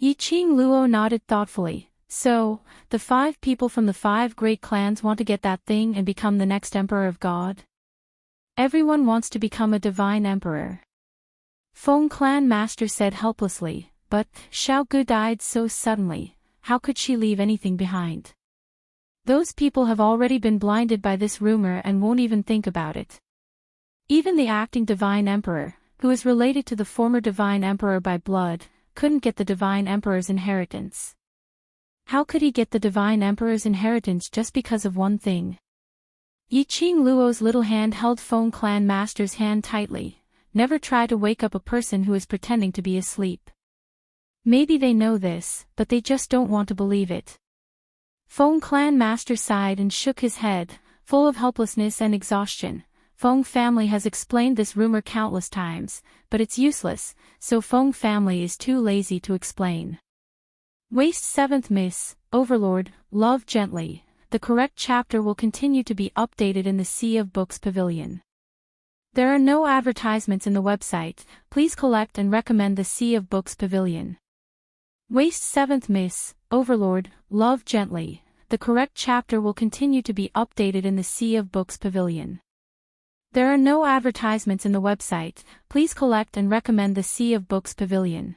Yiqing Luo nodded thoughtfully. So, the 5 people from the 5 great clans want to get that thing and become the next emperor of God? Everyone wants to become a divine emperor. Feng clan master said helplessly, but Xiao Gu died so suddenly. How could she leave anything behind? Those people have already been blinded by this rumor and won't even think about it. Even the acting divine emperor, who is related to the former divine emperor by blood, couldn't get the divine emperor's inheritance. How could he get the divine emperor's inheritance just because of one thing? Yiqing Luo's little hand held Feng clan master's hand tightly. Never try to wake up a person who is pretending to be asleep. Maybe they know this, but they just don't want to believe it. Feng clan master sighed and shook his head, full of helplessness and exhaustion. Feng family has explained this rumor countless times, but it's useless, so Feng family is too lazy to explain. Waste 7th Miss, Overlord, love gently. The correct chapter will continue to be updated in the Sea of Books Pavilion. There are no advertisements in the website. Please collect and recommend the Sea of Books Pavilion. Waste 7th Miss, Overlord, love gently. The correct chapter will continue to be updated in the Sea of Books Pavilion. There are no advertisements in the website. Please collect and recommend the Sea of Books Pavilion.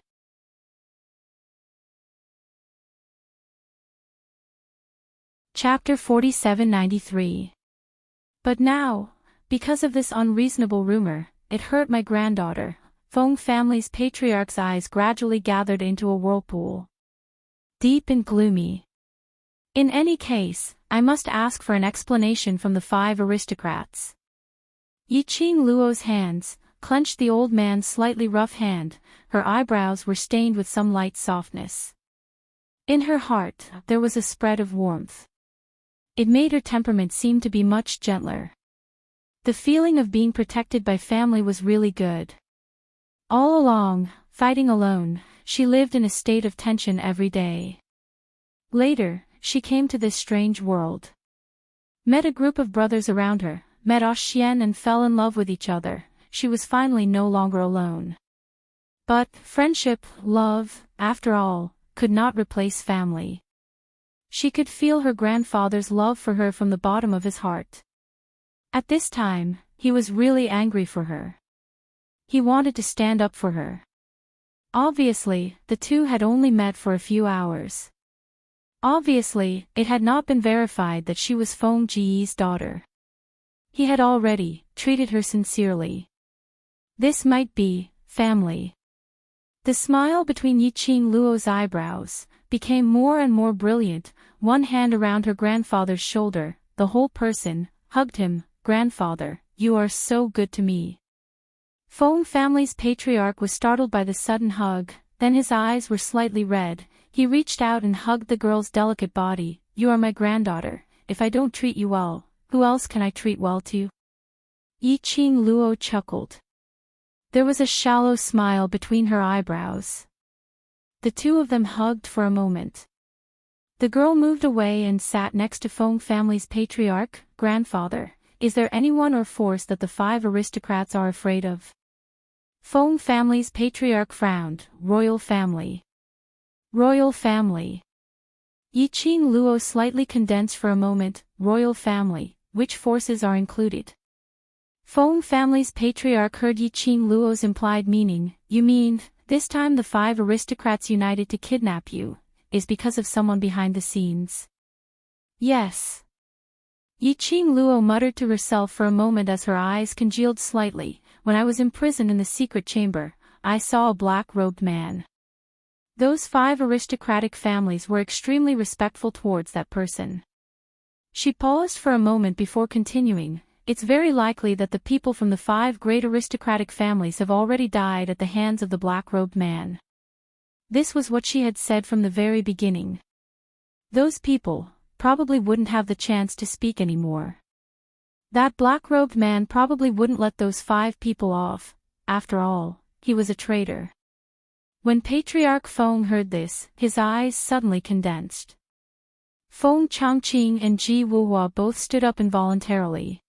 Chapter 4793. But now, because of this unreasonable rumor, it hurt my granddaughter. Feng family's patriarch's eyes gradually gathered into a whirlpool. Deep and gloomy. In any case, I must ask for an explanation from the 5 aristocrats. Yiqing Luo's hands clenched the old man's slightly rough hand. Her eyebrows were stained with some light softness. In her heart, there was a spread of warmth. It made her temperament seem to be much gentler. The feeling of being protected by family was really good. All along, fighting alone, she lived in a state of tension every day. Later, she came to this strange world. Met a group of brothers around her, met Xian and fell in love with each other. She was finally no longer alone. But, friendship, love, after all, could not replace family. She could feel her grandfather's love for her from the bottom of his heart. At this time, he was really angry for her. He wanted to stand up for her. Obviously, the two had only met for a few hours. Obviously, it had not been verified that she was Feng Ji's daughter. He had already treated her sincerely. This might be family. The smile between Yiqing Luo's eyebrows became more and more brilliant, one hand around her grandfather's shoulder, the whole person, hugged him. Grandfather, you are so good to me. Feng family's patriarch was startled by the sudden hug, then his eyes were slightly red. He reached out and hugged the girl's delicate body. You are my granddaughter. If I don't treat you well, who else can I treat well to? Yiqing Luo chuckled. There was a shallow smile between her eyebrows. The two of them hugged for a moment. The girl moved away and sat next to Feng family's patriarch. Grandfather, is there anyone or force that the 5 aristocrats are afraid of? Feng family's patriarch frowned. Royal family. Royal family. Yiqing Luo slightly condensed for a moment. Royal family, which forces are included? Feng family's patriarch heard Yiqing Luo's implied meaning. You mean, this time the 5 aristocrats united to kidnap you, is because of someone behind the scenes? Yes. Yiqing Luo muttered to herself for a moment as her eyes congealed slightly. When I was imprisoned in the secret chamber, I saw a black-robed man. Those 5 aristocratic families were extremely respectful towards that person. She paused for a moment before continuing. It's very likely that the people from the 5 great aristocratic families have already died at the hands of the black-robed man. This was what she had said from the very beginning. Those people probably wouldn't have the chance to speak anymore. That black-robed man probably wouldn't let those 5 people off. After all, he was a traitor. When Patriarch Feng heard this, his eyes suddenly condensed. Feng Changqing and Ji Wuhua both stood up involuntarily.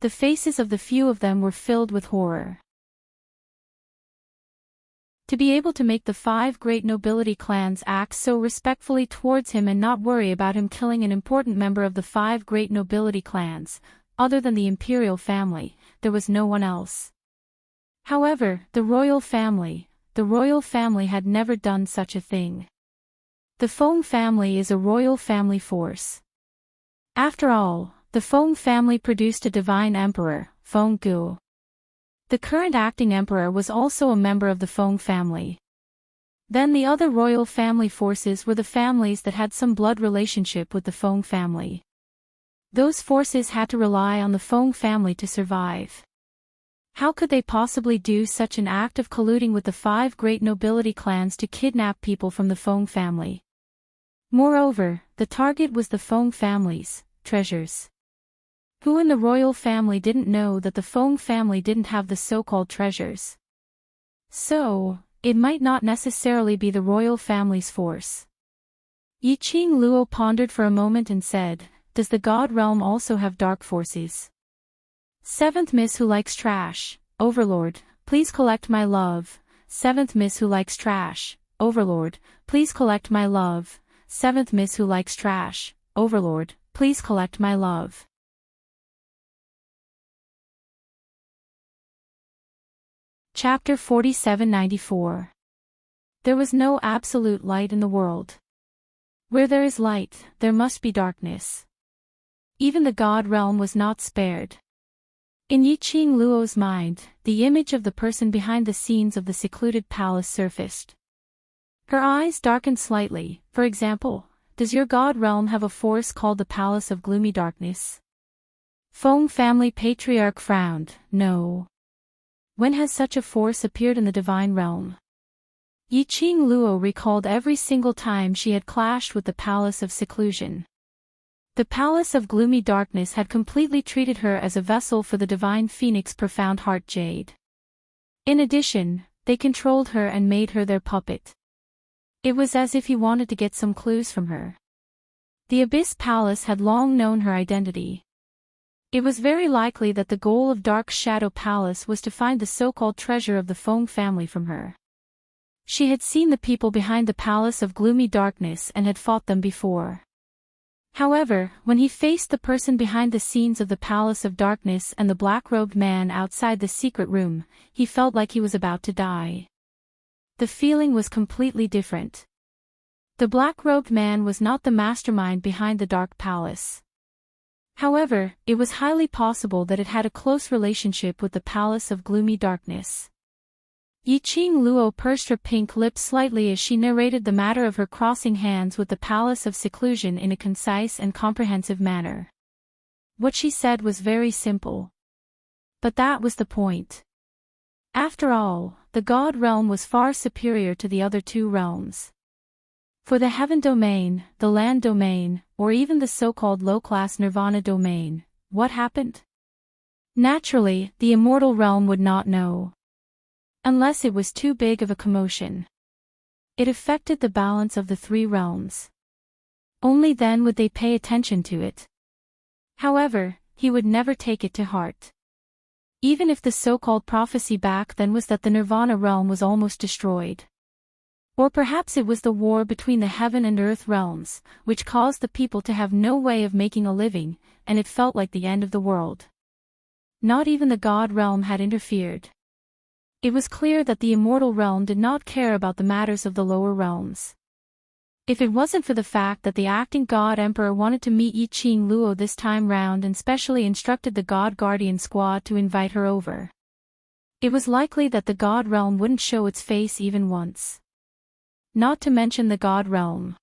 The faces of the few of them were filled with horror. To be able to make the 5 great nobility clans act so respectfully towards him and not worry about him killing an important member of the 5 great nobility clans, other than the imperial family, there was no one else. However, the royal family had never done such a thing. The Feng family is a royal family force. After all, the Feng family produced a divine emperor, Feng Gu. The current acting emperor was also a member of the Feng family. Then the other royal family forces were the families that had some blood relationship with the Feng family. Those forces had to rely on the Feng family to survive. How could they possibly do such an act of colluding with the 5 great nobility clans to kidnap people from the Feng family? Moreover, the target was the Feng family's treasures. Who in the royal family didn't know that the Feng family didn't have the so-called treasures? So, it might not necessarily be the royal family's force. Yiqing Luo pondered for a moment and said, does the God realm also have dark forces? 7th Miss Who Likes Trash, Overlord, please collect my love. 7th Miss Who Likes Trash, Overlord, please collect my love. 7th Miss Who Likes Trash, Overlord, please collect my love. Chapter 4794. There was no absolute light in the world. Where there is light, there must be darkness. Even the God realm was not spared. In Yiqing Luo's mind, the image of the person behind the scenes of the secluded palace surfaced. Her eyes darkened slightly. For example, does your God realm have a force called the Palace of Gloomy Darkness? Feng family patriarch frowned. No. When has such a force appeared in the divine realm? Yiqing Luo recalled every single time she had clashed with the Palace of Seclusion. The Palace of Gloomy Darkness had completely treated her as a vessel for the divine phoenix Profound Heart Jade. In addition, they controlled her and made her their puppet. It was as if he wanted to get some clues from her. The Abyss Palace had long known her identity. It was very likely that the goal of Dark Shadow Palace was to find the so-called treasure of the Feng family from her. She had seen the people behind the palace of gloomy darkness and had fought them before. However, when he faced the person behind the scenes of the palace of darkness and the black-robed man outside the secret room, he felt like he was about to die. The feeling was completely different. The black-robed man was not the mastermind behind the dark palace. However, it was highly possible that it had a close relationship with the palace of gloomy darkness. Yiqing Luo pursed her pink lips slightly as she narrated the matter of her crossing hands with the palace of seclusion in a concise and comprehensive manner. What she said was very simple. But that was the point. After all, the God realm was far superior to the other two realms. For the heaven domain, the land domain, or even the so-called low-class nirvana domain, what happened? Naturally, the immortal realm would not know. Unless it was too big of a commotion. It affected the balance of the three realms. Only then would they pay attention to it. However, he would never take it to heart. Even if the so-called prophecy back then was that the nirvana realm was almost destroyed. Or perhaps it was the war between the heaven and earth realms, which caused the people to have no way of making a living, and it felt like the end of the world. Not even the God realm had interfered. It was clear that the immortal realm did not care about the matters of the lower realms. If it wasn't for the fact that the acting God Emperor wanted to meet Yiqing Luo this time round and specially instructed the God Guardian Squad to invite her over, it was likely that the God realm wouldn't show its face even once. Not to mention the God realm.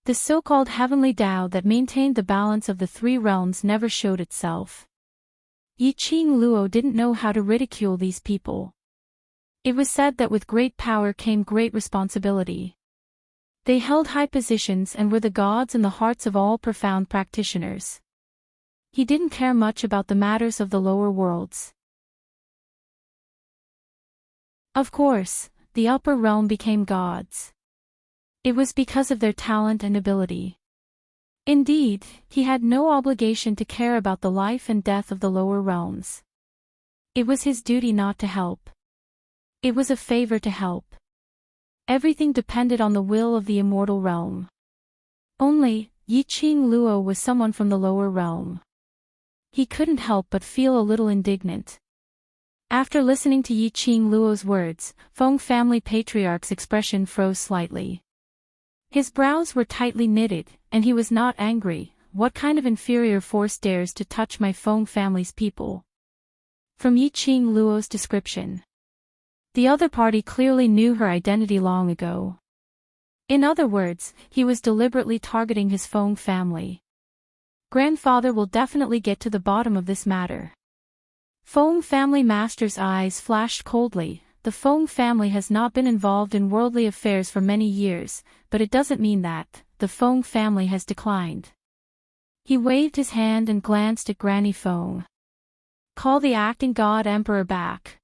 The so-called heavenly Tao that maintained the balance of the three realms never showed itself. Yiqing Luo didn't know how to ridicule these people. It was said that with great power came great responsibility. They held high positions and were the gods in the hearts of all profound practitioners. He didn't care much about the matters of the lower worlds. Of course, the upper realm became gods. It was because of their talent and ability. Indeed, he had no obligation to care about the life and death of the lower realms. It was his duty not to help. It was a favor to help. Everything depended on the will of the immortal realm. Only, Yiqing Luo was someone from the lower realm. He couldn't help but feel a little indignant. After listening to Yiqing Luo's words, Feng family patriarch's expression froze slightly. His brows were tightly knitted, and he was not angry. What kind of inferior force dares to touch my Feng family's people? From Yiqing Luo's description. The other party clearly knew her identity long ago. In other words, he was deliberately targeting his Feng family. Grandfather will definitely get to the bottom of this matter. Feng family master's eyes flashed coldly. The Feng family has not been involved in worldly affairs for many years, but it doesn't mean that the Feng family has declined. He waved his hand and glanced at Granny Feng. Call the acting God Emperor back.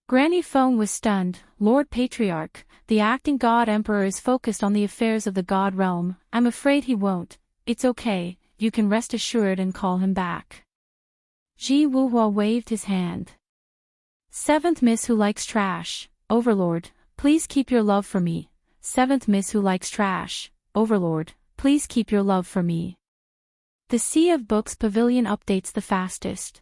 Granny Feng was stunned. Lord Patriarch, the acting God Emperor is focused on the affairs of the God realm. I'm afraid he won't. It's okay, you can rest assured and call him back. Ji Wuhua waved his hand. Seventh Miss Who Likes Trash, Overlord, please keep your love for me. Seventh Miss Who Likes Trash, Overlord, please keep your love for me. The Sea of Books Pavilion updates the fastest.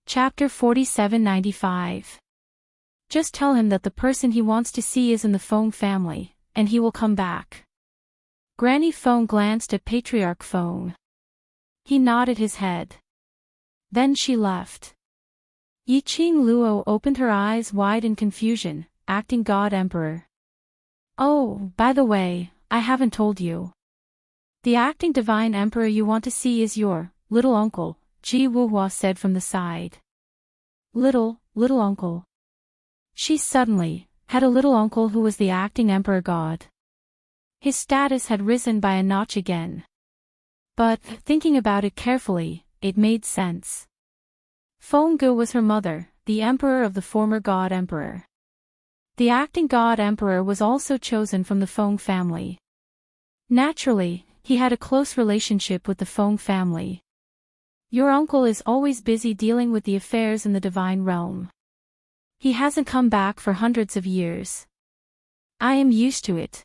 Chapter 4795. Just tell him that the person he wants to see is in the Feng family, and he will come back. Granny Feng glanced at Patriarch Feng. He nodded his head. Then she left. Yiqing Luo opened her eyes wide in confusion, acting God Emperor. Oh, by the way, I haven't told you. The acting Divine Emperor you want to see is your little uncle, Ji Wuhua said from the side. Little uncle. She suddenly had a little uncle who was the acting Emperor God. His status had risen by a notch again. But, thinking about it carefully, it made sense. Feng Ge was her mother, the emperor of the former God Emperor. The acting God Emperor was also chosen from the Feng family. Naturally, he had a close relationship with the Feng family. Your uncle is always busy dealing with the affairs in the divine realm. He hasn't come back for hundreds of years. I am used to it.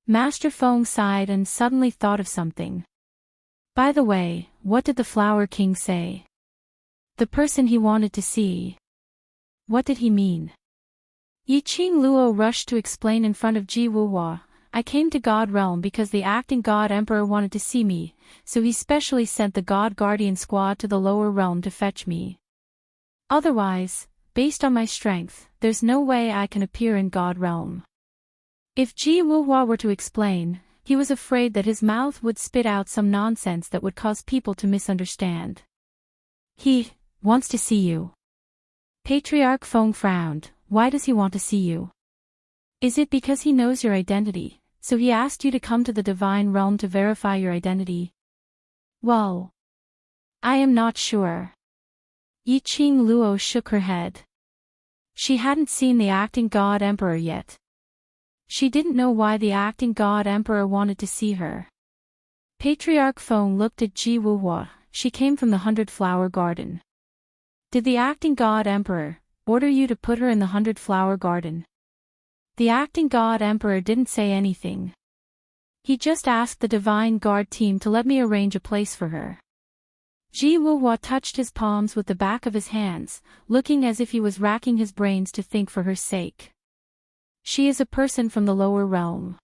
Master Feng sighed and suddenly thought of something. By the way, what did the Flower King say? The person he wanted to see. What did he mean? Yiqing Luo rushed to explain in front of Ji Wuhua. I came to God Realm because the acting God Emperor wanted to see me, so he specially sent the God Guardian Squad to the lower realm to fetch me. Otherwise, based on my strength, there's no way I can appear in God Realm. If Ji Wuhua were to explain, he was afraid that his mouth would spit out some nonsense that would cause people to misunderstand. He wants to see you. Patriarch Feng frowned. Why does he want to see you? Is it because he knows your identity, so he asked you to come to the divine realm to verify your identity? Well, I am not sure. Yiqing Luo shook her head. She hadn't seen the acting God Emperor yet. She didn't know why the acting God Emperor wanted to see her. Patriarch Feng looked at Ji Wuhua. She came from the 100-Flower Garden. Did the acting God Emperor order you to put her in the 100-Flower Garden? The acting God Emperor didn't say anything. He just asked the Divine Guard team to let me arrange a place for her. Ji Wuhua touched his palms with the back of his hands, looking as if he was racking his brains to think for her sake. She is a person from the lower realm.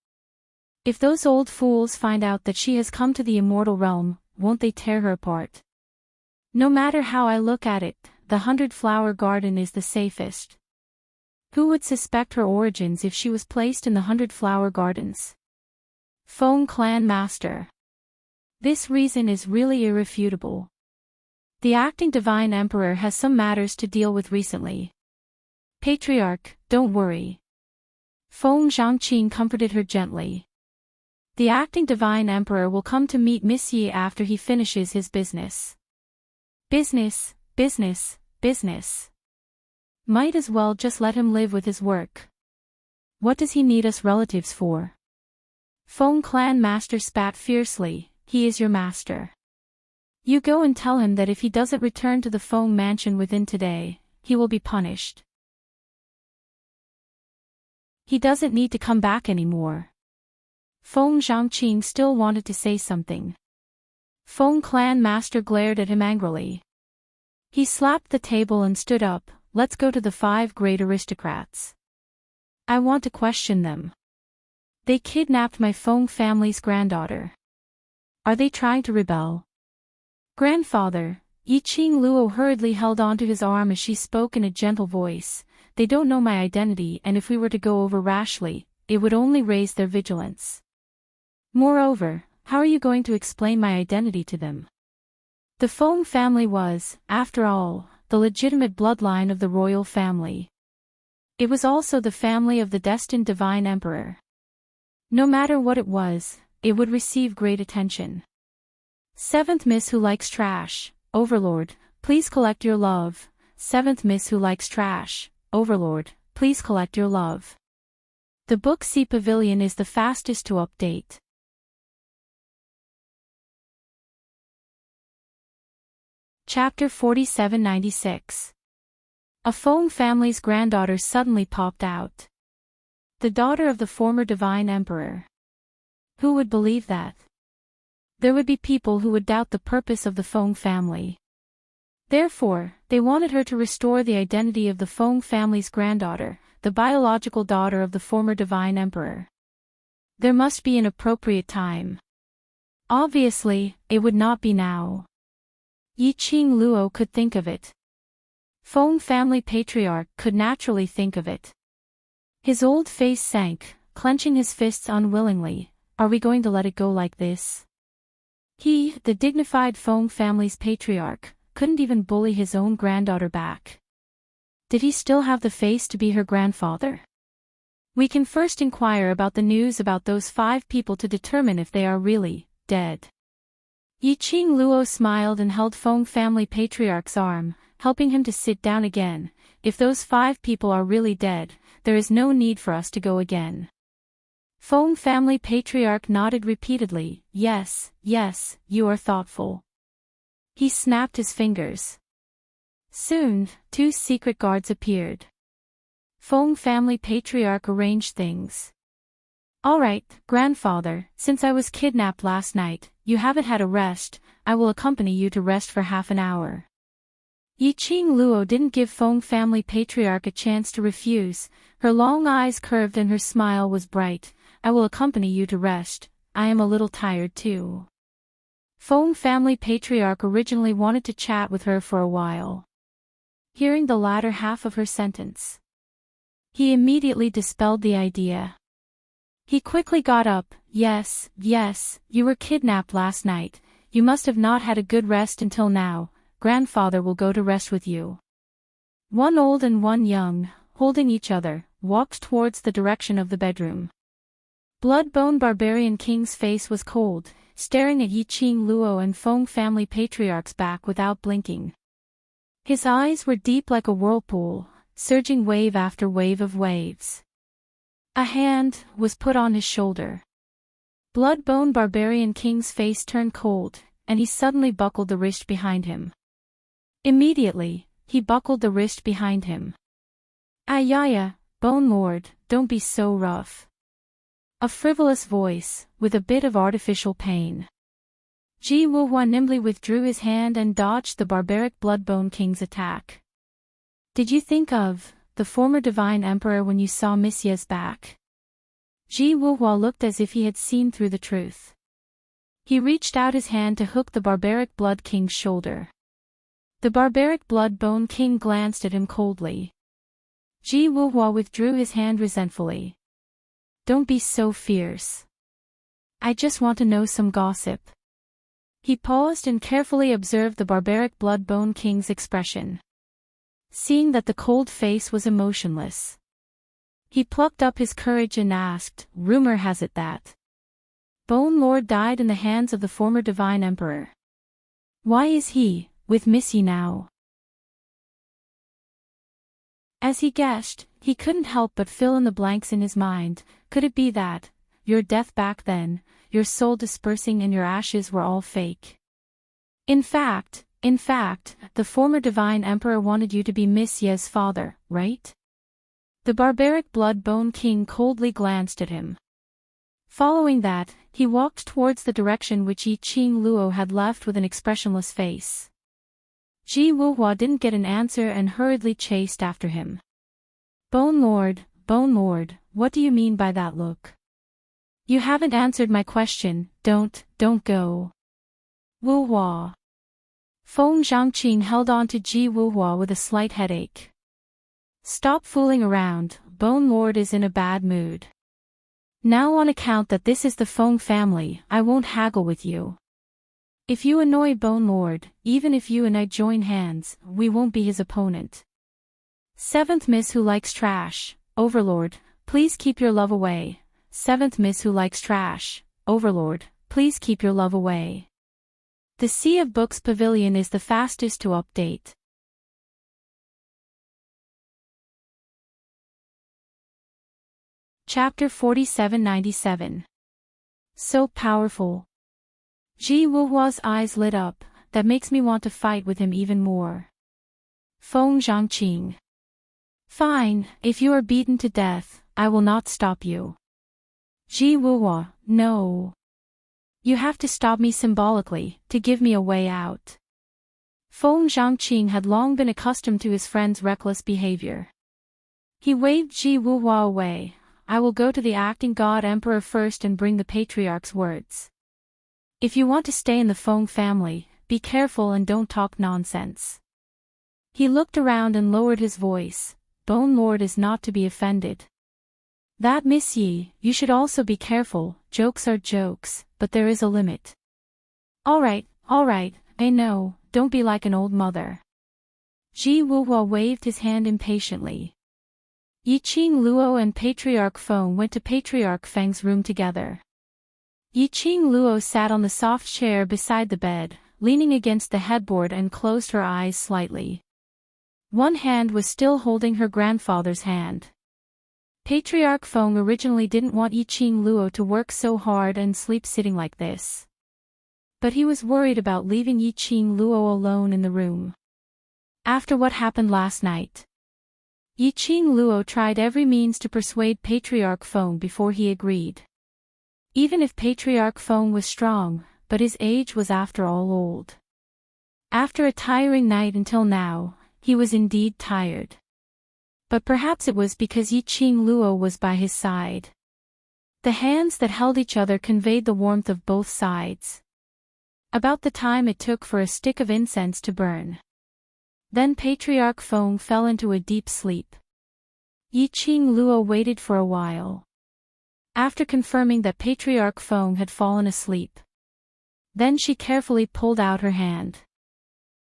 If those old fools find out that she has come to the immortal realm, won't they tear her apart? No matter how I look at it, the 100-Flower Garden is the safest. Who would suspect her origins if she was placed in the 100-Flower Gardens? Feng Clan Master. This reason is really irrefutable. The acting Divine Emperor has some matters to deal with recently. Patriarch, don't worry. Feng Zhangqing comforted her gently. The acting Divine Emperor will come to meet Miss Yi after he finishes his business. Business, business, business. Might as well just let him live with his work. What does he need us relatives for? Feng Clan Master spat fiercely. He is your master. You go and tell him that if he doesn't return to the Feng mansion within today, he will be punished. He doesn't need to come back anymore. Feng Zhangqing still wanted to say something. Feng Clan Master glared at him angrily. He slapped the table and stood up. Let's go to the 5 great aristocrats. I want to question them. They kidnapped my Feng family's granddaughter. Are they trying to rebel? Grandfather, Yiqing Luo hurriedly held onto his arm as she spoke in a gentle voice. They don't know my identity, and if we were to go over rashly, it would only raise their vigilance. Moreover, how are you going to explain my identity to them? The Feng family was, after all, the legitimate bloodline of the royal family. It was also the family of the destined Divine Emperor. No matter what it was, it would receive great attention. 7th Miss Who Likes Trash, Overlord, please collect your love. 7th Miss Who Likes Trash, Overlord, please collect your love. The Book C Pavilion is the fastest to update. Chapter 4796. A Feng family's granddaughter suddenly popped out. The daughter of the former Divine Emperor. Who would believe that? There would be people who would doubt the purpose of the Feng family. Therefore, they wanted her to restore the identity of the Feng family's granddaughter, the biological daughter of the former Divine Emperor. There must be an appropriate time. Obviously, it would not be now. Yiqing Luo could think of it. Feng family patriarch could naturally think of it. His old face sank, clenching his fists unwillingly. Are we going to let it go like this? He, the dignified Feng family's patriarch, couldn't even bully his own granddaughter back. Did he still have the face to be her grandfather? We can first inquire about the news about those 5 people to determine if they are really dead. Yiqing Luo smiled and held Feng family patriarch's arm, helping him to sit down again. If those 5 people are really dead, there is no need for us to go again. Feng family patriarch nodded repeatedly. Yes, yes, you are thoughtful. He snapped his fingers. Soon, 2 secret guards appeared. Feng family patriarch arranged things. All right, grandfather, since I was kidnapped last night, you haven't had a rest, I will accompany you to rest for half an hour. Yiqing Luo didn't give Feng family patriarch a chance to refuse, her long eyes curved and her smile was bright. I will accompany you to rest, I am a little tired too. Feng family patriarch originally wanted to chat with her for a while. Hearing the latter half of her sentence, he immediately dispelled the idea. He quickly got up. Yes, you were kidnapped last night, you must have not had a good rest until now, grandfather will go to rest with you. One old and one young, holding each other, walked towards the direction of the bedroom. Bloodbone Barbarian King's face was cold, staring at Yiqing Luo and Feng family patriarch's back without blinking. His eyes were deep like a whirlpool, surging wave after wave of waves. A hand was put on his shoulder. Bloodbone Barbarian King's face turned cold, and he suddenly buckled the wrist behind him. Immediately, he buckled the wrist behind him. Ayaya, Bone Lord, don't be so rough. A frivolous voice, with a bit of artificial pain. Ji Wuhua nimbly withdrew his hand and dodged the barbaric Bloodbone King's attack. Did you think of the former Divine Emperor when you saw Miss Ye's back? Ji Wuhua looked as if he had seen through the truth. He reached out his hand to hook the barbaric Blood King's shoulder. The barbaric Bloodbone King glanced at him coldly. Ji Wuhua withdrew his hand resentfully. Don't be so fierce. I just want to know some gossip. He paused and carefully observed the barbaric Bloodbone King's expression. Seeing that the cold face was emotionless, he plucked up his courage and asked, rumor has it that Bone Lord died in the hands of the former Divine Emperor. Why is he with Miss Yi now? As he guessed, he couldn't help but fill in the blanks in his mind. Could it be that, your death back then, your soul dispersing and your ashes were all fake? In fact, the former Divine Emperor wanted you to be Miss Ye's father, right? The barbaric Bloodbone King coldly glanced at him. Following that, he walked towards the direction which Yiqing Luo had left with an expressionless face. Ji Wuhua didn't get an answer and hurriedly chased after him. Bone Lord, what do you mean by that look? You haven't answered my question, don't go. Wuhua. Feng Zhangqing held on to Ji Wuhua with a slight headache. Stop fooling around, Bone Lord is in a bad mood. Now on account that this is the Feng family, I won't haggle with you. If you annoy Bone Lord, even if you and I join hands, we won't be his opponent. 7th Miss Who Likes Trash, Overlord, please keep your love away. 7th Miss Who Likes Trash, Overlord, please keep your love away. The Sea of Books Pavilion is the fastest to update. Chapter 4797. So powerful. Ji Wuhua's eyes lit up, that makes me want to fight with him even more. Feng Zhangqing. Fine, if you are beaten to death, I will not stop you. Ji Wuhua, no. You have to stop me symbolically, to give me a way out. Feng Zhangqing had long been accustomed to his friend's reckless behavior. He waved Ji Wuhua away. I will go to the acting god emperor first and bring the patriarch's words. If you want to stay in the Feng family, be careful and don't talk nonsense. He looked around and lowered his voice. Bone Lord is not to be offended. That Miss Yi, you should also be careful, jokes are jokes, but there is a limit. Alright, I know, don't be like an old mother. Ji Wuhua waved his hand impatiently. Yiqing Luo and Patriarch Feng went to Patriarch Feng's room together. Yiqing Luo sat on the soft chair beside the bed, leaning against the headboard and closed her eyes slightly. One hand was still holding her grandfather's hand. Patriarch Feng originally didn't want Yiqing Luo to work so hard and sleep sitting like this. But he was worried about leaving Yiqing Luo alone in the room. After what happened last night, Yiqing Luo tried every means to persuade Patriarch Feng before he agreed. Even if Patriarch Feng was strong, but his age was after all old. After a tiring night until now, he was indeed tired. But perhaps it was because Yiqing Luo was by his side. The hands that held each other conveyed the warmth of both sides. About the time it took for a stick of incense to burn. Then Patriarch Feng fell into a deep sleep. Yiqing Luo waited for a while. After confirming that Patriarch Feng had fallen asleep, then she carefully pulled out her hand.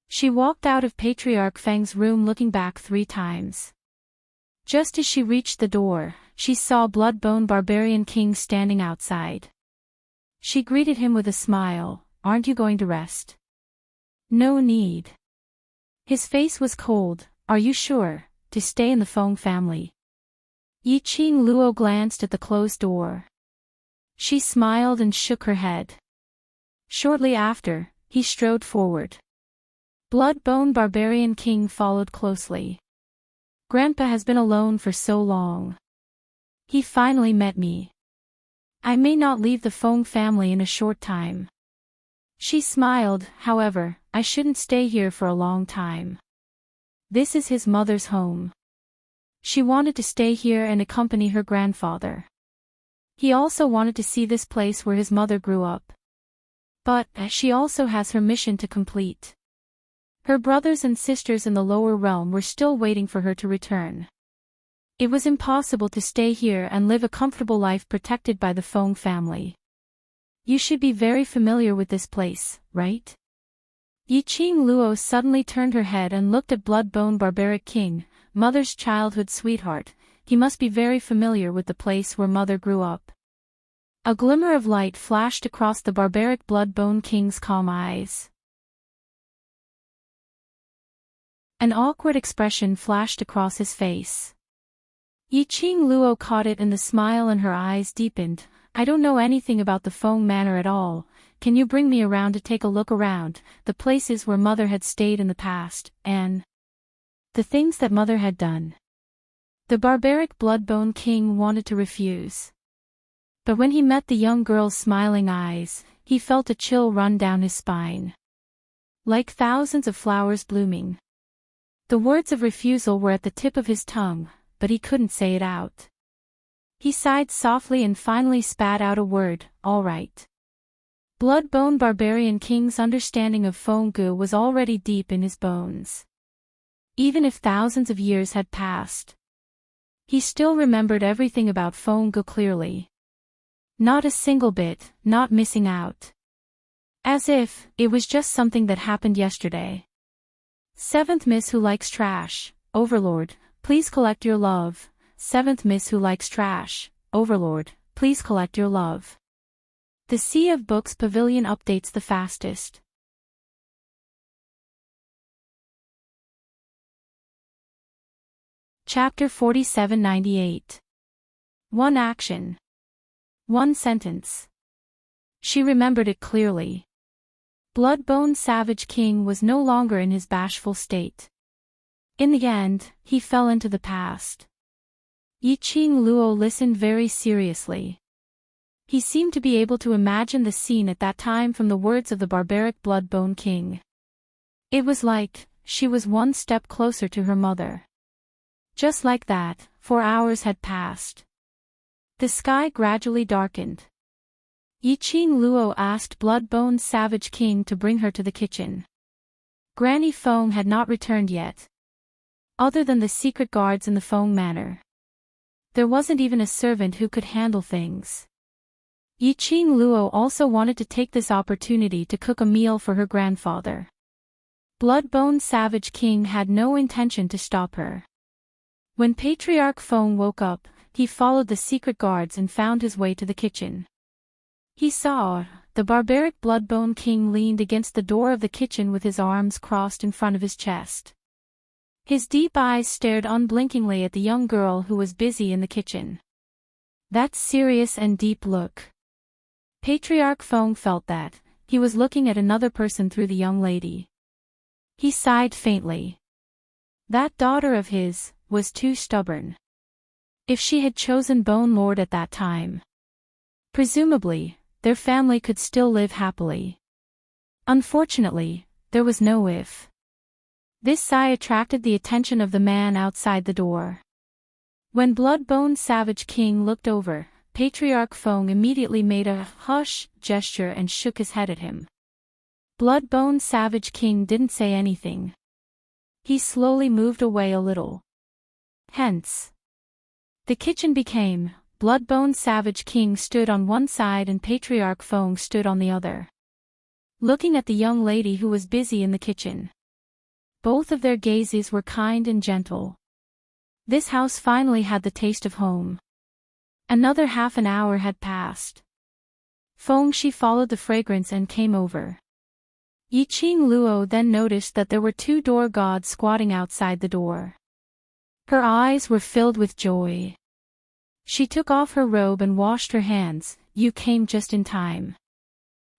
She walked out of Patriarch Feng's room looking back 3 times. Just as she reached the door, she saw Bloodbone Barbarian King standing outside. She greeted him with a smile. "Aren't you going to rest?" "No need." His face was cold. "Are you sure to stay in the Feng family?" Yiqing Luo glanced at the closed door. She smiled and shook her head. Shortly after, he strode forward. Bloodbone Barbarian King followed closely. "Grandpa has been alone for so long. He finally met me. I may not leave the Feng family in a short time." She smiled. "However, I shouldn't stay here for a long time. This is his mother's home. She wanted to stay here and accompany her grandfather. He also wanted to see this place where his mother grew up. But she also has her mission to complete. Her brothers and sisters in the lower realm were still waiting for her to return. It was impossible to stay here and live a comfortable life protected by the Feng family. You should be very familiar with this place, right?" Yiqing Luo suddenly turned her head and looked at Bloodbone Barbaric King, Mother's childhood sweetheart. He must be very familiar with the place where Mother grew up. A glimmer of light flashed across the barbaric Bloodbone King's calm eyes. An awkward expression flashed across his face. Yiqing Luo caught it and the smile in her eyes deepened. "I don't know anything about the Feng Manor at all. Can you bring me around to take a look around, the places where Mother had stayed in the past, and the things that Mother had done?" The barbaric Bloodbone King wanted to refuse. But when he met the young girl's smiling eyes, he felt a chill run down his spine. Like thousands of flowers blooming. The words of refusal were at the tip of his tongue, but he couldn't say it out. He sighed softly and finally spat out a word, "All right." Bloodbone Barbarian King's understanding of Feng Gu was already deep in his bones. Even if thousands of years had passed, he still remembered everything about Feng Gu clearly. Not a single bit, not missing out. As if it was just something that happened yesterday. "Seventh Miss Who Likes Trash, Overlord, please collect your love. Seventh Miss Who Likes Trash, Overlord, please collect your love." The Sea of Books Pavilion updates the fastest. Chapter 4798. One action. One sentence. She remembered it clearly. Bloodbone Savage King was no longer in his bashful state. In the end, he fell into the past. Yiqing Luo listened very seriously. He seemed to be able to imagine the scene at that time from the words of the barbaric Bloodbone King. It was like she was one step closer to her mother. Just like that, 4 hours had passed. The sky gradually darkened. Yiqing Luo asked Bloodbone Savage King to bring her to the kitchen. Granny Feng had not returned yet. Other than the secret guards in the Feng Manor, there wasn't even a servant who could handle things. Yiqing Luo also wanted to take this opportunity to cook a meal for her grandfather. Bloodbone Savage King had no intention to stop her. When Patriarch Feng woke up, he followed the secret guards and found his way to the kitchen. He saw the barbaric Bloodbone King leaned against the door of the kitchen with his arms crossed in front of his chest. His deep eyes stared unblinkingly at the young girl who was busy in the kitchen. That serious and deep look. Patriarch Feng felt that he was looking at another person through the young lady. He sighed faintly. That daughter of his was too stubborn. If she had chosen Bone Lord at that time, presumably, their family could still live happily. Unfortunately, there was no if. This sigh attracted the attention of the man outside the door. When Bloodbone Savage King looked over, Patriarch Fong immediately made a hush gesture and shook his head at him. Bloodbone Savage King didn't say anything. He slowly moved away a little. Hence, the kitchen became, Bloodbone Savage King stood on one side and Patriarch Fong stood on the other, looking at the young lady who was busy in the kitchen. Both of their gazes were kind and gentle. This house finally had the taste of home. Another half an hour had passed. Fong Shi followed the fragrance and came over. Yiqing Luo then noticed that there were two door gods squatting outside the door. Her eyes were filled with joy. She took off her robe and washed her hands. You came just in time.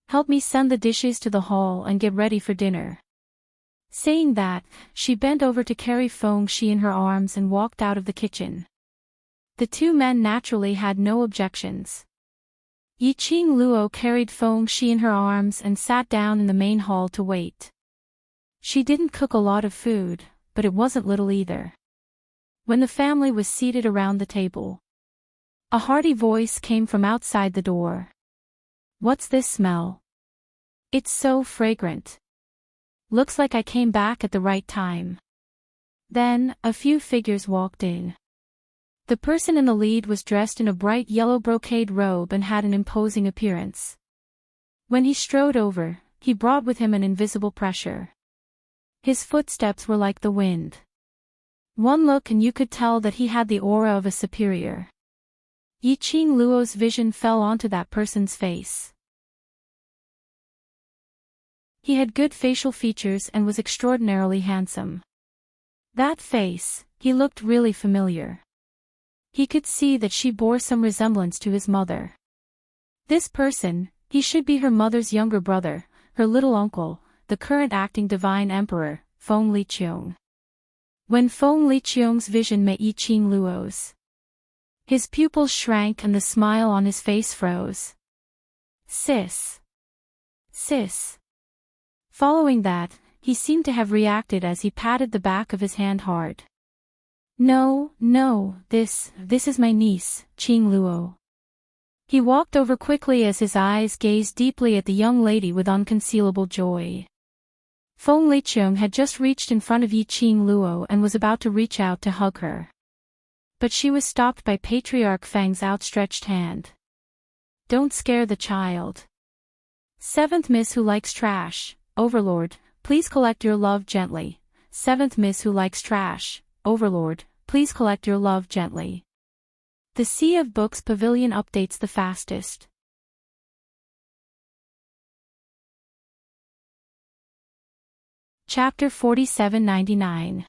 Help me send the dishes to the hall and get ready for dinner. Saying that, she bent over to carry Fong Shi in her arms and walked out of the kitchen. The two men naturally had no objections. Yiqing Luo carried Fong Shi in her arms and sat down in the main hall to wait. She didn't cook a lot of food, but it wasn't little either. When the family was seated around the table, a hearty voice came from outside the door. What's this smell? It's so fragrant. Looks like I came back at the right time. Then, a few figures walked in. The person in the lead was dressed in a bright yellow brocade robe and had an imposing appearance. When he strode over, he brought with him an invisible pressure. His footsteps were like the wind. One look and you could tell that he had the aura of a superior. Yiqing Luo's vision fell onto that person's face. He had good facial features and was extraordinarily handsome. That face, he looked really familiar. He could see that she bore some resemblance to his mother. This person, he should be her mother's younger brother, her little uncle, the current acting Divine Emperor, Feng Liqiong. When Feng Liqiong's vision met Yiqing Luo's, his pupils shrank and the smile on his face froze. Sis. Sis. Following that, he seemed to have reacted as he patted the back of his hand hard. No, this is my niece, Qing Luo. He walked over quickly as his eyes gazed deeply at the young lady with unconcealable joy. Feng Liqiong had just reached in front of Yiqing Luo and was about to reach out to hug her. But she was stopped by Patriarch Feng's outstretched hand. Don't scare the child. Seventh Miss Who Likes Trash, Overlord, please collect your love gently. Seventh Miss Who Likes Trash, Overlord, please collect your love gently. The Sea of Books Pavilion updates the fastest. Chapter 4799.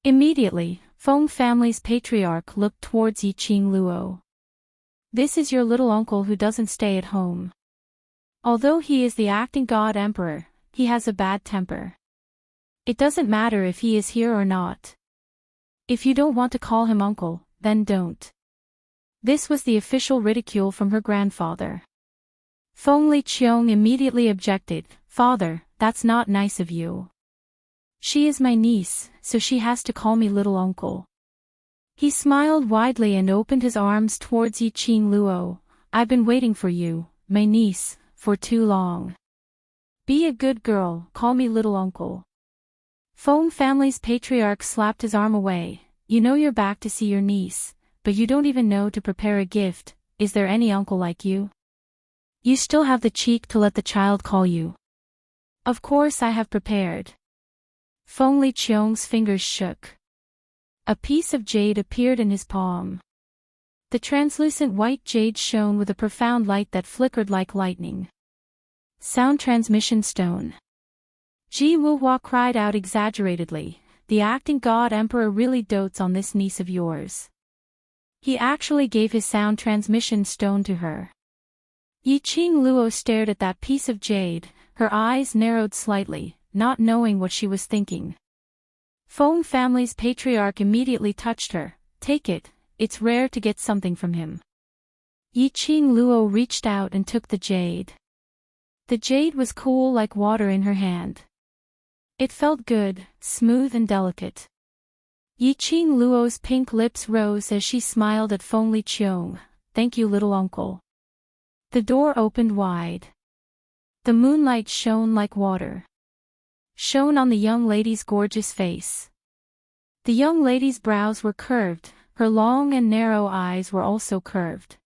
Immediately, Feng family's patriarch looked towards Yiqing Luo. This is your little uncle who doesn't stay at home. Although he is the acting god emperor, he has a bad temper. It doesn't matter if he is here or not. If you don't want to call him uncle, then don't. This was the official ridicule from her grandfather. Feng Liqiong immediately objected, Father, that's not nice of you. She is my niece, so she has to call me little uncle. He smiled widely and opened his arms towards Yiqing Luo. I've been waiting for you, my niece, for too long. Be a good girl, call me little uncle. Feng family's patriarch slapped his arm away. You know you're back to see your niece, but you don't even know to prepare a gift. Is there any uncle like you? You still have the cheek to let the child call you. Of course I have prepared. Feng Liqiong's fingers shook. A piece of jade appeared in his palm. The translucent white jade shone with a profound light that flickered like lightning. Sound transmission stone. Ji Wuhua cried out exaggeratedly, the acting god emperor really dotes on this niece of yours. He actually gave his sound transmission stone to her. Yi Qing Luo stared at that piece of jade, her eyes narrowed slightly, not knowing what she was thinking. Feng family's patriarch immediately touched her. Take it, it's rare to get something from him. Yi Qing Luo reached out and took the jade. The jade was cool like water in her hand. It felt good, smooth and delicate. Yi Qing Luo's pink lips rose as she smiled at Feng Liqiong. Thank you, little uncle. The door opened wide. The moonlight shone like water. Shone on the young lady's gorgeous face. The young lady's brows were curved, her long and narrow eyes were also curved.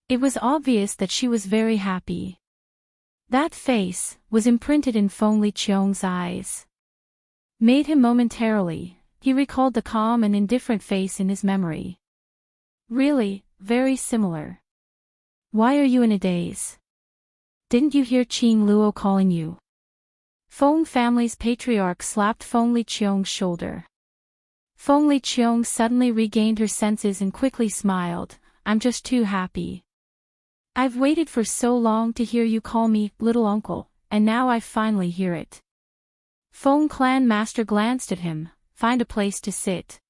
It was obvious that she was very happy. That face was imprinted in Feng Liqiong's eyes. Made him momentarily, he recalled the calm and indifferent face in his memory. Really, very similar. Why are you in a daze? Didn't you hear Qing Luo calling you? Feng family's patriarch slapped Feng Liqiong's shoulder. Feng Liqiong suddenly regained her senses and quickly smiled. I'm just too happy. I've waited for so long to hear you call me little uncle, and now I finally hear it. Feng clan master glanced at him. Find a place to sit.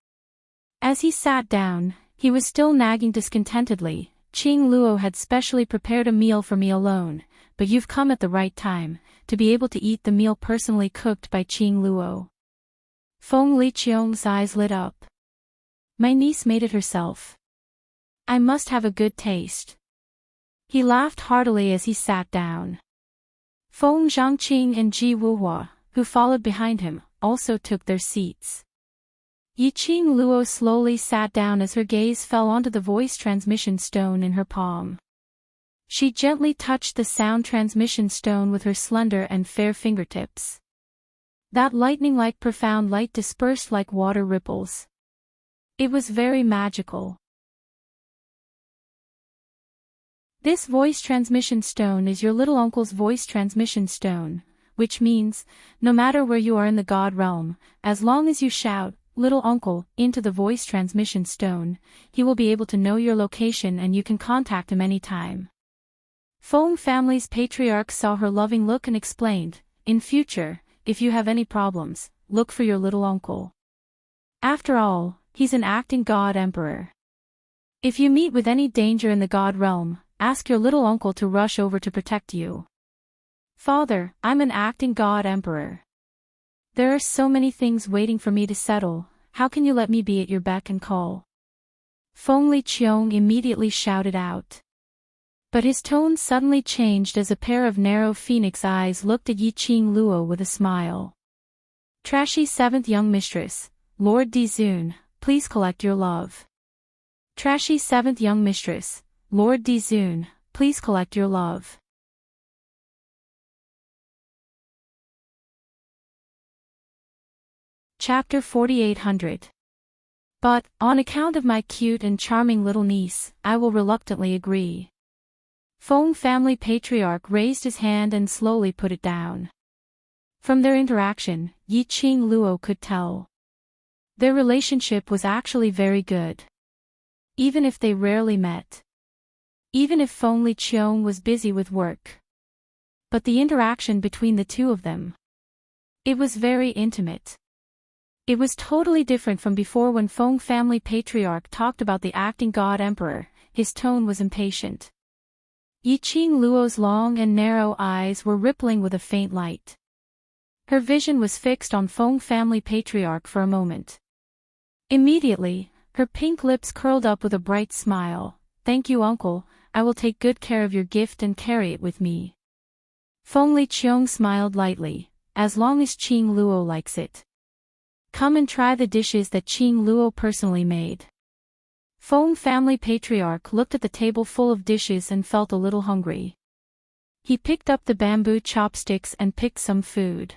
As he sat down, he was still nagging discontentedly. Qing Luo had specially prepared a meal for me alone, but you've come at the right time, to be able to eat the meal personally cooked by Qing Luo. Feng Liqiong's eyes lit up. My niece made it herself. I must have a good taste. He laughed heartily as he sat down. Feng Zhangqing and Ji Wuhua, who followed behind him, also took their seats. Yi Qing Luo slowly sat down as her gaze fell onto the voice transmission stone in her palm. She gently touched the sound transmission stone with her slender and fair fingertips. That lightning-like profound light dispersed like water ripples. It was very magical. This voice transmission stone is your little uncle's voice transmission stone, which means, no matter where you are in the God realm, as long as you shout, little uncle, into the voice transmission stone, he will be able to know your location and you can contact him anytime. Feng family's patriarch saw her loving look and explained, in future, if you have any problems, look for your little uncle. After all, he's an acting God Emperor. If you meet with any danger in the God realm, ask your little uncle to rush over to protect you. Father, I'm an acting God Emperor. There are so many things waiting for me to settle, how can you let me be at your beck and call? Feng Liqiong immediately shouted out. But his tone suddenly changed as a pair of narrow phoenix eyes looked at Yi Qing Luo with a smile. Trashy seventh young mistress, Lord Dizun, please collect your love. Trashy seventh young mistress, Lord Dizun, please collect your love. Chapter 4800. But, on account of my cute and charming little niece, I will reluctantly agree. Feng family patriarch raised his hand and slowly put it down. From their interaction, Yi Qing Luo could tell. Their relationship was actually very good. Even if they rarely met. Even if Feng Liqiong was busy with work. But the interaction between the two of them. It was very intimate. It was totally different from before when Feng family patriarch talked about the acting God Emperor, his tone was impatient. Yi Qing Luo's long and narrow eyes were rippling with a faint light. Her vision was fixed on Feng family patriarch for a moment. Immediately, her pink lips curled up with a bright smile. Thank you, uncle, I will take good care of your gift and carry it with me. Feng Liqiong smiled lightly, as long as Qing Luo likes it. Come and try the dishes that Qing Luo personally made. Feng family patriarch looked at the table full of dishes and felt a little hungry. He picked up the bamboo chopsticks and picked some food.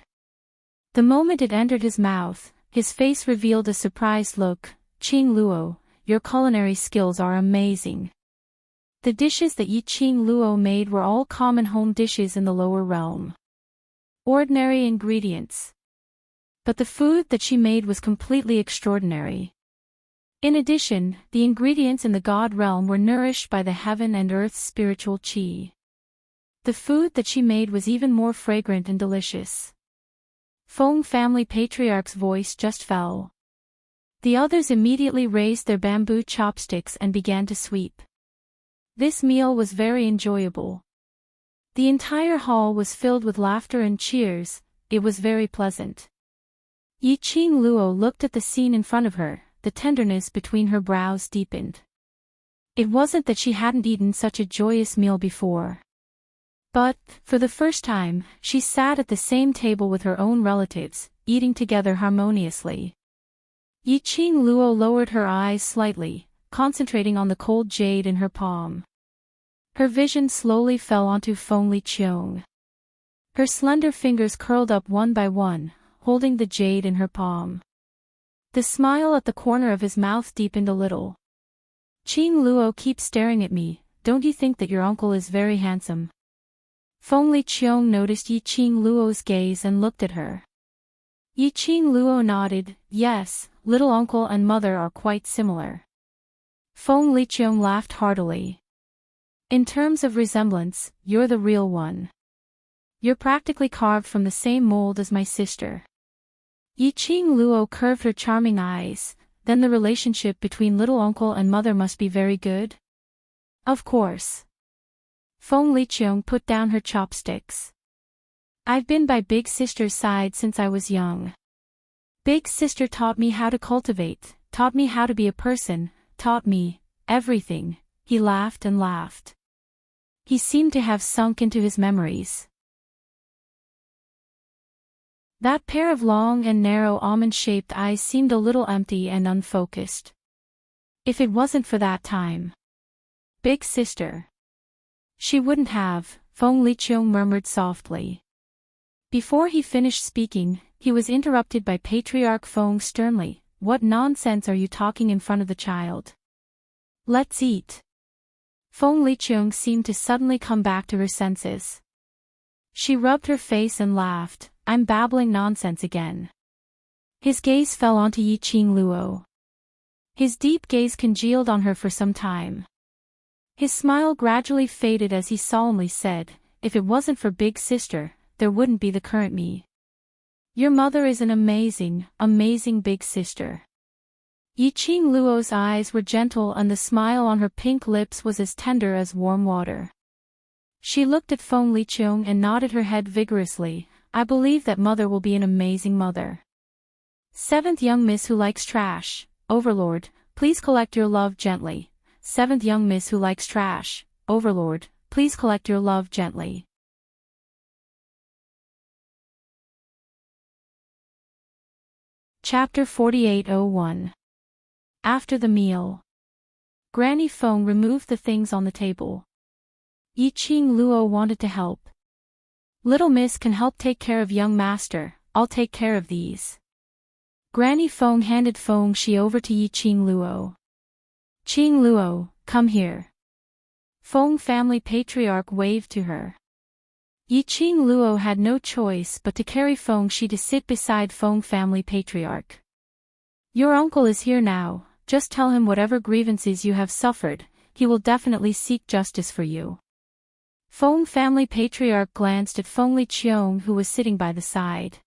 The moment it entered his mouth, his face revealed a surprised look. Qing Luo, your culinary skills are amazing. The dishes that Yi Qing Luo made were all common home dishes in the lower realm. Ordinary ingredients. But the food that she made was completely extraordinary. In addition, the ingredients in the God realm were nourished by the heaven and earth's spiritual qi. The food that she made was even more fragrant and delicious. Feng family patriarch's voice just fell. The others immediately raised their bamboo chopsticks and began to sweep. This meal was very enjoyable. The entire hall was filled with laughter and cheers. It was very pleasant. Yiqing Luo looked at the scene in front of her, the tenderness between her brows deepened. It wasn't that she hadn't eaten such a joyous meal before. But, for the first time, she sat at the same table with her own relatives, eating together harmoniously. Yiqing Luo lowered her eyes slightly, concentrating on the cold jade in her palm. Her vision slowly fell onto Feng Liqiong. Her slender fingers curled up one by one, holding the jade in her palm. The smile at the corner of his mouth deepened a little. Qing Luo keeps staring at me, don't you think that your uncle is very handsome? Feng Liqiong noticed Yiqing Luo's gaze and looked at her. Yiqing Luo nodded, yes, little uncle and mother are quite similar. Feng Liqiong laughed heartily. In terms of resemblance, you're the real one. You're practically carved from the same mold as my sister. Yiqing Luo curved her charming eyes, then the relationship between little uncle and mother must be very good? Of course. Feng Liqiong put down her chopsticks. I've been by Big Sister's side since I was young. Big Sister taught me how to cultivate, taught me how to be a person, taught me everything. He laughed and laughed. He seemed to have sunk into his memories. That pair of long and narrow almond-shaped eyes seemed a little empty and unfocused. If it wasn't for that time. Big Sister. She wouldn't have, Feng Liqiong murmured softly. Before he finished speaking, he was interrupted by Patriarch Feng sternly. What nonsense are you talking in front of the child? Let's eat. Feng Liqiong seemed to suddenly come back to her senses. She rubbed her face and laughed, I'm babbling nonsense again. His gaze fell onto Yiqing Luo. His deep gaze congealed on her for some time. His smile gradually faded as he solemnly said, if it wasn't for Big Sister, there wouldn't be the current me. Your mother is an amazing, amazing Big Sister. Yiqing Luo's eyes were gentle and the smile on her pink lips was as tender as warm water. She looked at Feng Liqiong and nodded her head vigorously. I believe that mother will be an amazing mother. Seventh young miss who likes trash, Overlord, please collect your love gently. Seventh young miss who likes trash, Overlord, please collect your love gently. Chapter 4801. After the meal. Granny Feng removed the things on the table. Yiqing Luo wanted to help. Little miss can help take care of young master, I'll take care of these. Granny Feng handed Feng Shi over to Yiqing Luo. Qing Luo, come here. Feng family patriarch waved to her. Yiqing Luo had no choice but to carry Feng Shi to sit beside Feng family patriarch. Your uncle is here now, just tell him whatever grievances you have suffered, he will definitely seek justice for you. Feng family patriarch glanced at Feng Liqiong who was sitting by the side.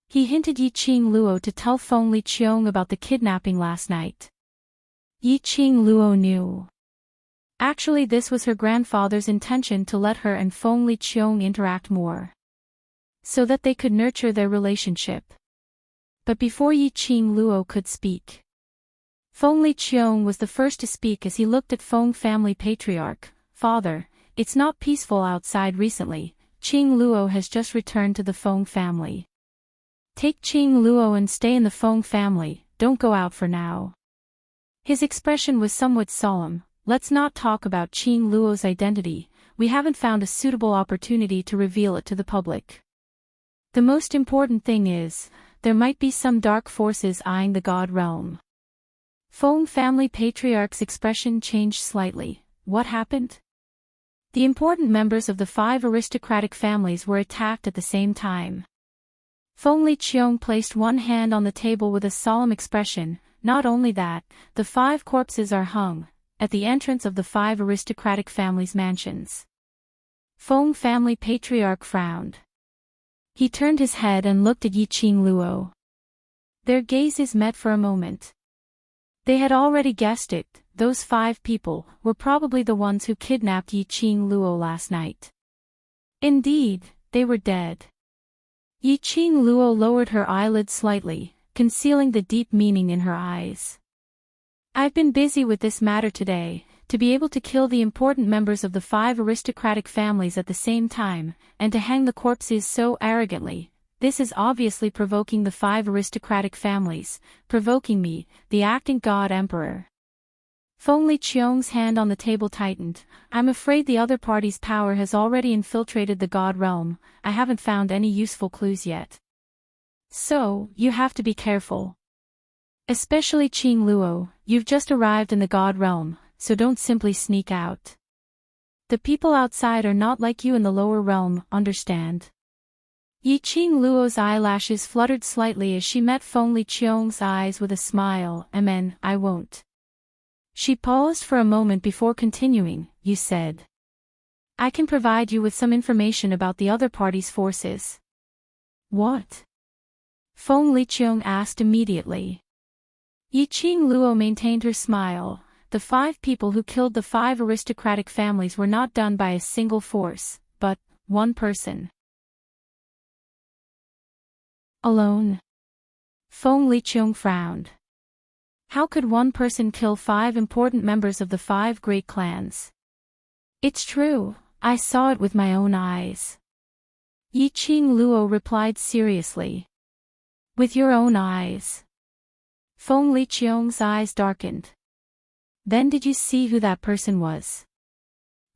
He hinted Yiqing Luo to tell Feng Liqiong about the kidnapping last night. Yiqing Luo knew. Actually, this was her grandfather's intention to let her and Feng Liqiong interact more, so that they could nurture their relationship. But before Yiqing Luo could speak, Feng Liqiong was the first to speak as he looked at Feng family patriarch. Father, it's not peaceful outside recently. Qing Luo has just returned to the Feng family. Take Qing Luo and stay in the Feng family, don't go out for now. His expression was somewhat solemn. Let's not talk about Qing Luo's identity, we haven't found a suitable opportunity to reveal it to the public. The most important thing is, there might be some dark forces eyeing the God realm. Feng family patriarch's expression changed slightly. What happened? The important members of the 5 aristocratic families were attacked at the same time. Feng Liqiong placed one hand on the table with a solemn expression. Not only that, the 5 corpses are hung at the entrance of the 5 aristocratic families' mansions. Feng family patriarch frowned. He turned his head and looked at Yiqing Luo. Their gazes met for a moment. They had already guessed it, those 5 people were probably the ones who kidnapped Yiqing Luo last night. Indeed, they were dead. Yiqing Luo lowered her eyelids slightly, concealing the deep meaning in her eyes. I've been busy with this matter today. To be able to kill the important members of the 5 aristocratic families at the same time, and to hang the corpses so arrogantly, this is obviously provoking the 5 aristocratic families, provoking me, the acting god emperor. Feng Liqiong's hand on the table tightened. I'm afraid the other party's power has already infiltrated the god realm. I haven't found any useful clues yet. So, you have to be careful. Especially Qing Luo, you've just arrived in the god realm, so don't simply sneak out. The people outside are not like you in the lower realm, understand? Yiqing Luo's eyelashes fluttered slightly as she met Feng Liqiong's eyes with a smile. Amen, I won't. She paused for a moment before continuing. You said. I can provide you with some information about the other party's forces. What? Feng Liqiong asked immediately. Yiqing Luo maintained her smile. The 5 people who killed the 5 aristocratic families were not done by a single force, but one person. Alone? Feng Liqiong frowned. How could one person kill 5 important members of the 5 great clans? It's true, I saw it with my own eyes. Yiqing Luo replied seriously. With your own eyes? Feng Liqiong's eyes darkened. Then did you see who that person was?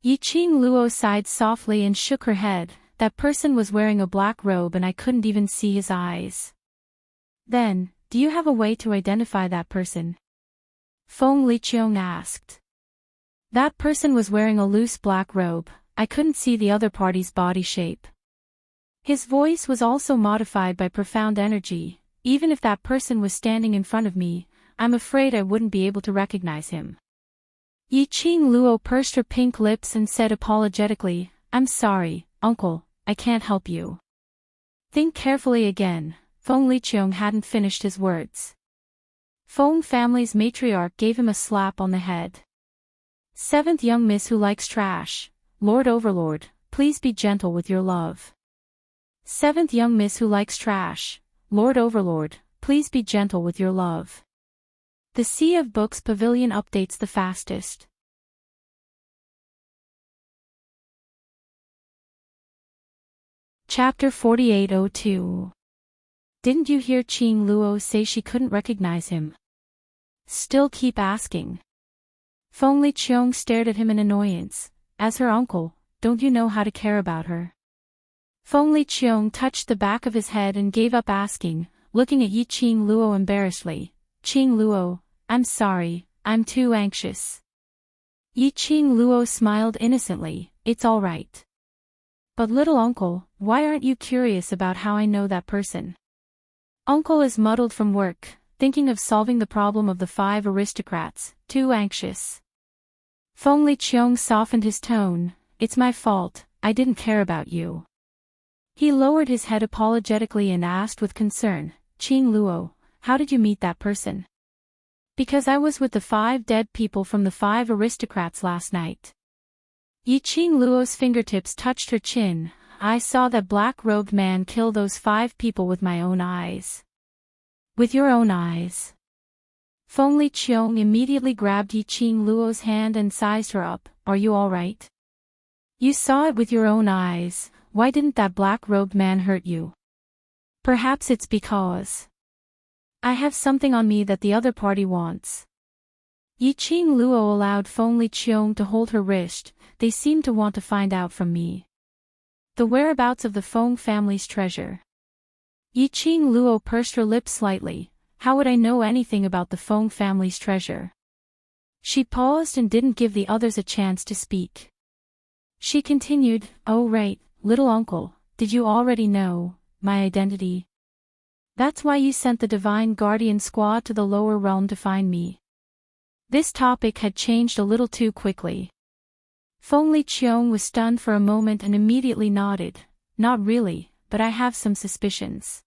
Yiqing Luo sighed softly and shook her head. That person was wearing a black robe and I couldn't even see his eyes. Then, do you have a way to identify that person? Feng Liqiong asked. That person was wearing a loose black robe. I couldn't see the other party's body shape. His voice was also modified by profound energy. Even if that person was standing in front of me, I'm afraid I wouldn't be able to recognize him. Yiqing Luo pursed her pink lips and said apologetically, I'm sorry, uncle, I can't help you. Think carefully again. Feng Liqiong hadn't finished his words. Feng family's matriarch gave him a slap on the head. 7th young miss who likes trash. Lord Overlord, please be gentle with your love. 7th young miss who likes trash. Lord Overlord, please be gentle with your love. The Sea of Books Pavilion updates the fastest. Chapter 4802. Didn't you hear Qing Luo say she couldn't recognize him? Still keep asking. Feng Liqiong stared at him in annoyance. As her uncle, don't you know how to care about her? Feng Liqiong touched the back of his head and gave up asking, looking at Yiqing Luo embarrassedly. Qing Luo, I'm sorry, I'm too anxious. Yiqing Luo smiled innocently. It's all right. But little uncle, why aren't you curious about how I know that person? Uncle is muddled from work, thinking of solving the problem of the 5 aristocrats, too anxious. Feng Liqiong softened his tone. It's my fault, I didn't care about you. He lowered his head apologetically and asked with concern, Qing Luo, how did you meet that person? Because I was with the 5 dead people from the 5 aristocrats last night. Yiqing Luo's fingertips touched her chin. I saw that black-robed man kill those 5 people with my own eyes. With your own eyes? Feng Liqiong immediately grabbed Yiqing Luo's hand and sized her up. Are you all right? You saw it with your own eyes. Why didn't that black-robed man hurt you? Perhaps it's because I have something on me that the other party wants. Yiqing Luo allowed Feng Liqiong to hold her wrist. They seem to want to find out from me the whereabouts of the Feng family's treasure. Yiqing Luo pursed her lips slightly. How would I know anything about the Feng family's treasure? She paused and didn't give the others a chance to speak. She continued, oh right, little uncle, did you already know my identity? That's why you sent the Divine Guardian Squad to the lower realm to find me. This topic had changed a little too quickly. Feng Liqiong was stunned for a moment and immediately nodded. Not really, but I have some suspicions.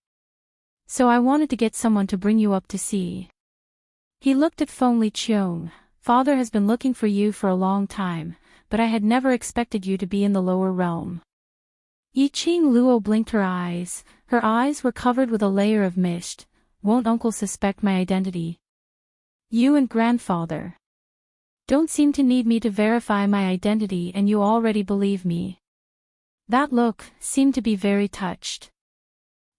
So I wanted to get someone to bring you up to see. He looked at Feng Liqiong. Father has been looking for you for a long time, but I had never expected you to be in the lower realm. Yiqing Luo blinked her eyes. Her eyes were covered with a layer of mist. Won't uncle suspect my identity? You and grandfather don't seem to need me to verify my identity, and you already believe me. That look seemed to be very touched.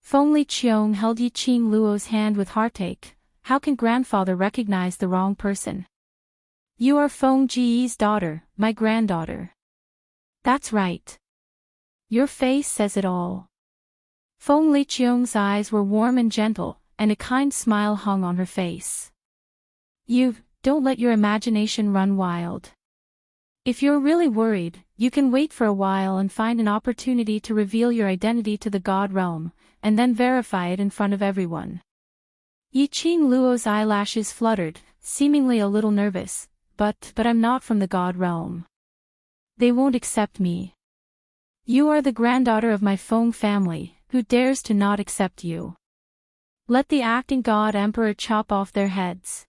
Feng Liqiong held Yiqing Luo's hand with heartache. How can grandfather recognize the wrong person? You are Feng Ji's daughter, my granddaughter. That's right. Your face says it all. Feng Liqiong's eyes were warm and gentle, and a kind smile hung on her face. Don't let your imagination run wild. If you're really worried, you can wait for a while and find an opportunity to reveal your identity to the God realm, and then verify it in front of everyone. Yiqing Luo's eyelashes fluttered, seemingly a little nervous. But I'm not from the God realm. They won't accept me. You are the granddaughter of my Feng family, who dares to not accept you? Let the acting God Emperor chop off their heads.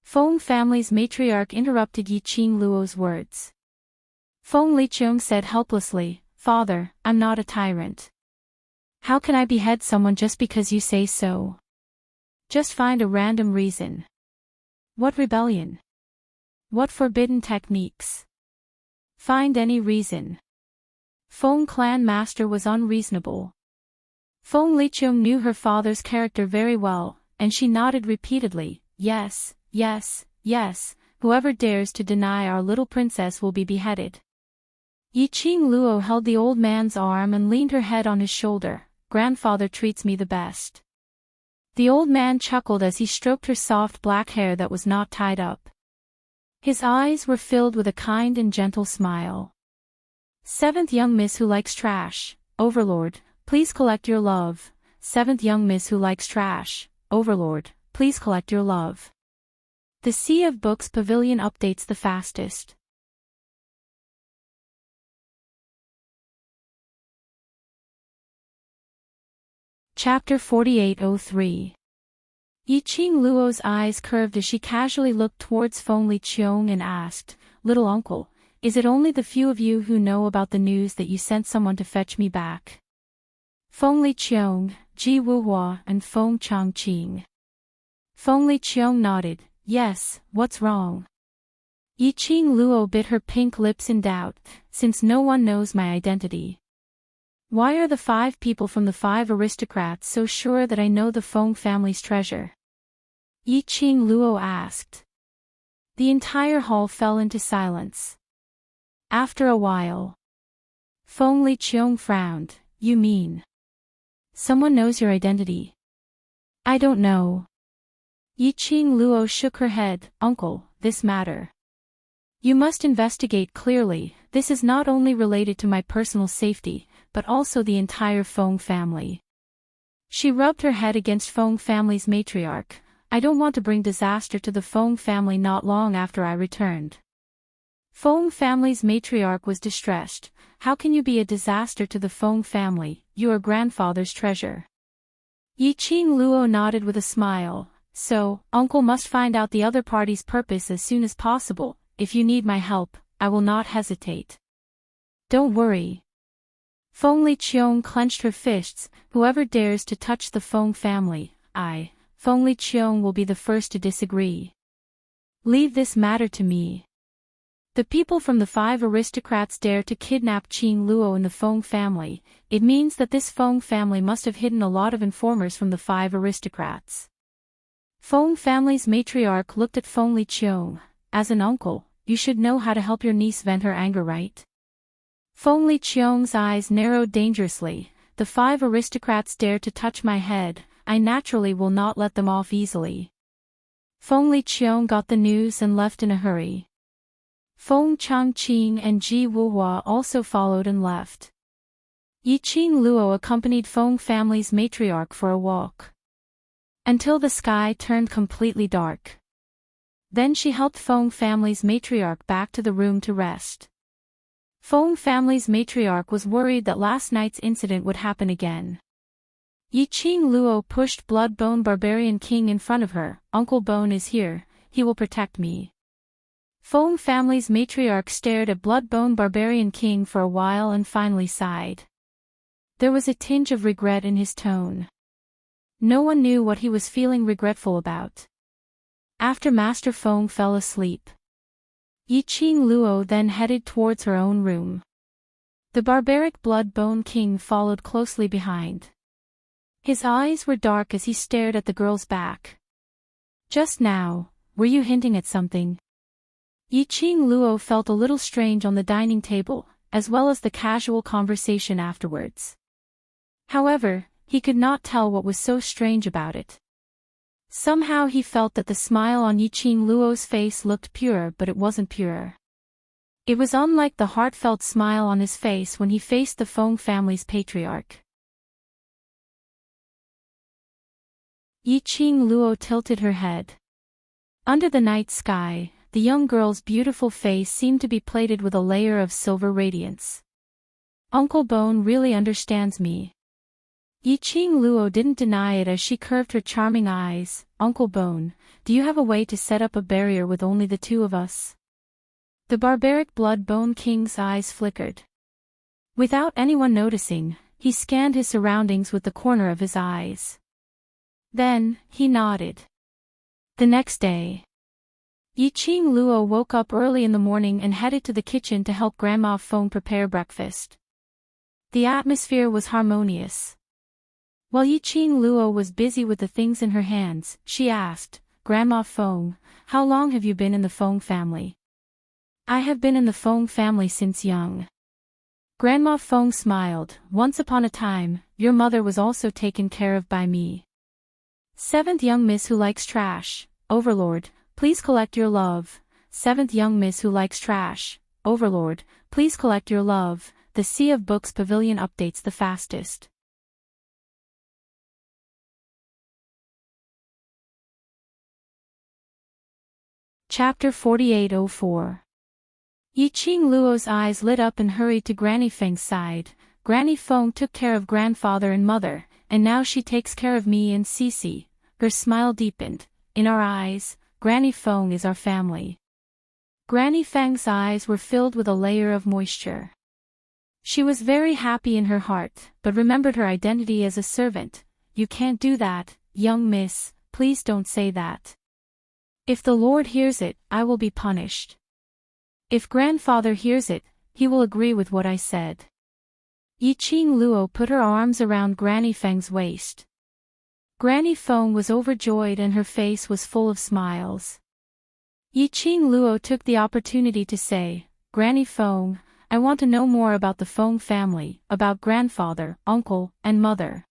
Feng family's matriarch interrupted Yiqing Luo's words. Feng Liqiong said helplessly, Father, I'm not a tyrant. How can I behead someone just because you say so? Just find a random reason. What rebellion? What forbidden techniques? Find any reason. Feng clan master was unreasonable. Feng Liqiong knew her father's character very well, and she nodded repeatedly, yes, yes, yes, whoever dares to deny our little princess will be beheaded. Yiqing Luo held the old man's arm and leaned her head on his shoulder. Grandfather treats me the best. The old man chuckled as he stroked her soft black hair that was not tied up. His eyes were filled with a kind and gentle smile. Seventh young miss who likes trash, Overlord, please collect your love. Seventh young miss who likes trash, Overlord, please collect your love. The Sea of Books Pavilion updates the fastest. Chapter 4803. Yiqing Luo's eyes curved as she casually looked towards Feng Liqiong and asked, Little uncle, is it only the few of you who know about the news that you sent someone to fetch me back? Feng Liqiong, Ji Wuhua and Feng Changqing. Feng Liqiong nodded, yes, what's wrong? Yiqing Luo bit her pink lips in doubt, since no one knows my identity. Why are the 5 people from the 5 aristocrats so sure that I know the Feng family's treasure? Yiqing Luo asked. The entire hall fell into silence. After a while, Feng Liqiong frowned. You mean someone knows your identity? I don't know. Yiqing Luo shook her head. Uncle, this matter. You must investigate clearly. This is not only related to my personal safety, but also the entire Feng family. She rubbed her head against Feng family's matriarch. I don't want to bring disaster to the Feng family not long after I returned. Feng family's matriarch was distressed. How can you be a disaster to the Feng family? You are grandfather's treasure. Yiqing Luo nodded with a smile. So, uncle must find out the other party's purpose as soon as possible. If you need my help, I will not hesitate. Don't worry. Feng Liqiong clenched her fists. Whoever dares to touch the Feng family, Feng Liqiong will be the first to disagree. Leave this matter to me. The people from the 5 aristocrats dare to kidnap Qing Luo and the Feng family. It means that this Feng family must have hidden a lot of informers from the 5 aristocrats. Feng family's matriarch looked at Feng Liqiong. As an uncle, you should know how to help your niece vent her anger, right? Feng Liqiong's eyes narrowed dangerously. The 5 aristocrats dare to touch my head. I naturally will not let them off easily. Feng Liqiong got the news and left in a hurry. Feng Changqing and Ji Wuhua also followed and left. Yiqing Luo accompanied Feng family's matriarch for a walk. Until the sky turned completely dark. Then she helped Feng family's matriarch back to the room to rest. Feng family's matriarch was worried that last night's incident would happen again. Yiqing Luo pushed Bloodbone Barbarian King in front of her. Uncle Bone is here, he will protect me. Feng family's matriarch stared at Bloodbone Barbarian King for a while and finally sighed. There was a tinge of regret in his tone. No one knew what he was feeling regretful about. After Master Feng fell asleep, Yiqing Luo then headed towards her own room. The barbaric Bloodbone King followed closely behind. His eyes were dark as he stared at the girl's back. Just now, were you hinting at something? Yiqing Luo felt a little strange on the dining table, as well as the casual conversation afterwards. However, he could not tell what was so strange about it. Somehow he felt that the smile on Yiqing Luo's face looked pure, but it wasn't pure. It was unlike the heartfelt smile on his face when he faced the Feng family's patriarch. Yiqing Luo tilted her head. Under the night sky, the young girl's beautiful face seemed to be plated with a layer of silver radiance. Uncle Bone really understands me. Yiqing Luo didn't deny it as she curved her charming eyes. Uncle Bone, do you have a way to set up a barrier with only the two of us? The barbaric Bloodbone King's eyes flickered. Without anyone noticing, he scanned his surroundings with the corner of his eyes. Then, he nodded. The next day, Yiqing Luo woke up early in the morning and headed to the kitchen to help Grandma Feng prepare breakfast. The atmosphere was harmonious. While Yiqing Luo was busy with the things in her hands, she asked, Grandma Feng, how long have you been in the Feng family? I have been in the Feng family since young. Grandma Feng smiled. Once upon a time, your mother was also taken care of by me. Seventh young miss who likes trash. Overlord, please collect your love. Seventh young miss who likes trash. Overlord, please collect your love. The Sea of Books Pavilion updates the fastest. Chapter 4804. Yiqing Luo's eyes lit up and hurried to Granny Feng's side. Granny Feng took care of grandfather and mother, and now she takes care of me and Cece. Her smile deepened. In our eyes, Granny Feng is our family. Granny Feng's eyes were filled with a layer of moisture. She was very happy in her heart, but remembered her identity as a servant. You can't do that, young miss, please don't say that. If the Lord hears it, I will be punished. If grandfather hears it, he will agree with what I said. Yiqing Luo put her arms around Granny Feng's waist. Granny Feng was overjoyed and her face was full of smiles. Yiqing Luo took the opportunity to say, Granny Feng, I want to know more about the Feng family, about grandfather, uncle, and mother.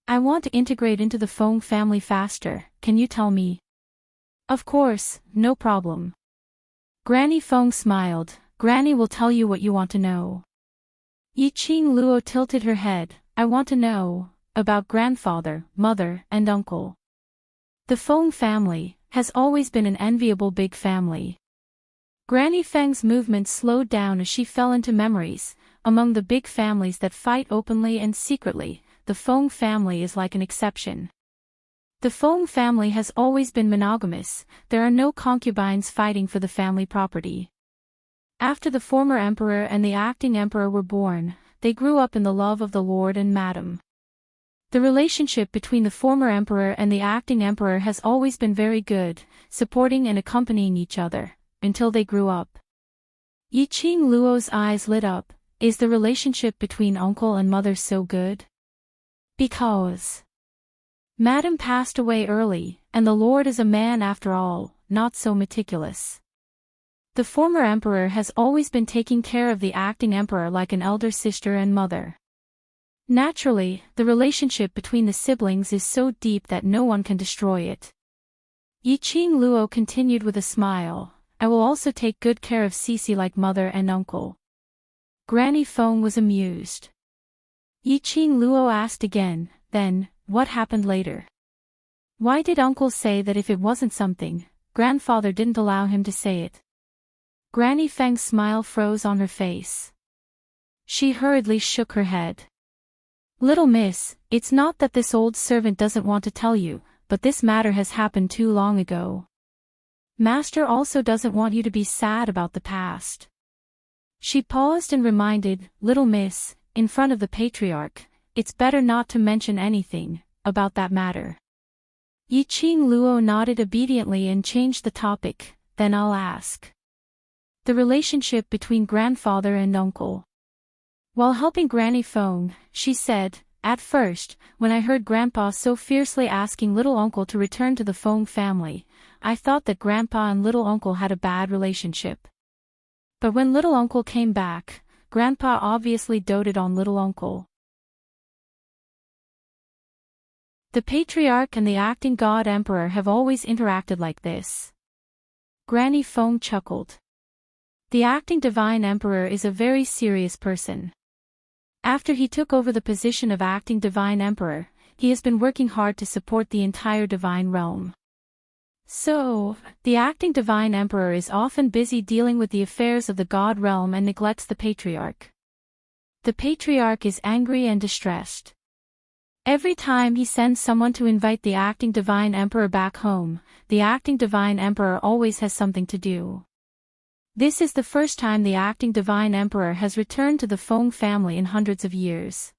I want to integrate into the Feng family faster, can you tell me? Of course, no problem. Granny Feng smiled. Granny will tell you what you want to know. Yiqing Luo tilted her head. I want to know about grandfather, mother, and uncle. The Feng family has always been an enviable big family. Granny Feng's movement slowed down as she fell into memories. Among the big families that fight openly and secretly, the Feng family is like an exception. The Feng family has always been monogamous. There are no concubines fighting for the family property. After the former emperor and the acting emperor were born, they grew up in the love of the lord and madam. The relationship between the former emperor and the acting emperor has always been very good, supporting and accompanying each other, until they grew up. Yiqing Luo's eyes lit up. Is the relationship between uncle and mother so good? Because Madam passed away early, and the Lord is a man after all, not so meticulous. The former emperor has always been taking care of the acting emperor like an elder sister and mother. Naturally, the relationship between the siblings is so deep that no one can destroy it. Yiqing Luo continued with a smile. I will also take good care of Cece like mother and uncle. Granny Feng was amused. Yiqing Luo asked again, then, what happened later? Why did uncle say that if it wasn't something grandfather didn't allow him to say it. Granny Feng's smile froze on her face. She hurriedly shook her head. Little miss, it's not that this old servant doesn't want to tell you, but this matter has happened too long ago. Master also doesn't want you to be sad about the past. She paused and reminded, little miss, in front of the patriarch, it's better not to mention anything about that matter. Yiqing Luo nodded obediently and changed the topic, then I'll ask. The relationship between grandfather and uncle. While helping Granny Feng, she said, at first, when I heard Grandpa so fiercely asking little uncle to return to the Feng family, I thought that Grandpa and little uncle had a bad relationship. But when little uncle came back, Grandpa obviously doted on little uncle. The patriarch and the acting god emperor have always interacted like this. Granny Feng chuckled. The acting divine emperor is a very serious person. After he took over the position of acting divine emperor, he has been working hard to support the entire divine realm. So, the acting divine emperor is often busy dealing with the affairs of the god realm and neglects the patriarch. The patriarch is angry and distressed. Every time he sends someone to invite the acting divine emperor back home, the acting divine emperor always has something to do. This is the first time the acting divine emperor has returned to the Feng family in hundreds of years.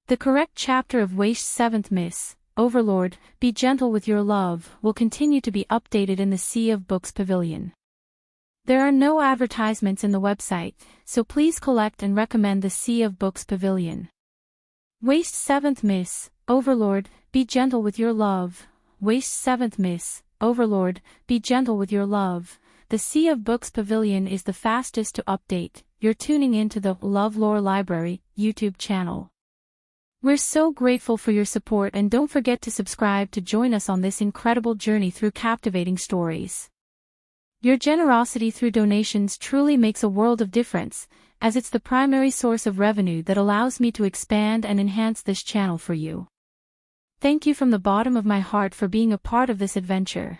The correct chapter of Waste 7th Miss, Overlord, Be Gentle with Your Love, will continue to be updated in the Sea of Books Pavilion. There are no advertisements in the website, so please collect and recommend the Sea of Books Pavilion. Waste 7th Miss, Overlord, Be Gentle with Your Love. Waste 7th Miss, Overlord, Be Gentle with Your Love. The Sea of Books Pavilion is the fastest to update. You're tuning into the LoveLore Library YouTube channel. We're so grateful for your support, and don't forget to subscribe to join us on this incredible journey through captivating stories. Your generosity through donations truly makes a world of difference, as it's the primary source of revenue that allows me to expand and enhance this channel for you. Thank you from the bottom of my heart for being a part of this adventure.